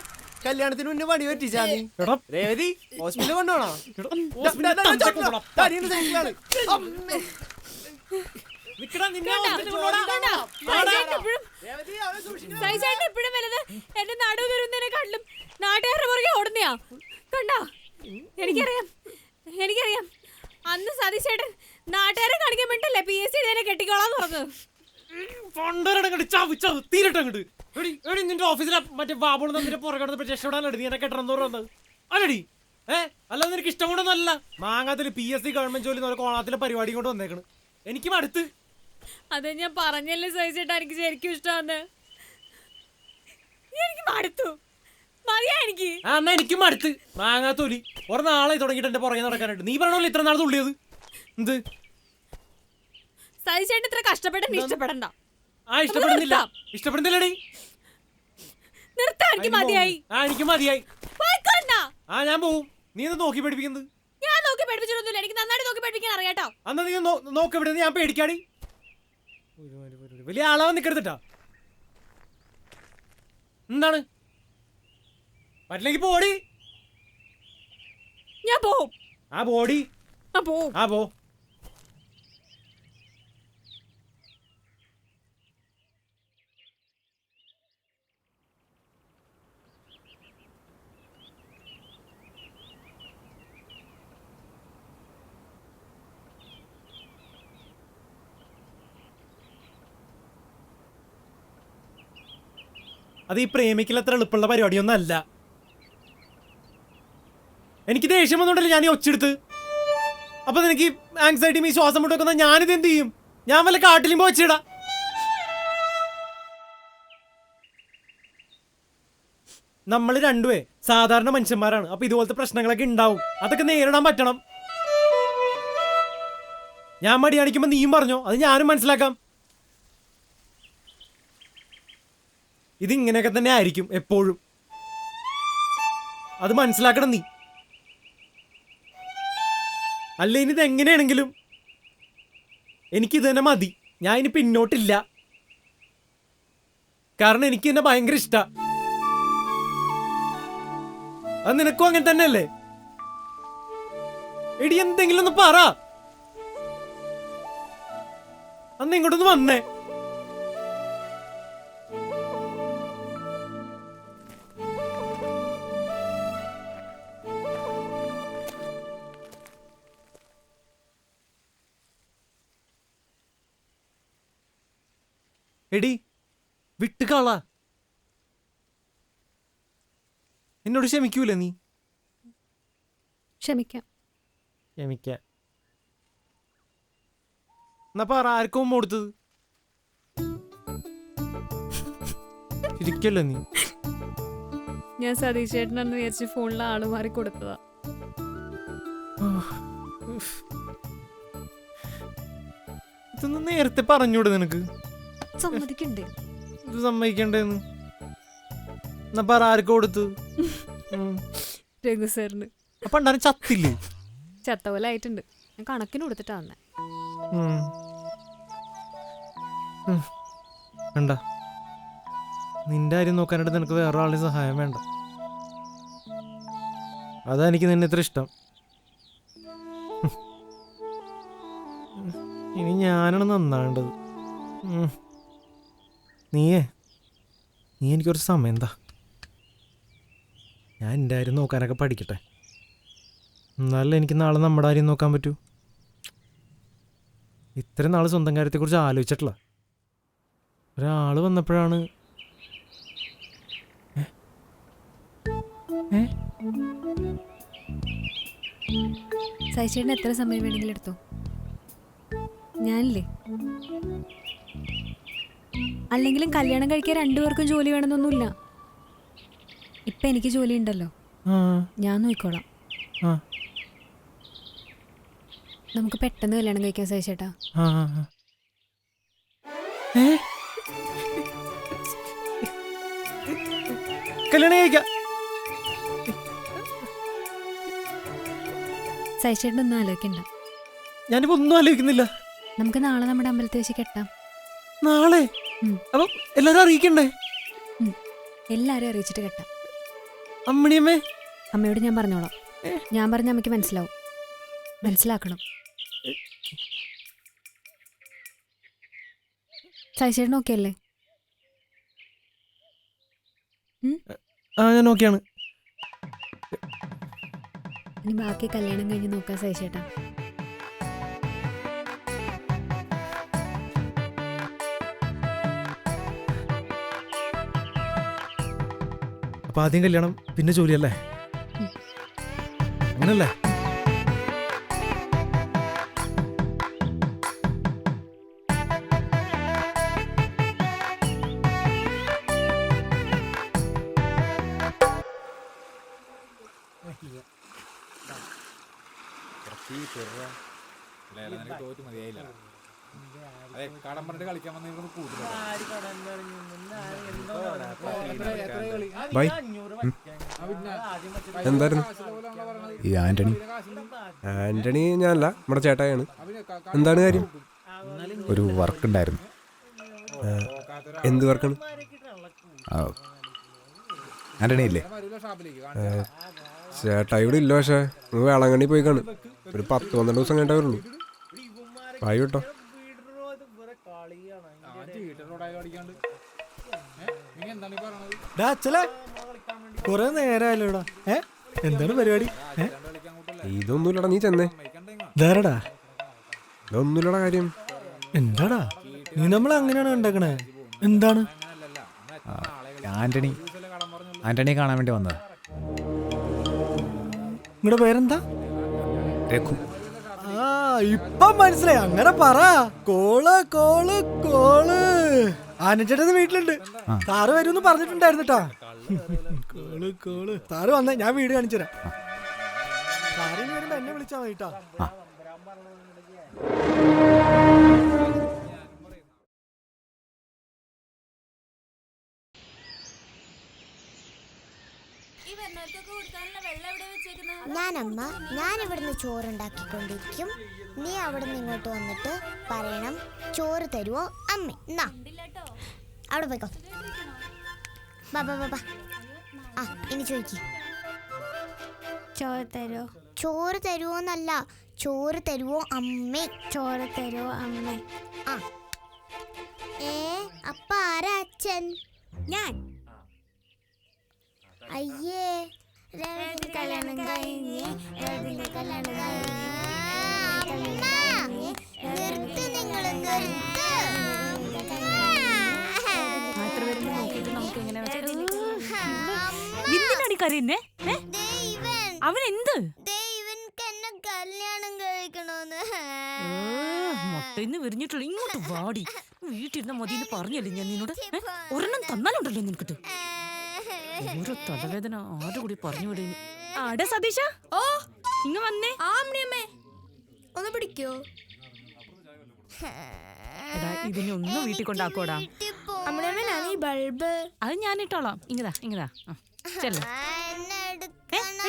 കല്യാണത്തിന് മുന്നേ പണി പറ്റിച്ചാ നീ? രേവതി ഹോസ്പിറ്റലിൽ കൊണ്ടുപോണോ? എന്റെ നടു വരുന്നതിനെക്കാട്ടിലും നാട്ടുകാരുടെ പുറകെ ഓടുന്നയാ. കണ്ടാ? എനിക്കറിയാം അന്ന് സതീശേട്ടൻ നാട്ടുകാരെ കാണിക്കാൻ വേണ്ടിട്ടല്ലേ PSC എഴുതാനെ കെട്ടിക്കോളാന്ന് പറഞ്ഞത്. നിന്റെ ഓഫീസിലെ മറ്റേ ബാബുൾ നിന്റെ പുറകെ രക്ഷപ്പെടാനടി നീ എന്നെ കെട്ടണം തോന്നുന്നത് അല്ലടി? അല്ലാതെ നിനക്ക് ഇഷ്ടം കൊണ്ടൊന്നും അല്ല. മാങ്ങാത്തില് PSC ഗവൺമെന്റ് ജോലി കോണാത്തിലെ പരിപാടി കൊണ്ട് വന്നേക്കണ്. എനിക്കും അടുത്ത് അതെ ഞാൻ പറഞ്ഞല്ലേ സഹിച്ചേട്ടാ എനിക്ക് ശരിക്കും ഇഷ്ടമാണ്. എനിക്ക് മടുത്തു, മതിയാ എനിക്ക്. എന്നാ എനിക്കും മടുത്ത് മാങ്ങാത്തോലി. ഒരു നാളെ തുടങ്ങിയിട്ട് എന്റെ പുറകെ നടക്കാനായിട്ട്. നീ പറഞ്ഞല്ലോ ഇത്ര നാൾ തുള്ളിയത്. എന്ത് സഹിച്ചേട്ടൻ ഇത്ര കഷ്ടപ്പെട്ട് ഇഷ്ടപ്പെടണ്ട. ഇഷ്ടപ്പെടുന്നില്ല. ഇഷ്ടപ്പെടുന്നില്ലടി. നിർത്താൻ എനിക്ക് മതിയായി. എനിക്ക് മതിയായി. ഞാൻ പോവും. നീ ഇത് നോക്കി പഠിപ്പിക്കുന്നത്. ഞാൻ നോക്കി പഠിപ്പിച്ചിട്ടൊന്നുമില്ല, എനിക്ക് നന്നായിട്ട് നോക്കി പഠിപ്പിക്കാൻ അറിയാട്ടോ. അന്നാ നീ നോക്കിവിടുന്നത് ഞാൻ പേടിക്കാടി. വലിയ ആളാവാൻ നിക്കരുതട്ടാ. എന്താണ് പറ്റില്ലെങ്കിൽ പോടി. ഞാൻ പോവും. പോടി. പോ. അത് ഈ പ്രേമിക്കൽ അത്ര എളുപ്പമുള്ള പരിപാടിയൊന്നും അല്ല. എനിക്ക് ദേഷ്യം വന്നോണ്ടല്ലേ ഞാൻ ഈ ഒച്ചെടുത്ത്. അപ്പൊ നിനക്ക് ആങ്സൈറ്റി ഈ ശ്വാസം മുട്ടൊക്കെ ഞാനിത് എന്ത് ചെയ്യും? ഞാൻ വല്ല കാട്ടിലും പോയി ഒച്ചയിടാ. നമ്മൾ രണ്ടുപേ സാധാരണ മനുഷ്യന്മാരാണ്. അപ്പൊ ഇതുപോലത്തെ പ്രശ്നങ്ങളൊക്കെ ഉണ്ടാവും. അതൊക്കെ നേരിടാൻ പറ്റണം. ഞാൻ മടി കാണിക്കുമ്പോ നീയും പറഞ്ഞോ, അത് ഞാനും മനസ്സിലാക്കാം. ഇതിങ്ങനെയൊക്കെ തന്നെ ആയിരിക്കും എപ്പോഴും. അത് മനസ്സിലാക്കണം നീ. അല്ല ഇനി ഇത് എങ്ങനെയാണെങ്കിലും എനിക്കിത് തന്നെ മതി. ഞാൻ ഇനി പിന്നോട്ടില്ല. കാരണം എനിക്ക് എന്നെ ഭയങ്കര ഇഷ്ടാ. അത് നിനക്കും അങ്ങനെ തന്നെ അല്ലേ? എടി എന്തെങ്കിലും ഒന്ന് പറ. അന്ന് ഇങ്ങോട്ടൊന്ന് വന്നേ. എടി വിട്ടുകളാ. എന്നോട് ക്ഷമിക്കൂല നീ? ക്ഷമിക്കാം. എന്നാ പറ, ആർക്കും കൊടുത്തത്? ഇരിക്കല്ലോ നീ. ഞാൻ സതീഷ് ചേട്ടനെന്ന് വിചാരിച്ച് ഫോണിലെ ആള് മാറി കൊടുത്തതാ. ഇതൊന്നും നേരത്തെ പറഞ്ഞൂടെ നിനക്ക്? സമ്മതിക്കണ്ടേ? ഇത് സമ്മതിക്കണ്ടേന്ന്. എന്നാ പറ, ആർക്ക് കൊടുത്തു? രഘു സാറിന്. അപ്പൊ ഉണ്ടാരും ചത്തില്ലേ? ചത്ത പോലെ ആയിട്ടുണ്ട്. ഞാൻ കണക്കിന് കൊടുത്തിട്ടാ വന്നെ. വേണ്ട, നിന്റെ കാര്യം നോക്കാനായിട്ട് നിനക്ക് വേറെ ആളുടെ സഹായം വേണ്ട. അതാ എനിക്ക് നിന്നെ ഇത്ര ഇഷ്ടം. ഇനി ഞാനാണ് നന്നാവേണ്ടത്. നീ എനിക്ക് കുറച്ച് സമയം എന്താ, ഞാൻ എൻ്റെ കാര്യം നോക്കാനൊക്കെ പഠിക്കട്ടെ. എന്നാലേ എനിക്ക് നാളെ നമ്മുടെ കാര്യം നോക്കാൻ പറ്റൂ. ഇത്രയും നാൾ സ്വന്തം കാര്യത്തെക്കുറിച്ച് ആലോചിച്ചിട്ടില്ല. ഒരാൾ വന്നപ്പോഴാണ് സഹിച്ചേട്ടന് എത്ര സമയം വേണമെങ്കിലും എടുത്തോ. ഞാനില്ലേ, അല്ലെങ്കിലും കല്യാണം കഴിക്കാൻ രണ്ടുപേർക്കും ജോലി വേണമെന്നൊന്നുമില്ല. ഇപ്പൊ എനിക്ക് ജോലി ഉണ്ടല്ലോ, ഞാൻ നോക്കിക്കോളാം. നമുക്ക് പെട്ടെന്ന് കല്യാണം കഴിക്കാൻ സഹിച്ചേട്ടാ. കല്യാണം കഴിക്കാം. സഹിച്ചേട്ടനൊന്നും ആലോചിക്കണ്ട. ഞാനിപ്പോ ഒന്നും ആലോചിക്കുന്നില്ല. നമുക്ക് നാളെ നമ്മുടെ അമ്പലത്തിൽ വെച്ച് കെട്ടാം. നാളെ? അപ്പൊ എല്ലാരും അറിയിക്കണ്ടേ? എല്ലാരും അറിയിച്ചിട്ട് കെട്ടാം. അമ്മണിയമ്മേ? അമ്മയോട് ഞാൻ പറഞ്ഞോളാം. ഞാൻ പറഞ്ഞ അമ്മയ്ക്ക് മനസ്സിലാവും. മനസ്സിലാക്കണം. സഹിച്ചേട്ടൻ ഓക്കെ അല്ലേ? ഞാൻ ഓക്കെയാണ്. ഇനി ബാക്കി കല്യാണം കഴിഞ്ഞ് നോക്കാൻ സഹിച്ചേട്ടാ. അപ്പൊ ആദ്യം കല്യാണം പിന്നെ ജോലിയല്ലേ? അങ്ങനല്ലേ? തോറ്റു മതിയായില്ല. അതെ, കടം പറഞ്ഞിട്ട് കളിക്കാൻ വന്നിരുന്നു കൂടുതൽ. ബൈ. എന്തായിരുന്നു? ഈ ആന്റണി ഞാനല്ല, നമ്മുടെ ചേട്ടായാണ്. എന്താണ് കാര്യം? ഒരു വർക്ക് ഉണ്ടായിരുന്നു. എന്ത് വർക്കാണ്? ആന്റണി ഇല്ലേ? ചേട്ടാ ഇവിടെ ഇല്ല, പക്ഷേ വേളാങ്കണ്ണി പോയി കാണും. ഒരു 10-12 ദിവസം കഴിഞ്ഞിട്ടേ വരുള്ളൂ. ആയി കേട്ടോ. കൊറേ നേരമല്ലോടാ. എന്താണ് പരിപാടി? ഇതൊന്നുമില്ലടാ, നീ ചെന്നേ. ധാരടാ ഇതൊന്നുമില്ലടാ കാര്യം. എന്താടാ നീ നമ്മളെ അങ്ങനെയാണ് ഉണ്ടാക്കണേ? എന്താണ്? ആന്റണിയെ കാണാൻ വേണ്ടി വന്നതാ. നിങ്ങളുടെ പേരെന്താ? രഘു. ആ ഇപ്പം മനസ്സിലായി. അങ്ങനെ പറ. കോള് കോള് കോള് ആനച്ചേട്ടത് വീട്ടിലുണ്ട്. സാറ് വരുമെന്ന് പറഞ്ഞിട്ടുണ്ടായിരുന്നിട്ടാ. കോള് കോള് സാറ് വന്നേ, ഞാൻ വീട് കാണിച്ചു തരാം. സാറിന് വരുമ്പോ എന്നെ വിളിച്ചാ മതിട്ടാ. ഞാനമ്മ, ഞാൻ ഇവിടുന്ന് ചോറുണ്ടാക്കിക്കൊണ്ടിരിക്കും. നീ അവിടുന്ന് ഇങ്ങോട്ട് വന്നിട്ട് പറയണം ചോറ് തരുവോ അമ്മ. എന്നാ അവിടെ പോയിക്കോ. ബാബാ ബാബാ. ആ ഇനി ചോദിക്കും. ചോറ് തരുവോ? ചോറ് തരുവോന്നല്ല, ചോറ് തരുവോ അമ്മേ. ചോറ് തരുവോ അമ്മേ. ആ അപ്പ ആരാ അച്ഛൻ? ഞാൻ. അയ്യേ, കല്യാണം കഴിഞ്ഞ് നിർത്ത് നിങ്ങൾ എന്തിനാണ് കരയുന്നേ? അവൻ എന്ത്? എന്നെ കല്യാണം കഴിക്കണോന്ന്. മുട്ടയിന്ന് വിരിഞ്ഞിട്ടുള്ള ഇങ്ങോട്ട് വാടി. വീട്ടിരുന്ന മതിന്ന് പറഞ്ഞല്ലേ ഞാൻ നിന്നോട്. ഒരെണ്ണം തന്നാലുണ്ടല്ലോ നിനക്കിട്ട്. ഓരോ തലവേദന ആരുടെ കൂടി പറഞ്ഞു വിടേ. ആടെ സതീശ, ഓ ഇങ്ങ വന്നേ. ഒന്ന് പിടിക്കോ? എടാ ഇതിനെ ഒന്ന് വീട്ടിൽ കൊണ്ടാക്കോടാ. ബൾബ് അത് ഞാൻ ഇട്ടോളാം. ഇങ്ങതാ ഇങ്ങതാ ചെല്ല.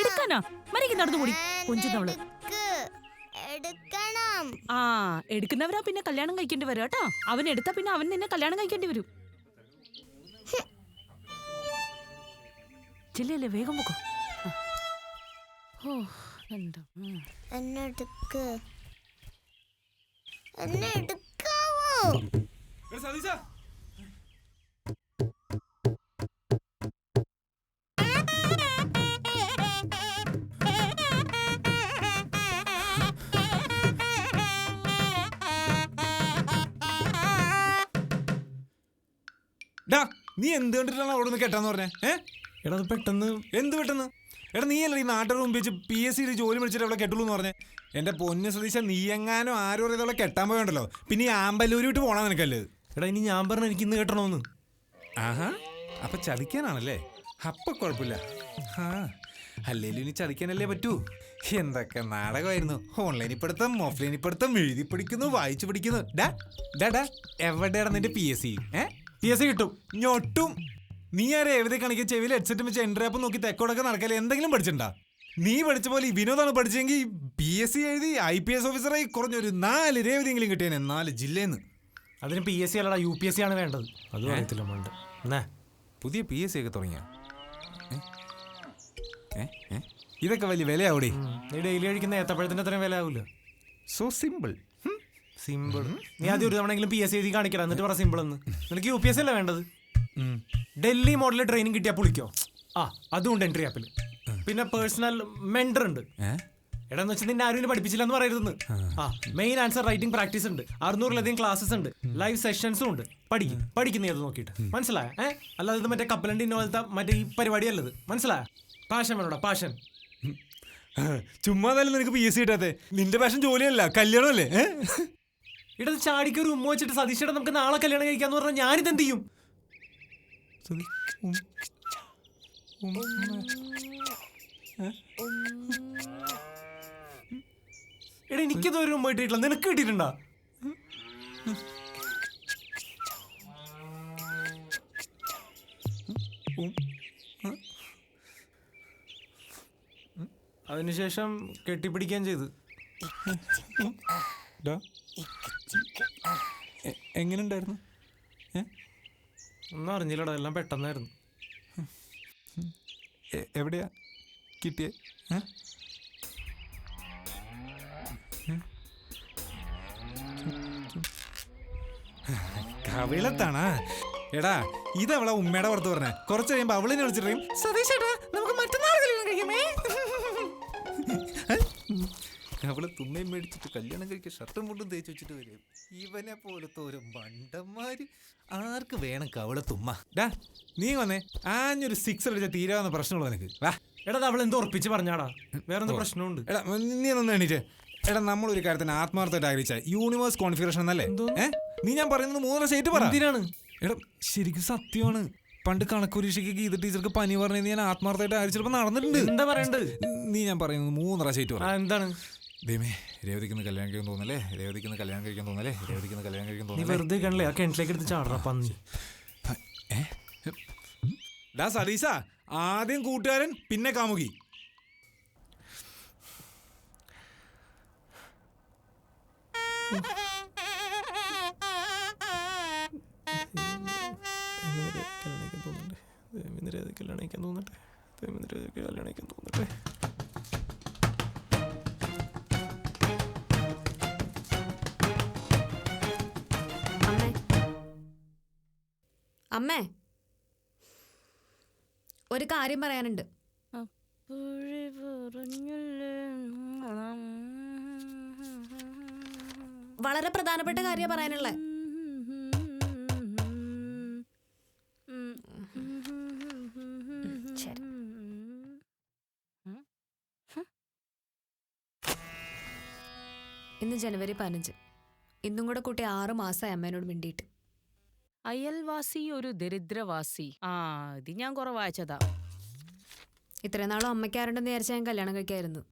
എടുക്കാനാ മരിക്ക് നടന്നു കൂടി കൊഞ്ചുന്നവള്. ആ എടുക്കുന്നവരാ പിന്നെ കല്യാണം കഴിക്കേണ്ടി വരും കേട്ടോ. അവൻ എടുത്താ പിന്നെ അവൻ നിന്നെ കല്യാണം കഴിക്കേണ്ടി വരും. ചെല്ലേ വേഗം പോക്കോ. ഓ എന്താ എന്നെ എടുക്കാവോ? നീ എന്ത് കണ്ടിട്ടാണ് അവിടെ നിന്ന് കെട്ടാന്ന് പറഞ്ഞേ? എടാ അത് പെട്ടെന്ന്. എന്ത് പെട്ടെന്ന്? എടാ നീ അല്ല ഈ നാട്ടുകാർ മുമ്പ് വെച്ച് PSC ജോലി മേടിച്ചിട്ട് അവളെ കെട്ടുള്ളൂ എന്ന് പറഞ്ഞേ. എന്റെ പൊന്ന് സതീശ, നീ എങ്ങാനും ആരും അറിയാതെ അവളെ കെട്ടാൻ പോയണ്ടല്ലോ. പിന്നെ ഈ ആമ്പല്ലൂരി വിട്ട് പോണാ നിനക്കല്ലേ? എടാ ഇനി ഞാൻ പറഞ്ഞ എനിക്ക് ഇന്ന് കെട്ടണോന്ന്. ആഹാ, അപ്പൊ ചതിക്കാനാണല്ലേ? അപ്പൊ കുഴപ്പമില്ല. അല്ലേലും ഇനി ചതിക്കാനല്ലേ പറ്റൂ. എന്തൊക്കെ നാടകമായിരുന്നു. ഓൺലൈനിൽ പഠിത്തം, ഓഫ്ലൈനിൽ പഠിത്തം, എഴുതി പഠിക്കുന്നു, വായിച്ചു പഠിക്കുന്നു. എവിടെയാണ് നിന്റെ PSC? PSC കിട്ടും. ഞൊട്ടും. നീ ആ രേവതി കണിക്ക് ചെവിയിൽ ഹെഡ്സെറ്റ് വെച്ച് എൻട്രി ആപ്പ് നോക്കി തെക്കോടൊക്കെ നടക്കല്ലേ? എന്തെങ്കിലും പഠിച്ചിട്ടുണ്ടാ? നീ പഠിച്ച പോലെ ഈ വിനോദാണ് പഠിച്ചെങ്കിൽ PSC എഴുതി IPS ഓഫീസറായി കുറഞ്ഞൊരു 4 രേവതിയെങ്കിലും കിട്ടിയേനെ, 4 ജില്ലേന്ന്. അതിന് PSC അല്ലടാ, UPSC ആണ് വേണ്ടത്. അത് അറിയത്തില്ല മണ്ട്. പുതിയ PSC ഒക്കെ തുടങ്ങിയ ഇതൊക്കെ വലിയ വിലയാവൂടെ? നീ ഡെയിലി കഴിക്കുന്ന ഏത്തപ്പഴത്തിന്റെ അത്രയും വില ആവൂല. So simple. സിമ്പിൾ. നീ ആദ്യം ഒരു തവണെങ്കിലും PSC എഴുതി കാണിക്കണം, എന്നിട്ട് പറ സിമ്പിൾ എന്ന്. നിനക്ക് UPSC അല്ലേ വേണ്ടത്? ഡൽഹി മോഡലിൽ ട്രെയിനിങ് കിട്ടിയാൽ പൊളിക്കോ? അതുകൊണ്ട് എൻട്രി ആപ്പിൽ. പിന്നെ പേഴ്സണൽ മെന്റർ ഉണ്ട്. എടാന്ന് വെച്ചാൽ നിന്നെ ആരും പഠിപ്പിച്ചില്ല എന്ന് പറയരുതെന്ന്. മെയിൻ ആൻസർ റൈറ്റിംഗ് പ്രാക്ടീസ് ഉണ്ട്. 600-ലധികം ക്ലാസ്സസ് ഉണ്ട്. ലൈവ് സെഷൻസും ഉണ്ട്. പഠിക്കുന്ന അത് നോക്കിയിട്ട് മനസ്സിലായ? അല്ലാതെ ഇത് മറ്റേ കപ്പലണ്ടി നോലത്തെ മറ്റേ ഈ പരിപാടി അല്ലത്. മനസ്സിലായ? പാഷൻ വേണോടാ, പാഷൻ. ചുമ്മാ നിനക്ക് PSC കിട്ടാത്തെ. നിന്റെ പാഷൻ ജോലിയല്ല, കല്യാണമല്ലേ? ഇടത് ചാടിക്കൊരു ഉമ്മ വെച്ചിട്ട് സതീഷേട്ടാ നമുക്ക് നാളെ കല്യാണം കഴിക്കാന്ന് പറഞ്ഞാൽ ഞാനിത് എന്ത് ചെയ്യും? എടാ എനിക്കിതൊരു മുമ്പ് കിട്ടിയിട്ടില്ല, നിനക്ക് കിട്ടിയിട്ടുണ്ടാ? അതിനുശേഷം കെട്ടിപ്പിടിക്കാൻ ചെയ്ത്. എങ്ങനെയുണ്ടായിരുന്നു? ഒന്നും അറിഞ്ഞില്ലടാ, എല്ലാം പെട്ടെന്നായിരുന്നു. എവിടെയാ കിട്ടിയേ? കവിളത്താണാ? എടാ ഇതവളെ ഉമ്മയുടെ പുറത്ത് പറഞ്ഞേ. കുറച്ച് കഴിയുമ്പോ അവളിനെ വിളിച്ചിട്ട് സതീഷേട്ടാ നമുക്ക് മറ്റന്നാൾ കല്യാണം കഴിക്കുമേ. അവള് തുമ്മയും മേടിച്ചിട്ട് കല്യാണം കഴിക്കാൻ ഷർട്ടും മുണ്ടും തേച്ച് വെച്ചിട്ട് വരും. ഇവനെ പോലത്തെ ഒരു മണ്ടന്മാര് ആർക്ക് വേണം കവളെ തുമ്മ? ഡാ നീ വന്നേ, ആഞ്ഞൊരു 6 അടിച്ച തീരാവുന്ന പ്രശ്നമുള്ളൂ നിനക്ക്. വാ. എടാ അവൾ എന്തോ ഉറപ്പിച്ച് പറഞ്ഞാടാ, വേറെ എന്തോ പ്രശ്നമുണ്ട്. എടാ നീ ഒന്ന് എണീറ്റേ. എടാ നമ്മളൊരു കാര്യത്തിന് ആത്മാർത്ഥമായിട്ട് ആഗ്രഹിച്ച യൂണിവേഴ്സ് കോൺഫിഗറേഷൻ എന്നല്ലേ? നീ ഞാൻ പറയുന്നത് 3 സ്റ്റേറ്റ് പറ. എന്തിനാണ്? എടാ ശരിക്കും സത്യമാണ്. പണ്ട് കണക്ക് പരീക്ഷയ്ക്ക് ഗീത ടീച്ചർക്ക് പനി പറഞ്ഞത് ഞാൻ ആത്മാർത്ഥമായിട്ട് ആഗ്രഹിച്ചപ്പോൾ നടന്നിട്ടുണ്ട്. എന്താ പറയണ്ടത്? നീ ഞാൻ പറയുന്നത് 3 സ്റ്റേറ്റ് പറ. എന്താണ്? ദൈവമേ, രേവതിക്കുന്ന കല്യാണം കഴിക്കാൻ തോന്നല്ലേ, രേവതിക്കുന്ന കല്യാണം കഴിക്കാൻ തോന്നല്ലേ, രേവതിക്കുന്ന കല്യാണം കഴിക്കാൻ നീ തോന്നല്ലേ. വെറുതെ കണ്ടല്ലേ ആ കിണറ്റിലേക്ക് എടുത്ത് ചാടറ പന്നി. ഡാ സതീശ, ആദ്യം കൂട്ടുകാരൻ പിന്നെ കാമുകി. കല്യാണിക്കാൻ തോന്നട്ടെ. അമ്മേ, ഒരു കാര്യം പറയാനുണ്ട്. വളരെ പ്രധാനപ്പെട്ട കാര്യം പറയാനുള്ളത്. ഇന്ന് ജനുവരി 15. ഇന്നും കൂടെ കൂട്ടി 6 മാസമായി അമ്മേനോട് മിണ്ടിയിട്ട്. അയൽവാസി ഒരു ദരിദ്രവാസി. ഇത് ഞാൻ കുറെ വായിച്ചതാ. ഇത്രയും നാളും അമ്മയ്ക്കാരുണ്ടെന്ന് വിചാരിച്ചാൽ ഞാൻ കല്യാണം കഴിക്കായിരുന്നു.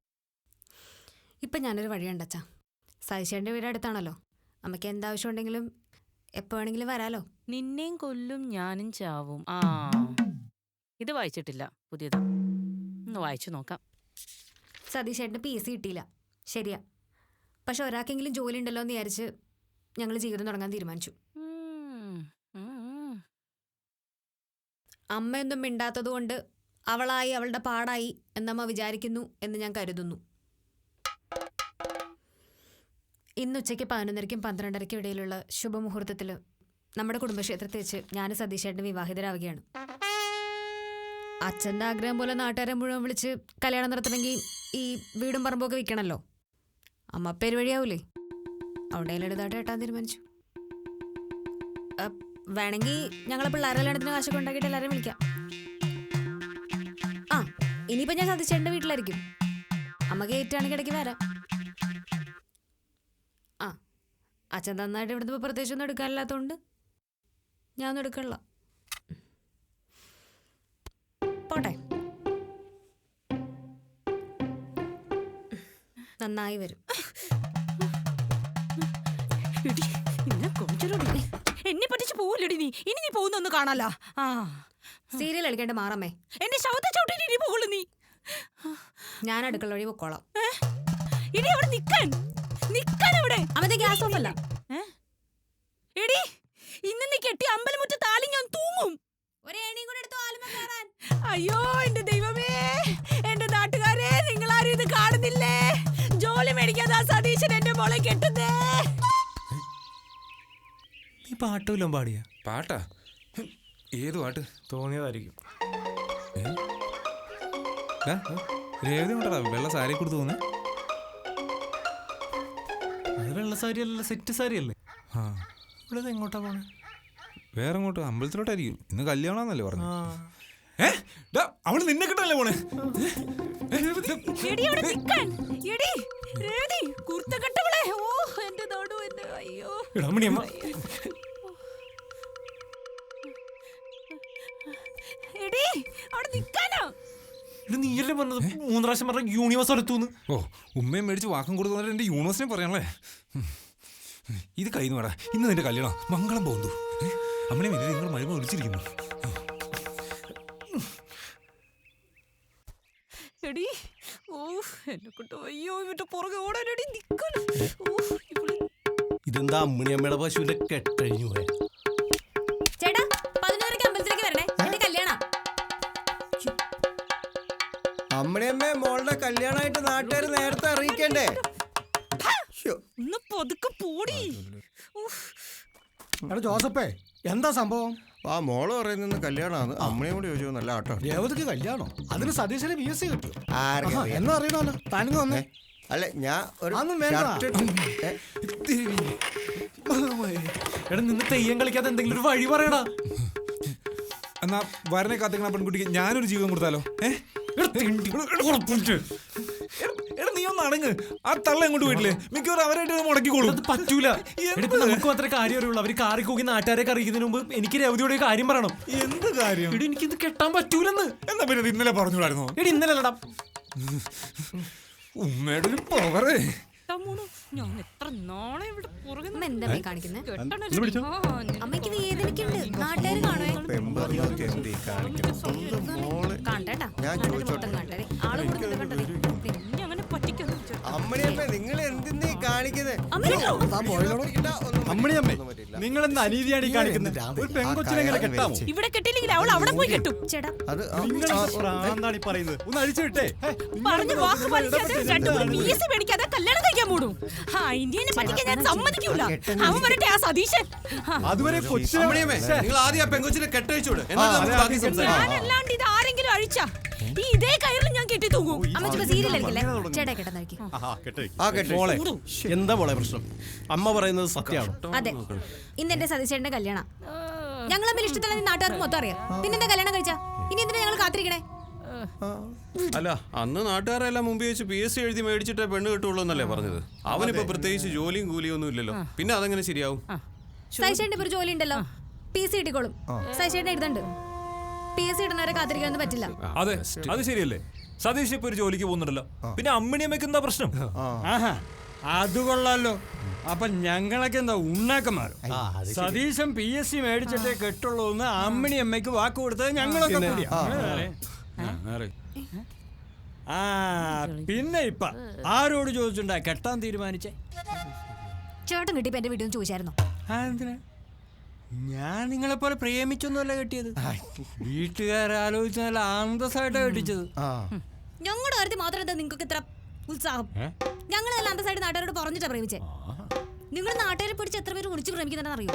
ഇപ്പം ഞാനൊരു വഴി കണ്ടച്ചാ. സതീശേട്ടൻ്റെ വീട് അടുത്താണല്ലോ. അമ്മയ്ക്ക് എന്താവശ്യം ഉണ്ടെങ്കിലും എപ്പോൾ വേണമെങ്കിലും വരാലോ. നിന്നെയും കൊല്ലും ഞാനും ചാവും. ഇത് വായിച്ചിട്ടില്ല, പുതിയതാ. ഒന്ന് വായിച്ചു നോക്കാം. സതീശേട്ടന് PC കിട്ടിയില്ല, ശരിയാ. പക്ഷെ ഒരാൾക്കെങ്കിലും ജോലി ഉണ്ടല്ലോ എന്ന് വിചാരിച്ച് ഞങ്ങൾ ജീവിതം തുടങ്ങാൻ തീരുമാനിച്ചു. അമ്മയൊന്നും മിണ്ടാത്തതുകൊണ്ട് അവളായി അവളുടെ പാടായി എന്നമ്മ വിചാരിക്കുന്നു എന്ന് ഞാൻ കരുതുന്നു. ഇന്ന് ഉച്ചയ്ക്ക് 11:30ക്കും 12:30ക്കും ഇടയിലുള്ള ശുഭമുഹൂർത്തത്തിൽ നമ്മുടെ കുടുംബക്ഷേത്രത്തിൽ വെച്ച് ഞാൻ സതീശേട്ടന് വിവാഹിതരാവുകയാണ്. അച്ഛൻ്റെ ആഗ്രഹം പോലെ നാട്ടുകാരെ മുഴുവൻ വിളിച്ച് കല്യാണം നടത്തണമെങ്കിൽ ഈ വീടും പറമ്പൊക്കെ വിൽക്കണമല്ലോ. അമ്മ പേര് വഴിയാവൂലേ, അവിടെ ലളിതായിട്ട് കേട്ടാൻ തീരുമാനിച്ചു. വേണമെങ്കിൽ ഞങ്ങളെ പിള്ളേരെ കല്യാണത്തിന് കാശൊക്കെ ഉണ്ടാക്കിയിട്ട് എല്ലാവരെയും വിളിക്കാം. ഇനിയിപ്പോൾ ഞാൻ സതീശേട്ടൻ്റെ വീട്ടിലായിരിക്കും. അമ്മ ഗേറ്റാണെങ്കിൽ ഇടയ്ക്ക് വരാം. അച്ഛൻ നന്നായിട്ട് ഇവിടുന്ന് പ്രത്യേകിച്ചൊന്നും എടുക്കാനില്ലാത്തതുകൊണ്ട് ഞാനൊന്നും എടുക്കണില്ല. പോട്ടെ, നന്നായി വരും. എന്നെ പറ്റിച്ച് പോവില്ലടി നീ. ഇനി നീ പോകുന്നൊന്ന് കാണാലോ. സീരിയൽ കളിക്കേണ്ട മാറമ്മേ. എന്റെ ശവത്തെ ചവിട്ടിട്ട് ഇനി പോകുള്ളൂ നീ. ഞാൻ അടുക്കള വഴി പൊക്കോളാം. ഇനി അവിടെ നിക്കാൻ അവിടെ. അവന്റെ ഗ്യാസ് ഓഫ് അല്ല. എടി, ഇന്ന് നീ കെട്ടി അമ്പലമുറ്റ താലി ഞാൻ തൂങ്ങും. അയ്യോ എന്റെ ദൈവമേ, എന്റെ നാട്ടുകാരെ, നിങ്ങളാരും ഇത് കാണുന്നില്ലേ? ജോലി മേടിക്കാതെ സതീശൻ എന്റെ മോളെ കെട്ടുന്നേ. നീ പാട്ടുമില്ലോ പാടിയ? പാട്ടാ? ഏത് പാട്ട്? തോന്നിയതായിരിക്കും. രേവതി കൊണ്ടാ വെള്ള സാരി കൊടുത്തു തോന്നുന്നു. അത് വെള്ള സാരി അല്ലല്ലോ, സെറ്റ് സാരി അല്ലേ? ഇവിടെ എങ്ങോട്ടാ പോണേ? വേറെ എങ്ങോട്ട്? അമ്പലത്തിലോട്ടായിരിക്കും. ഇന്ന് കല്യാണമെന്നല്ലേ പറഞ്ഞു. അവള് നിന്നെ കിട്ടല്ലേ പോണേ? നീയല്ലേ പറഞ്ഞത് 3 പ്രാവശ്യം പറഞ്ഞ യൂണിവേഴ്സ് എടുത്തുന്ന്. ഓ ഉമ്മയും മേടിച്ച് വാക്കും കൊടുത്തു എന്റെ യൂണിവേഴ്സിനെ പറയാനല്ലേ. ഇത് കൈന്ന് വേടാ, ഇന്ന് നിന്റെ കല്യാണം മംഗളം പോകുന്നു. അമ്മനെ മിനി നിങ്ങൾ മരുമ വിളിച്ചിരിക്കുന്നു. എടി ഓ എന്നെ കൊണ്ട് അയ്യോ ഇവന്റെ പുറകെ ഓടാനടി നിക്കണം. ഇതെന്താ അമ്മിണിയമ്മയുടെ പശുവിന്റെ കെട്ടഴിഞ്ഞു പോയ. ചേട്ടാ 11:30 അമ്പലത്തിലേക്ക് വരണേ, എന്റെ കല്യാണം. അമ്മണിയമ്മേ, മോളുടെ കല്യാണമായിട്ട് നാട്ടുകാർ നേരത്തെ അറിയിക്കണ്ടേ? ഒന്ന് പതുക്കെ പോടി. എടാ ജോസഫേ, എന്താ സംഭവം? ആ മോള് പറയുന്ന കല്യാണമാണ്. അമ്മയും കൂടി ചോദിച്ചു. നല്ല ആട്ടോ. രേവതിക്ക് കല്യാണോ? അതിന് സതീശന് BSc കിട്ടും. എന്നാ അറിയണല്ലോ. താനിങ്ങ് വന്നേ. അല്ല ഞാൻ എടാ നിന്ന് തെയ്യം കളിക്കാതെ എന്തെങ്കിലും ഒരു വഴി പറയടാ. എന്നാ വരനെ കാത്തിക്കണ പെൺകുട്ടിക്ക് ഞാനൊരു ജീവിതം കൊടുത്താലോ? നീ ഒന്ന് അടങ്ങ്. ആ തള്ള എങ്ങോട്ട് പോയിട്ടില്ലേ? മിക്കവാറും അവരായിട്ട് മുടക്കിക്കോളൂ. അത് പറ്റൂല. നമുക്ക് മാത്രമേ കാര്യം അറിയുള്ളൂ. അവര് കാറി കൂക്കി നാട്ടുകാരെ അറിയിക്കുന്നതിന് മുമ്പ് എനിക്ക് രേവതിയോട് കാര്യം പറയണം. എന്ത് കാര്യം? എടി എനിക്കിത് കെട്ടാൻ പറ്റൂലെന്ന്. എന്നാ പിന്നെ ഇന്നലെ പറഞ്ഞൂടായിരുന്നോ? എടി ഇന്നലെ അല്ലടാ. ഉമ്മയുടെ ഒരു പവറേ. ഞാൻ എത്ര നാളെ ഇവിടെ പുറകെ എന്താ കാണിക്കുന്നത്? അമ്മയ്ക്ക് വേദനയ്ക്കുണ്ട്. നാട്ടുകാർ കാണുവേ. അങ്ങനെ പറ്റിക്കുന്നു. അമ്മണിയമ്മേ, നിങ്ങൾ എന്തിനീ കാണിക്കുന്നത്? അമ്മിണിയമ്മേ, നിങ്ങൾ എന്ത് അനീതിയാണ് ഈ കാണിക്കുന്നത്? ഒരു പെൺകൊച്ചിനെ എങ്ങനെ കെട്ടാമോ? ഇവിടെ കെട്ടില്ലെങ്കിൽ അവൾ അവിടെ പോയി കെട്ടും. ചേട്ടാ എന്താണ് ഈ പറയുന്നത്? ഒന്ന് അഴിച്ചു വിട്ടേ. പറഞ്ഞു വാക്ക് പാലിക്കാതെ 2 BSc മേടിക്കാതെ കല്യാണം കഴിക്കാൻ പോടും. ഇന്ത്യനെ പറ്റിക്കാൻ ഞാൻ സമ്മതിക്കൂല. അവൻ വരട്ടെ, ആ സതീശൻ. അതുവരെ നിങ്ങൾ ആദ്യം ആ പെൺകൊച്ചിനെ കെട്ടഴിച്ചോട്. ഞാനല്ലാണ്ട് ഇത് ആരെങ്കിലും അഴിച്ചാ ഇതേ കയറിൽ ഞാൻ കെട്ടി തൂങ്ങും. അമ്മ സീരിയലല്ലേ? ചേട്ടാ കേട്ടെന്നായിരിക്കും. എന്താ മോളെ പ്രശ്നം? അമ്മ പറയുന്നത് സത്യമാണോ? അതെ, ഇന്ന് എന്റെ സതീശേട്ടന്റെ കല്യാണം. ഞങ്ങൾ തമ്മിൽ ഇഷ്ടത്തിലുള്ള നാട്ടുകാർക്ക് മൊത്തം അറിയാം. പിന്നെന്താ കല്യാണം കഴിച്ചാ? ഇനി എന്തിനാ ഞങ്ങൾ കാത്തിരിക്കണേ? അല്ല, അന്ന് നാട്ടുകാരെല്ലാം മുമ്പ് വെച്ച് BSc എഴുതി മേടിച്ചിട്ടേ പെണ്ണ് കിട്ടുള്ളൂ എന്നല്ലേ പറഞ്ഞത്? അവനിപ്പോ പ്രത്യേകിച്ച് ജോലിയും കൂലിയും ഒന്നും ഇല്ലല്ലോ. പിന്നെ അതെങ്ങനെ ശരിയാവും? സതീശേട്ടന്റെ ഒരു ജോലി ഉണ്ടല്ലോ, PC കിട്ടിക്കോളും. സതീശേട്ടൻ എഴുതുന്നുണ്ട്. PSc ഇടുന്നവരെ കാത്തിരിക്കാനൊന്നും പറ്റില്ല. അതെ, അത് ശരിയല്ലേ? സതീഷ് ഇപ്പൊ ഒരു ജോലിക്ക് പോകുന്നുണ്ടല്ലോ. പിന്നെ അമ്മിണിയമ്മയ്ക്ക് എന്താ പ്രശ്നം? അത് കൊള്ളാലോ. അപ്പൊ ഞങ്ങളൊക്കെ എന്താ ഉണ്ണാക്കന്മാരോ? സതീശൻ PSc മേടിച്ചിട്ടേ കെട്ടുള്ളൂ എന്ന് അമ്മിണി അമ്മയ്ക്ക് വാക്ക് കൊടുത്തത് ഞങ്ങളൊക്കെ കൂടിയാ. പിന്നെ ഇപ്പ ആരോട് ചോദിച്ചിട്ടുണ്ടാ കെട്ടാൻ തീരുമാനിച്ചേ? ചേട്ടൻ കിട്ടിയപ്പോ എന്റെ വീട്ടിൽ ചോദിച്ചായിരുന്നോ? ഞാൻ നിങ്ങളെ പോലെ പ്രേമിച്ചൊന്നുമല്ല കെട്ടിയത്. വീട്ടുകാരാലോചിച്ച് നല്ല അന്തസ്സായിട്ടാ കെട്ടിച്ചത്. ഞങ്ങളുടെ കാര്യത്തിൽ മാത്രം എന്താ നിങ്ങൾക്ക് ഇത്ര ഉത്സാഹം? ഞങ്ങൾ നല്ല അന്തസ്സായിട്ട് നാട്ടുകാരോട് പറഞ്ഞിട്ടാ പ്രേമിച്ചേ. നിങ്ങൾ നാട്ടുകാരെ പിടിച്ച് എത്ര പേര് ഒളിച്ച് പ്രേമിക്കുന്നതെന്ന് അറിയോ?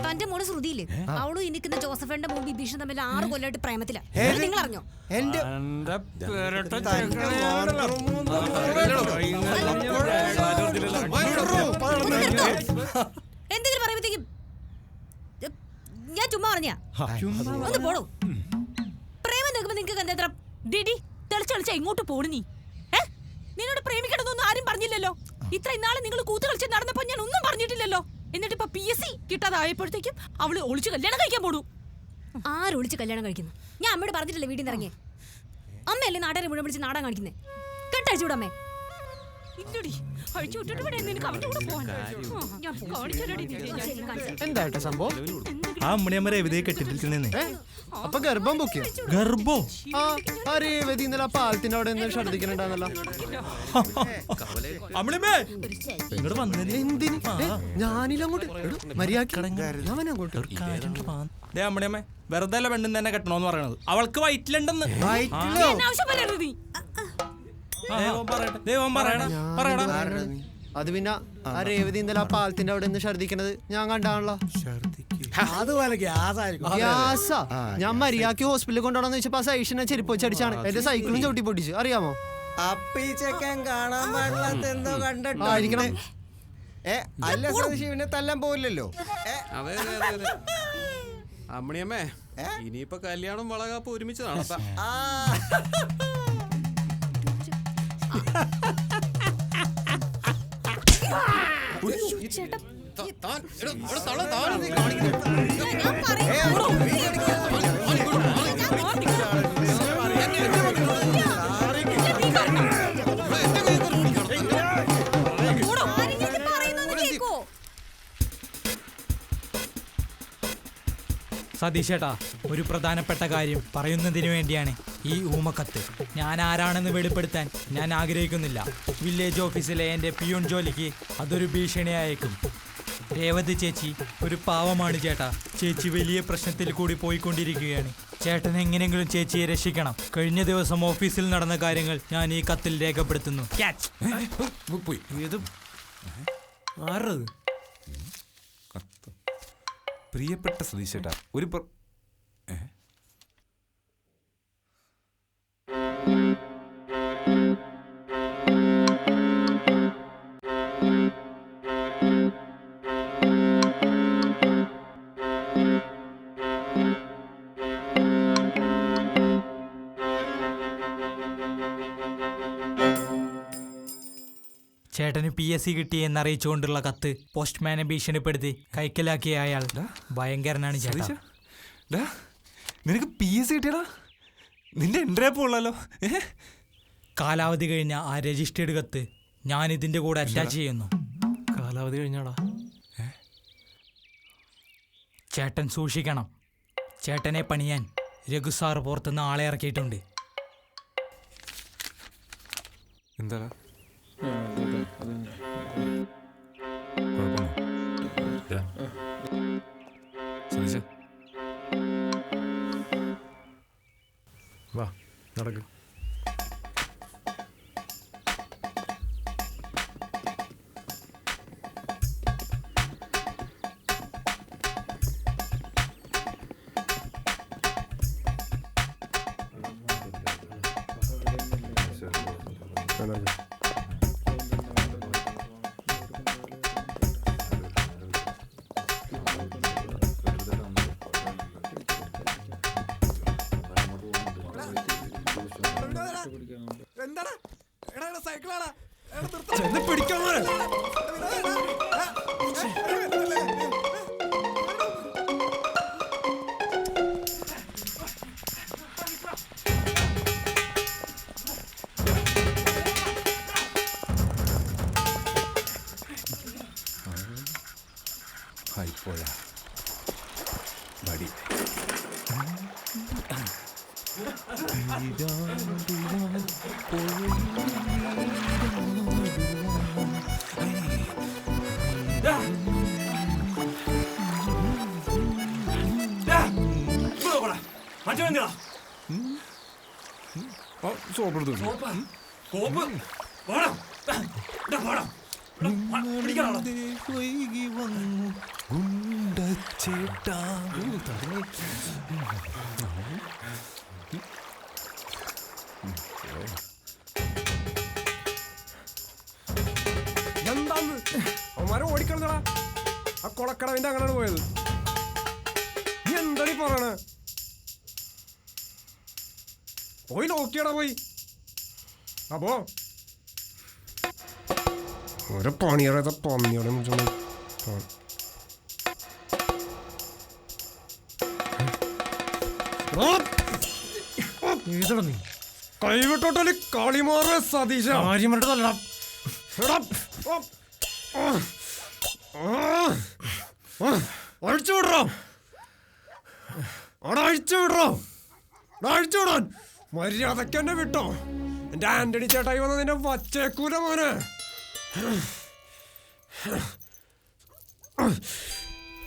തന്റെ മോള് ശ്രുതിയില്ലേ, അവളും ഈ നിൽക്കുന്ന ജോസഫിന്റെ മോൻ ബിബീഷും തമ്മിൽ 6 കൊല്ലമായിട്ട് പ്രേമത്തില. നിങ്ങൾ അറിഞ്ഞോ? എന്തെങ്കിലും പറയുമ്പോഴത്തേക്കും ഞാൻ ചുമ്മാ പറഞ്ഞാ ഒന്ന് പോടോ. പ്രേമം നിൽക്കുമ്പോ നിങ്ങൾക്ക് എന്താ ഡിഡി തെളിച്ചളിച്ച ഇങ്ങോട്ട് പോണു? നീ നിന്നോട് പ്രേമിക്കണമെന്നൊന്നും ആരും പറഞ്ഞില്ലല്ലോ. ഇത്രയും നാളെ നിങ്ങൾ കൂത്തു കളിച്ച് നടന്നപ്പോ ഞാൻ ഒന്നും പറഞ്ഞിട്ടില്ലല്ലോ. എന്നിട്ട് ഇപ്പൊ PSc കിട്ടാതായപ്പോഴത്തേക്കും അവള് ഒളിച്ച് കല്യാണം കഴിക്കാൻ പോടൂ. ആരൊളിച്ച് കല്യാണം കഴിക്കുന്നു? ഞാൻ അമ്മയോട് പറഞ്ഞിട്ടില്ലേ വീട്ടിൽ നിന്ന് ഇറങ്ങിയേ? അമ്മയല്ലേ നാട്ടുകാരെ മുഴുവൻ വിളിച്ച് നാടാൻ കാണിക്കുന്നേ? കെട്ടഴിച്ചൂടെ അമ്മേ? എന്താ സംഭവം? ആ അമ്മണിയമ്മ രേവതിയെ കെട്ടിട്ടില്ലേ? അപ്പൊ ഗർഭം പൊക്കിയോ? ഗർഭോ? ആ രേവതി ഇന്നലെ പാലത്തിന്റെ അവിടെ നിന്ന് ഛർദിക്കണുണ്ടാന്നല്ലോ. അമ്മണിയമ്മേ ഇങ്ങോട്ട് വന്നേ. എന്തിന്? ഞാനില്ലങ്ങോട്ട് മര്യാദ. അമ്മണിയമ്മേ വെറുതെ അല്ല പെണ്ണിന്ന് തന്നെ കെട്ടണോന്ന് പറയണത്. അവൾക്ക് വയറ്റിലുണ്ടെന്ന്. അത് പിന്നെ ആ രേവതി ഇന്നലെ ആ പാലത്തിന്റെ അവിടെ നിന്ന് ഛർദിക്കണത് ഞാൻ കണ്ടാണല്ലോ. ഗ്യാസാ? ഞാൻ മര്യാദക്ക് ഹോസ്പിറ്റലിൽ കൊണ്ടുപോകണമെന്ന് വെച്ചപ്പോ ആ സൈഷനെ ചെരുപ്പ് വെച്ചടിച്ചാണ് എന്റെ സൈക്കിളും ചവിട്ടി പൊട്ടിച്ചു. അറിയാമോ? അപ്പീച്ചക്കാൻ കാണാൻ പാടില്ലാത്ത എന്തോ കണ്ടിട്ടോ ആയിരിക്കണം. അല്ല ശിവനെ തല്ലാൻ പോവില്ലല്ലോ. അതെ അതെ അതെ. അമ്മിണിയമ്മേ, ഇനിയിപ്പോ കല്യാണം വളകാപ്പ് ഒരുമിച്ച് നടത്താം. ചേട്ടാ സതീഷേട്ടാ, ഒരു പ്രധാനപ്പെട്ട കാര്യം പറയുന്നതിന് വേണ്ടിയാണ് ഈ ഊമക്കത്ത്. ഞാൻ ആരാണെന്ന് വെളിപ്പെടുത്താൻ ഞാൻ ആഗ്രഹിക്കുന്നില്ല. വില്ലേജ് ഓഫീസിലെ എൻ്റെ പിയൂൺ ജോലിക്ക് അതൊരു ഭീഷണിയായേക്കും. രേവതി ചേച്ചി ഒരു പാവമാണ് ചേട്ടാ. ചേച്ചി വലിയ പ്രശ്നത്തിൽ കൂടി പോയിക്കൊണ്ടിരിക്കുകയാണ്. ചേട്ടൻ എങ്ങനെയെങ്കിലും ചേച്ചിയെ രക്ഷിക്കണം. കഴിഞ്ഞ ദിവസം ഓഫീസിൽ നടന്ന കാര്യങ്ങൾ ഞാൻ ഈ കത്തിൽ രേഖപ്പെടുത്തുന്നു. പ്രിയപ്പെട്ട സതീശേട്ടാ, ഒരു ചേട്ടന് PSC കിട്ടി എന്നറിയിച്ചുകൊണ്ടുള്ള കത്ത് പോസ്റ്റ്മാനെ ഭീഷണിപ്പെടുത്തി കൈക്കലാക്കിയ അയാൾ ഭയങ്കരനാണ് ചേട്ടാ. നിനക്ക് PSC കിട്ടിയടാ? നിന്റെ എൻട്രി ആപ്പ് ഉള്ളല്ലോ. കാലാവധി കഴിഞ്ഞ ആ രജിസ്റ്റേർഡ് കത്ത് ഞാൻ ഇതിന്റെ കൂടെ അറ്റാച്ച് ചെയ്യുന്നു. കാലാവധി കഴിഞ്ഞാടാ. ചേട്ടൻ സൂക്ഷിക്കണം. ചേട്ടനെ പണിയാൻ രഘുസാർ പുറത്തുനിന്ന് ആളെ ഇറക്കിയിട്ടുണ്ട്. എന്താടാ? വാ നടക്ക്. എന്താന്ന് അവന്മാരെ ഓടിക്കളഞ്ഞടാ. ആ കൊളക്കടവിന്റെ അങ്ങനെയാണ് പോയത്. നീ എന്താ നീ പറയണേ? പോയി നോക്കിയടാ പോയി. അപ്പോ ഓരോ പണിയറ പന്നിയോടെ കൈവിട്ടോട്ടല് കളിമാറ സതീശ. അഴിച്ചുവിടോ, അവിടെ അഴിച്ചുവിടോ, അഴിച്ചുവിടാൻ മര്യാദക്ക് എന്നെ വിട്ടോ. എന്റെ ആന്റണി ചേട്ടായി വന്ന നിന്നെ വച്ചേക്കൂല മോനെ.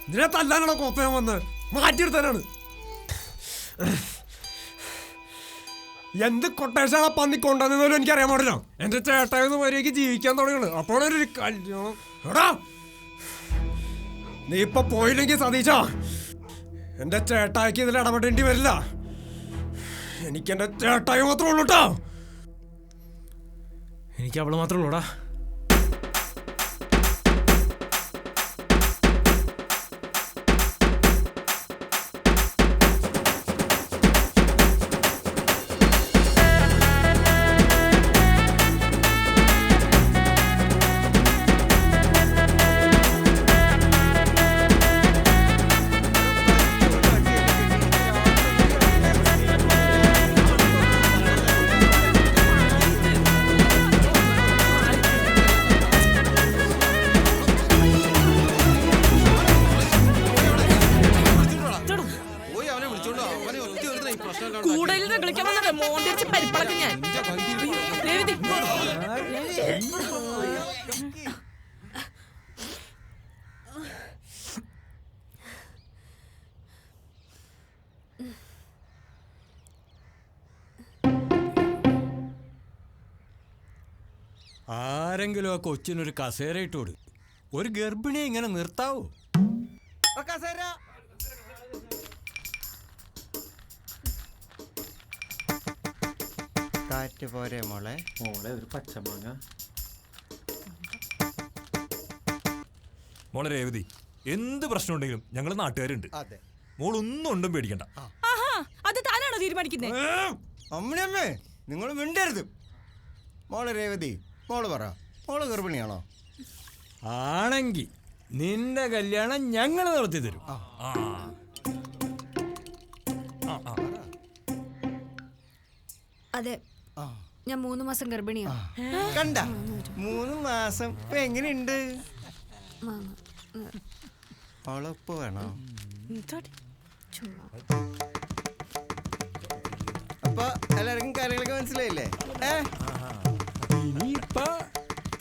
ഇതിനെ തല്ലാനാണോ കോപ്പയാൻ വന്ന്? മാറ്റിയെടുത്താനാണ്. എന്ത് കൊട്ടേഷനാണ് പന്നിക്കൊണ്ടെന്നോലും എനിക്കറിയാൻ പാടില്ല. എന്റെ ചേട്ടായൊന്ന് മര്യാദക്ക് ജീവിക്കാൻ തുടങ്ങുന്നു. അപ്പോഴൊരു കല്യാണം. എടാ നീ ഇപ്പൊ പോയില്ലെങ്കിൽ സതീശ എന്റെ ചേട്ടായിക്ക് ഇതിൽ ഇടപെടേണ്ടി വരില്ല. എനിക്ക് എന്റെ ചേട്ടായി മാത്രമേ ഉള്ളൂ കേട്ടോ. എനിക്ക് അവള് മാത്രമേ ഉള്ളൂടാ. വളക്കും ഞാൻ. രേവതി. ആരെങ്കിലും ആ കൊച്ചിനൊരു കസേര ഇട്ട് കൊടു. ഒരു ഗർഭിണിയെ ഇങ്ങനെ നിർത്താവോ? കാറ്റ് പോരെ മോളെ. മോളെ ഒരു പച്ചമാങ്ങ. മോളെ രേവതി, എന്ത് പ്രശ്നം ഉണ്ടെങ്കിലും ഞങ്ങൾ നാട്ടുകാരുണ്ട്. മോൾ ഒന്നും പേടിക്കണ്ട. അത് താനാണോ തീരുമാനിക്കുന്നത്? അമ്മയമ്മേ, നിങ്ങൾ മിണ്ടരുത്. മോളെ രേവതി, മോള് പറ, മോള് ഗർഭിണിയാണോ? ആണെങ്കിൽ നിന്റെ കല്യാണം ഞങ്ങൾ നടത്തി തരും. അതെ, ഞാൻ 3 മാസം ഗർഭിണിയാ. കണ്ട 3 മാസം. ഇപ്പൊ എങ്ങനെയുണ്ട്? ഉളപ്പ് വേണോ? അപ്പൊ എല്ലാവർക്കും കാര്യങ്ങളൊക്കെ മനസ്സിലായില്ലേ? ഇനിയിപ്പോ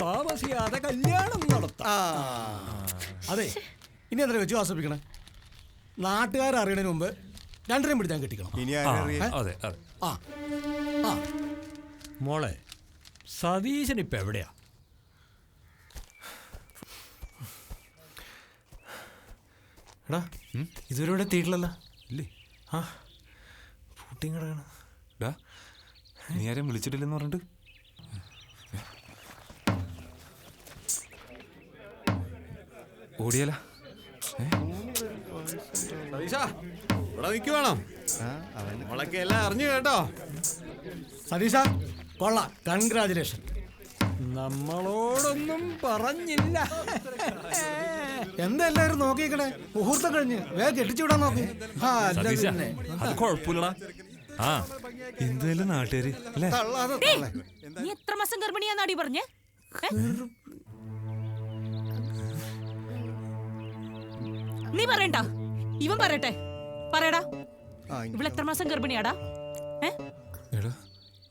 താമസിയാതെ കല്യാണം നടത്താം. അതെ, ഇനി എന്താ വെച്ച് ആസ്വദിക്കണേ? നാട്ടുകാരറിയണതിന് മുമ്പ് രണ്ടരയും പിടിച്ചാൽ കെട്ടിക്കണം. മോളെ, സതീശൻ ഇപ്പൊ എവിടെയാ? എടാ, ഇതുവരെ ഇവിടെ എത്തിയിട്ടില്ലല്ലോ. ഇല്ലേ? ആ, പൂട്ടിയും കിടക്കണം. നീ ആരെയും വിളിച്ചിട്ടില്ലെന്ന് പറഞ്ഞിട്ട് ഓടിയല്ല. ഇവിടെ നിൽക്കുവാണോ? അവളൊക്കെ എല്ലാം അറിഞ്ഞു കേട്ടോ. സതീശ, കൊള്ളാം, കൺഗ്രാജുലേഷൻ. നമ്മളോടൊന്നും പറഞ്ഞില്ല. എന്താ എല്ലാവരും നോക്കിക്കണേ? മുഹൂർത്തം കഴിഞ്ഞ് വേഗം കെട്ടിച്ചു വിടാൻ നോക്കി. അത് കുഴപ്പമില്ലടാ. ആ, എന്തായാലും നാട്ടുകാര് അല്ലേ? നീ എത്ര മാസം ഗർഭിണിയാന്നാടി പറഞ്ഞേ? നീ പറയണ്ട, ഇവൻ പറയട്ടെ. പറയടാ, ഇവിടെ എത്ര മാസം ഗർഭിണിയാടാ? എടാ,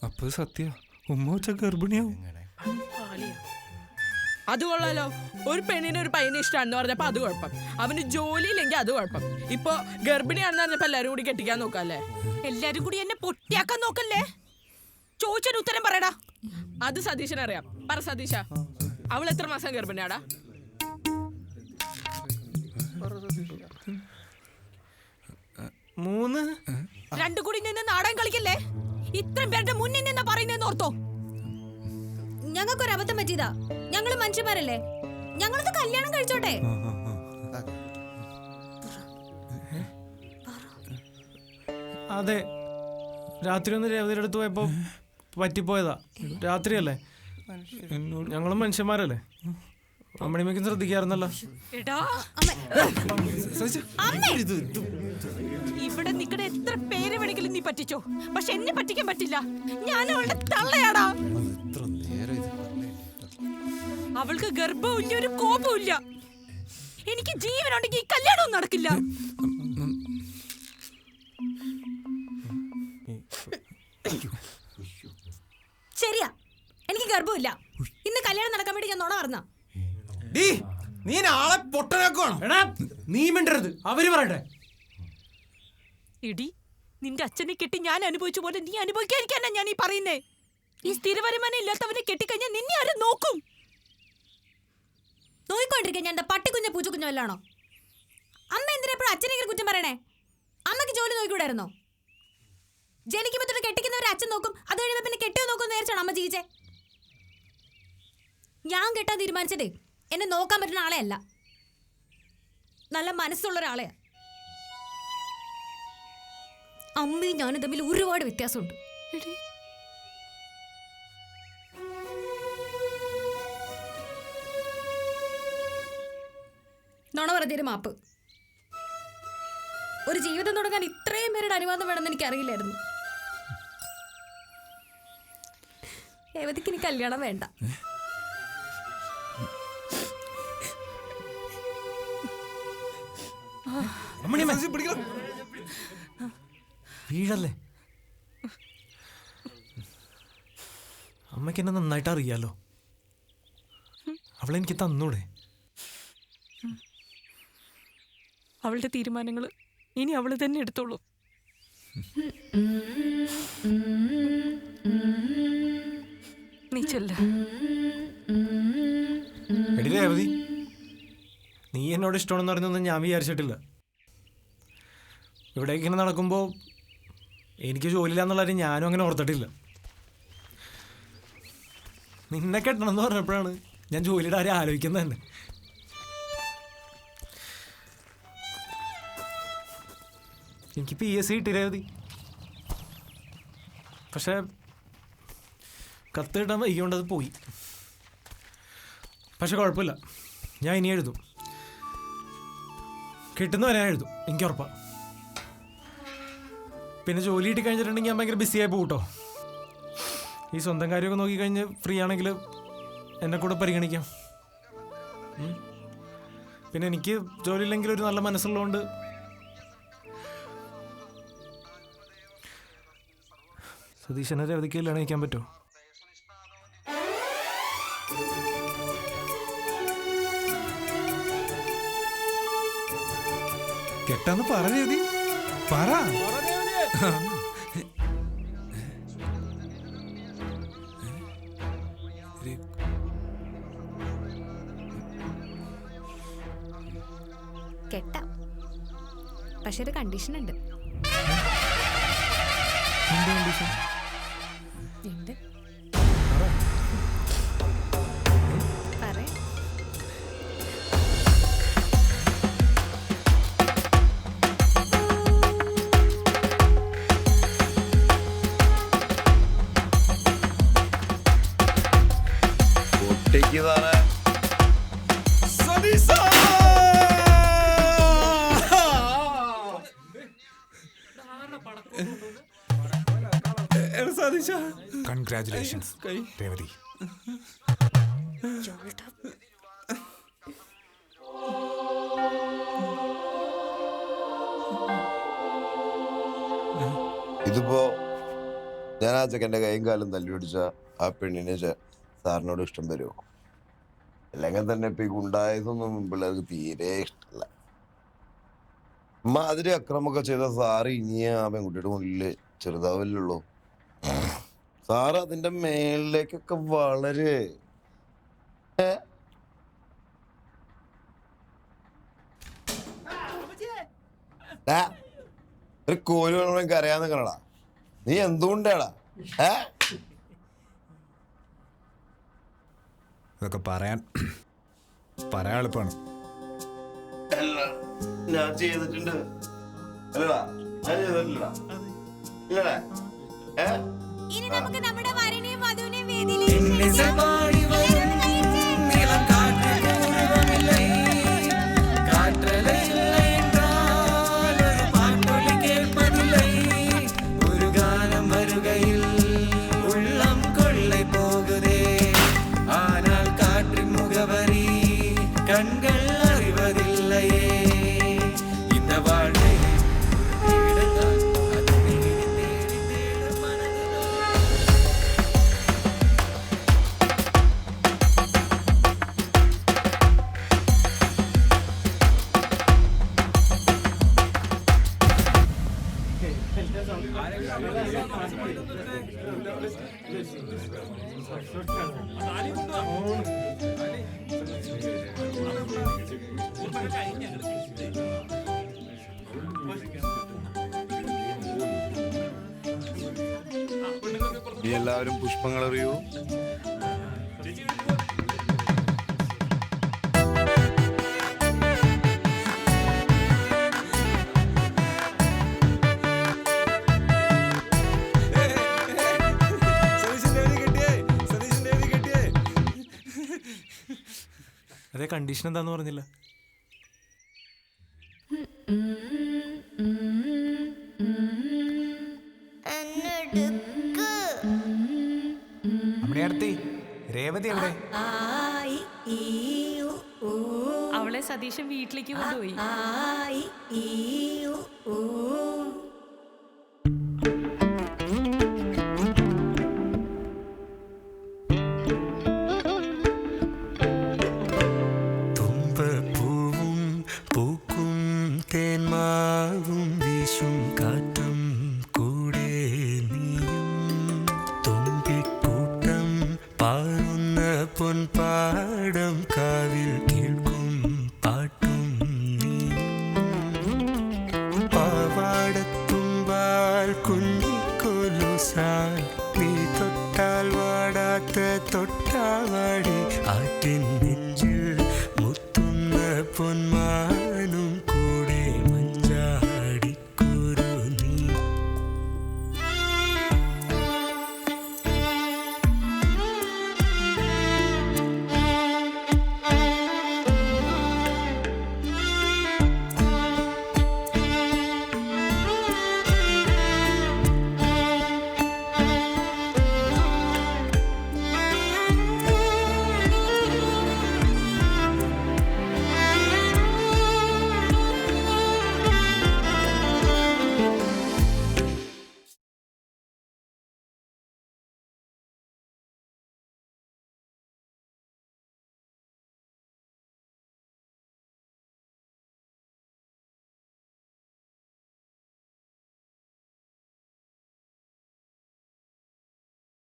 അപ്പൊ സത്യ ഉമ്മ വെച്ച ഗർഭിണിയാവും. അത് കൊള്ളാലോ. ഒരു പെണ്ണിന് ഒരു പയ്യനെ ഇഷ്ടമാണെന്ന് പറഞ്ഞപ്പോ അത് കുഴപ്പം, അവന് ജോലി ഇല്ലെങ്കിൽ അത് കുഴപ്പം. ഇപ്പൊ ഗർഭിണിയാണെന്ന് പറഞ്ഞപ്പോ എല്ലാരും കൂടി കെട്ടിക്കാൻ നോക്കാല്ലേ? എല്ലാരും കൂടി എന്നെ പൊട്ടിയാക്കാൻ നോക്കല്ലേ? ചോദിച്ചൊരു ഉത്തരം പറയടാ. അത് സതീശനറിയാം. പറ സതീശ, അവൾ എത്ര മാസം ഗർഭിണിയാടാ? 3. രണ്ടു കൂടി നിന്ന് നാടകം കളിക്കല്ലേ? ഇത്രയും പേരുടെ മുന്നിൽ നിന്നാ പറയുന്നതെന്ന് ഓർത്തോ? ഞങ്ങൾക്കൊരു അബദ്ധം പറ്റിയതാ. ഞങ്ങള് മനുഷ്യന്മാരല്ലേ, ഞങ്ങളത് കല്യാണം കഴിച്ചോട്ടെ. അതെ, രാത്രി ഒന്ന് രേവതിയുടെ അടുത്ത് പോയപ്പോ പറ്റിപ്പോയതാ. രാത്രിയല്ലേ, ഞങ്ങളും മനുഷ്യന്മാരല്ലേ. അമ്മണിമയ്ക്കും ശ്രദ്ധിക്കാറുന്നല്ലോ. ഇവിടെ നിക്കണ എത്ര പേര് വേണമെങ്കിലും നീ പറ്റിച്ചോ, പക്ഷെ എന്നെ പറ്റിക്കാൻ പറ്റില്ല. ഞാൻ അവളുടെ തള്ളയാടാ. അവൾക്ക് ഗർഭവും ഇല്ല, ഒരു കോപവും ഇല്ല. എനിക്ക് ജീവനുണ്ടെങ്കിൽ ഈ കല്യാണവും നടക്കില്ല. ശരിയാ, എനിക്ക് ഗർഭമില്ല. ഇന്ന് കല്യാണം നടക്കാൻ വേണ്ടി ഞാൻ നുണ പറഞ്ഞ. നീ ആളെ പൊട്ടനാക്കുവാണോ? നീ മിണ്ടരുത്, അവര് പറയട്ടെ. ഇടി, നിന്റെ അച്ഛനെ കെട്ടി ഞാൻ അനുഭവിച്ച പോലെ നീ അനുഭവിക്കാതിരിക്കാനാ ഞാൻ ഈ പറയുന്നേ. ഈ സ്ഥിര വരുമാനം ഇല്ലാത്തവനെ കെട്ടിക്കഴിഞ്ഞാൽ നിന്നെ ആരും നോക്കും? നോയിക്കൊണ്ടിരിക്കാൻ ഞാൻ എന്താ പട്ടിക്കുഞ്ഞ പൂച്ചക്കുഞ്ഞ വല്ലാണോ? അമ്മ എന്തിനാ അച്ഛനെങ്കിലും കുറ്റം പറയണേ? അമ്മക്ക് ജോലി നോക്കിക്കൂടായിരുന്നോ? ജനിക്കുമ്പോ തൊട്ട് കെട്ടിക്കുന്നവരെ അച്ഛൻ നോക്കും, അത് കഴിയുമ്പോ പിന്നെ കെട്ടിയോ നോക്കും നേരിച്ചാണ് അമ്മ ജീവിച്ചേ. ഞാൻ കെട്ടാൻ തീരുമാനിച്ചതേ എന്നെ നോക്കാൻ പറ്റുന്ന ആളെ അല്ല, നല്ല മനസ്സുള്ള ഒരാളെയാ. അമ്മയും ഞാനും തമ്മിൽ ഒരുപാട് വ്യത്യാസമുണ്ട്. നുണ പറഞ്ഞൊരു മാപ്പ്. ഒരു ജീവിതം തുടങ്ങാൻ ഇത്രയും പേരുടെ അനുവാദം വേണമെന്ന് എനിക്ക് അറിയില്ലായിരുന്നു. രേവതിക്ക് ഇനി കല്യാണം വേണ്ട. വീഴല്ലേ? അമ്മയ്ക്ക് എന്നെ നന്നായിട്ട് അറിയാലോ. അവളെനിക്ക് തന്നൂടെ? അവളുടെ തീരുമാനങ്ങൾ ഇനി അവള് തന്നെ എടുത്തോളൂ. നീ ചെല്ല. എടി രേവതി, നീ എന്നോട് ഇഷ്ടമാണെന്ന് പറഞ്ഞൊന്നും ഞാൻ വിചാരിച്ചിട്ടില്ല. ഇവിടേക്ക് ഇങ്ങനെ നടക്കുമ്പോൾ എനിക്ക് ജോലിയില്ല എന്നുള്ള കാര്യം ഞാനും അങ്ങനെ ഓർത്തിട്ടില്ല. നിന്നെ കെട്ടണം എന്ന് പറഞ്ഞപ്പോഴാണ് ഞാൻ ജോലിയുടെ കാര്യം ആലോചിക്കുന്നത് തന്നെ. എനിക്ക് PSC കിട്ടി രേവതി. പക്ഷേ കത്ത് കിട്ടാൻ വൈകിയോണ്ടത് പോയി. പക്ഷെ കുഴപ്പമില്ല, ഞാൻ ഇനി എഴുതും. കിട്ടുന്നവരെ ഞാൻ എഴുതും, എനിക്ക് ഉറപ്പാണ്. പിന്നെ ജോലി കിട്ടി കഴിഞ്ഞിട്ടുണ്ടെങ്കിൽ ഞാൻ ഭയങ്കര ബിസിയായി പോകും കേട്ടോ. ഈ സ്വന്തം കാര്യമൊക്കെ നോക്കിക്കഴിഞ്ഞ് ഫ്രീ ആണെങ്കിൽ എന്നെ കൂടെ പരിഗണിക്കാം. പിന്നെ എനിക്ക് ജോലി ഇല്ലെങ്കിൽ ഒരു നല്ല മനസ്സുള്ളതുകൊണ്ട് സതീശനെ രവതിക്ക് കല്യാണം കഴിക്കാൻ പറ്റുമോ? കെട്ടാന്ന് പറഞ്ഞതി പറ. കെട്ടാം, പക്ഷെ ഒരു കണ്ടീഷൻ ഉണ്ട്. ഉണ്ട്. പറയാം. കൺഗ്രാറ്റുലേഷൻസ് രേവതി. ഇതിപ്പോ ഞാൻ ആ ചെക്കൻ്റെ കൈയും കാലും തല്ലി പിടിച്ച ആ പെണ്ണിനെ സാറിനോട് ഇഷ്ടം വരുമോ? അല്ലെങ്കിൽ തന്നെ ഇപ്പൊ ഈ ഗുണ്ടായതൊന്നും പിള്ളേർക്ക് തീരെ ഇഷ്ടമല്ല. മാതിരി അക്രമമൊക്കെ ചെയ്ത സാറ് ഇനിയെ ആ പെൺകുട്ടിയുടെ മുന്നില് ചെറുതാവില്ലുള്ളൂ. സാറ് അതിന്റെ മേളിലേക്കൊക്കെ വളരെ ഒരു കോലി വേണമെങ്കിൽ അറിയാന്ന് കണടാ. നീ എന്തുകൊണ്ടാടാ ഇതൊക്കെ പറയാൻ എളുപ്പമാണ്. ഞാൻ ചെയ്തിട്ടുണ്ട് അല്ലടാ, ഞാൻ ചെയ്തിട്ടില്ലടാ. ഇല്ലടാ ഇനി നമുക്ക് നമ്മുടെ വരനെയും വധുവിനെയും വേദിയിലേക്ക് നീ എല്ലാവരും പുഷ്പങ്ങൾ അറിയൂ. അതേ കണ്ടീഷൻ എന്താന്ന് പറഞ്ഞില്ല. രേവതി എവിടെ? അവളെ സതീശൻ വീട്ടിലേക്ക് കൊണ്ടുപോയി. പൊൻപാടം കാവിൽ കേൾക്കും പാട്ടും നീ പാവാടത്തുമ്പാൽ കുഞ്ഞിക്കൊലുസാൽ നീ തൊട്ടാൽ വാടാത്ത തൊട്ടാവാടി ആറ്റിൻ നെഞ്ചിൽ മുത്തുന്ന പൊന്മാ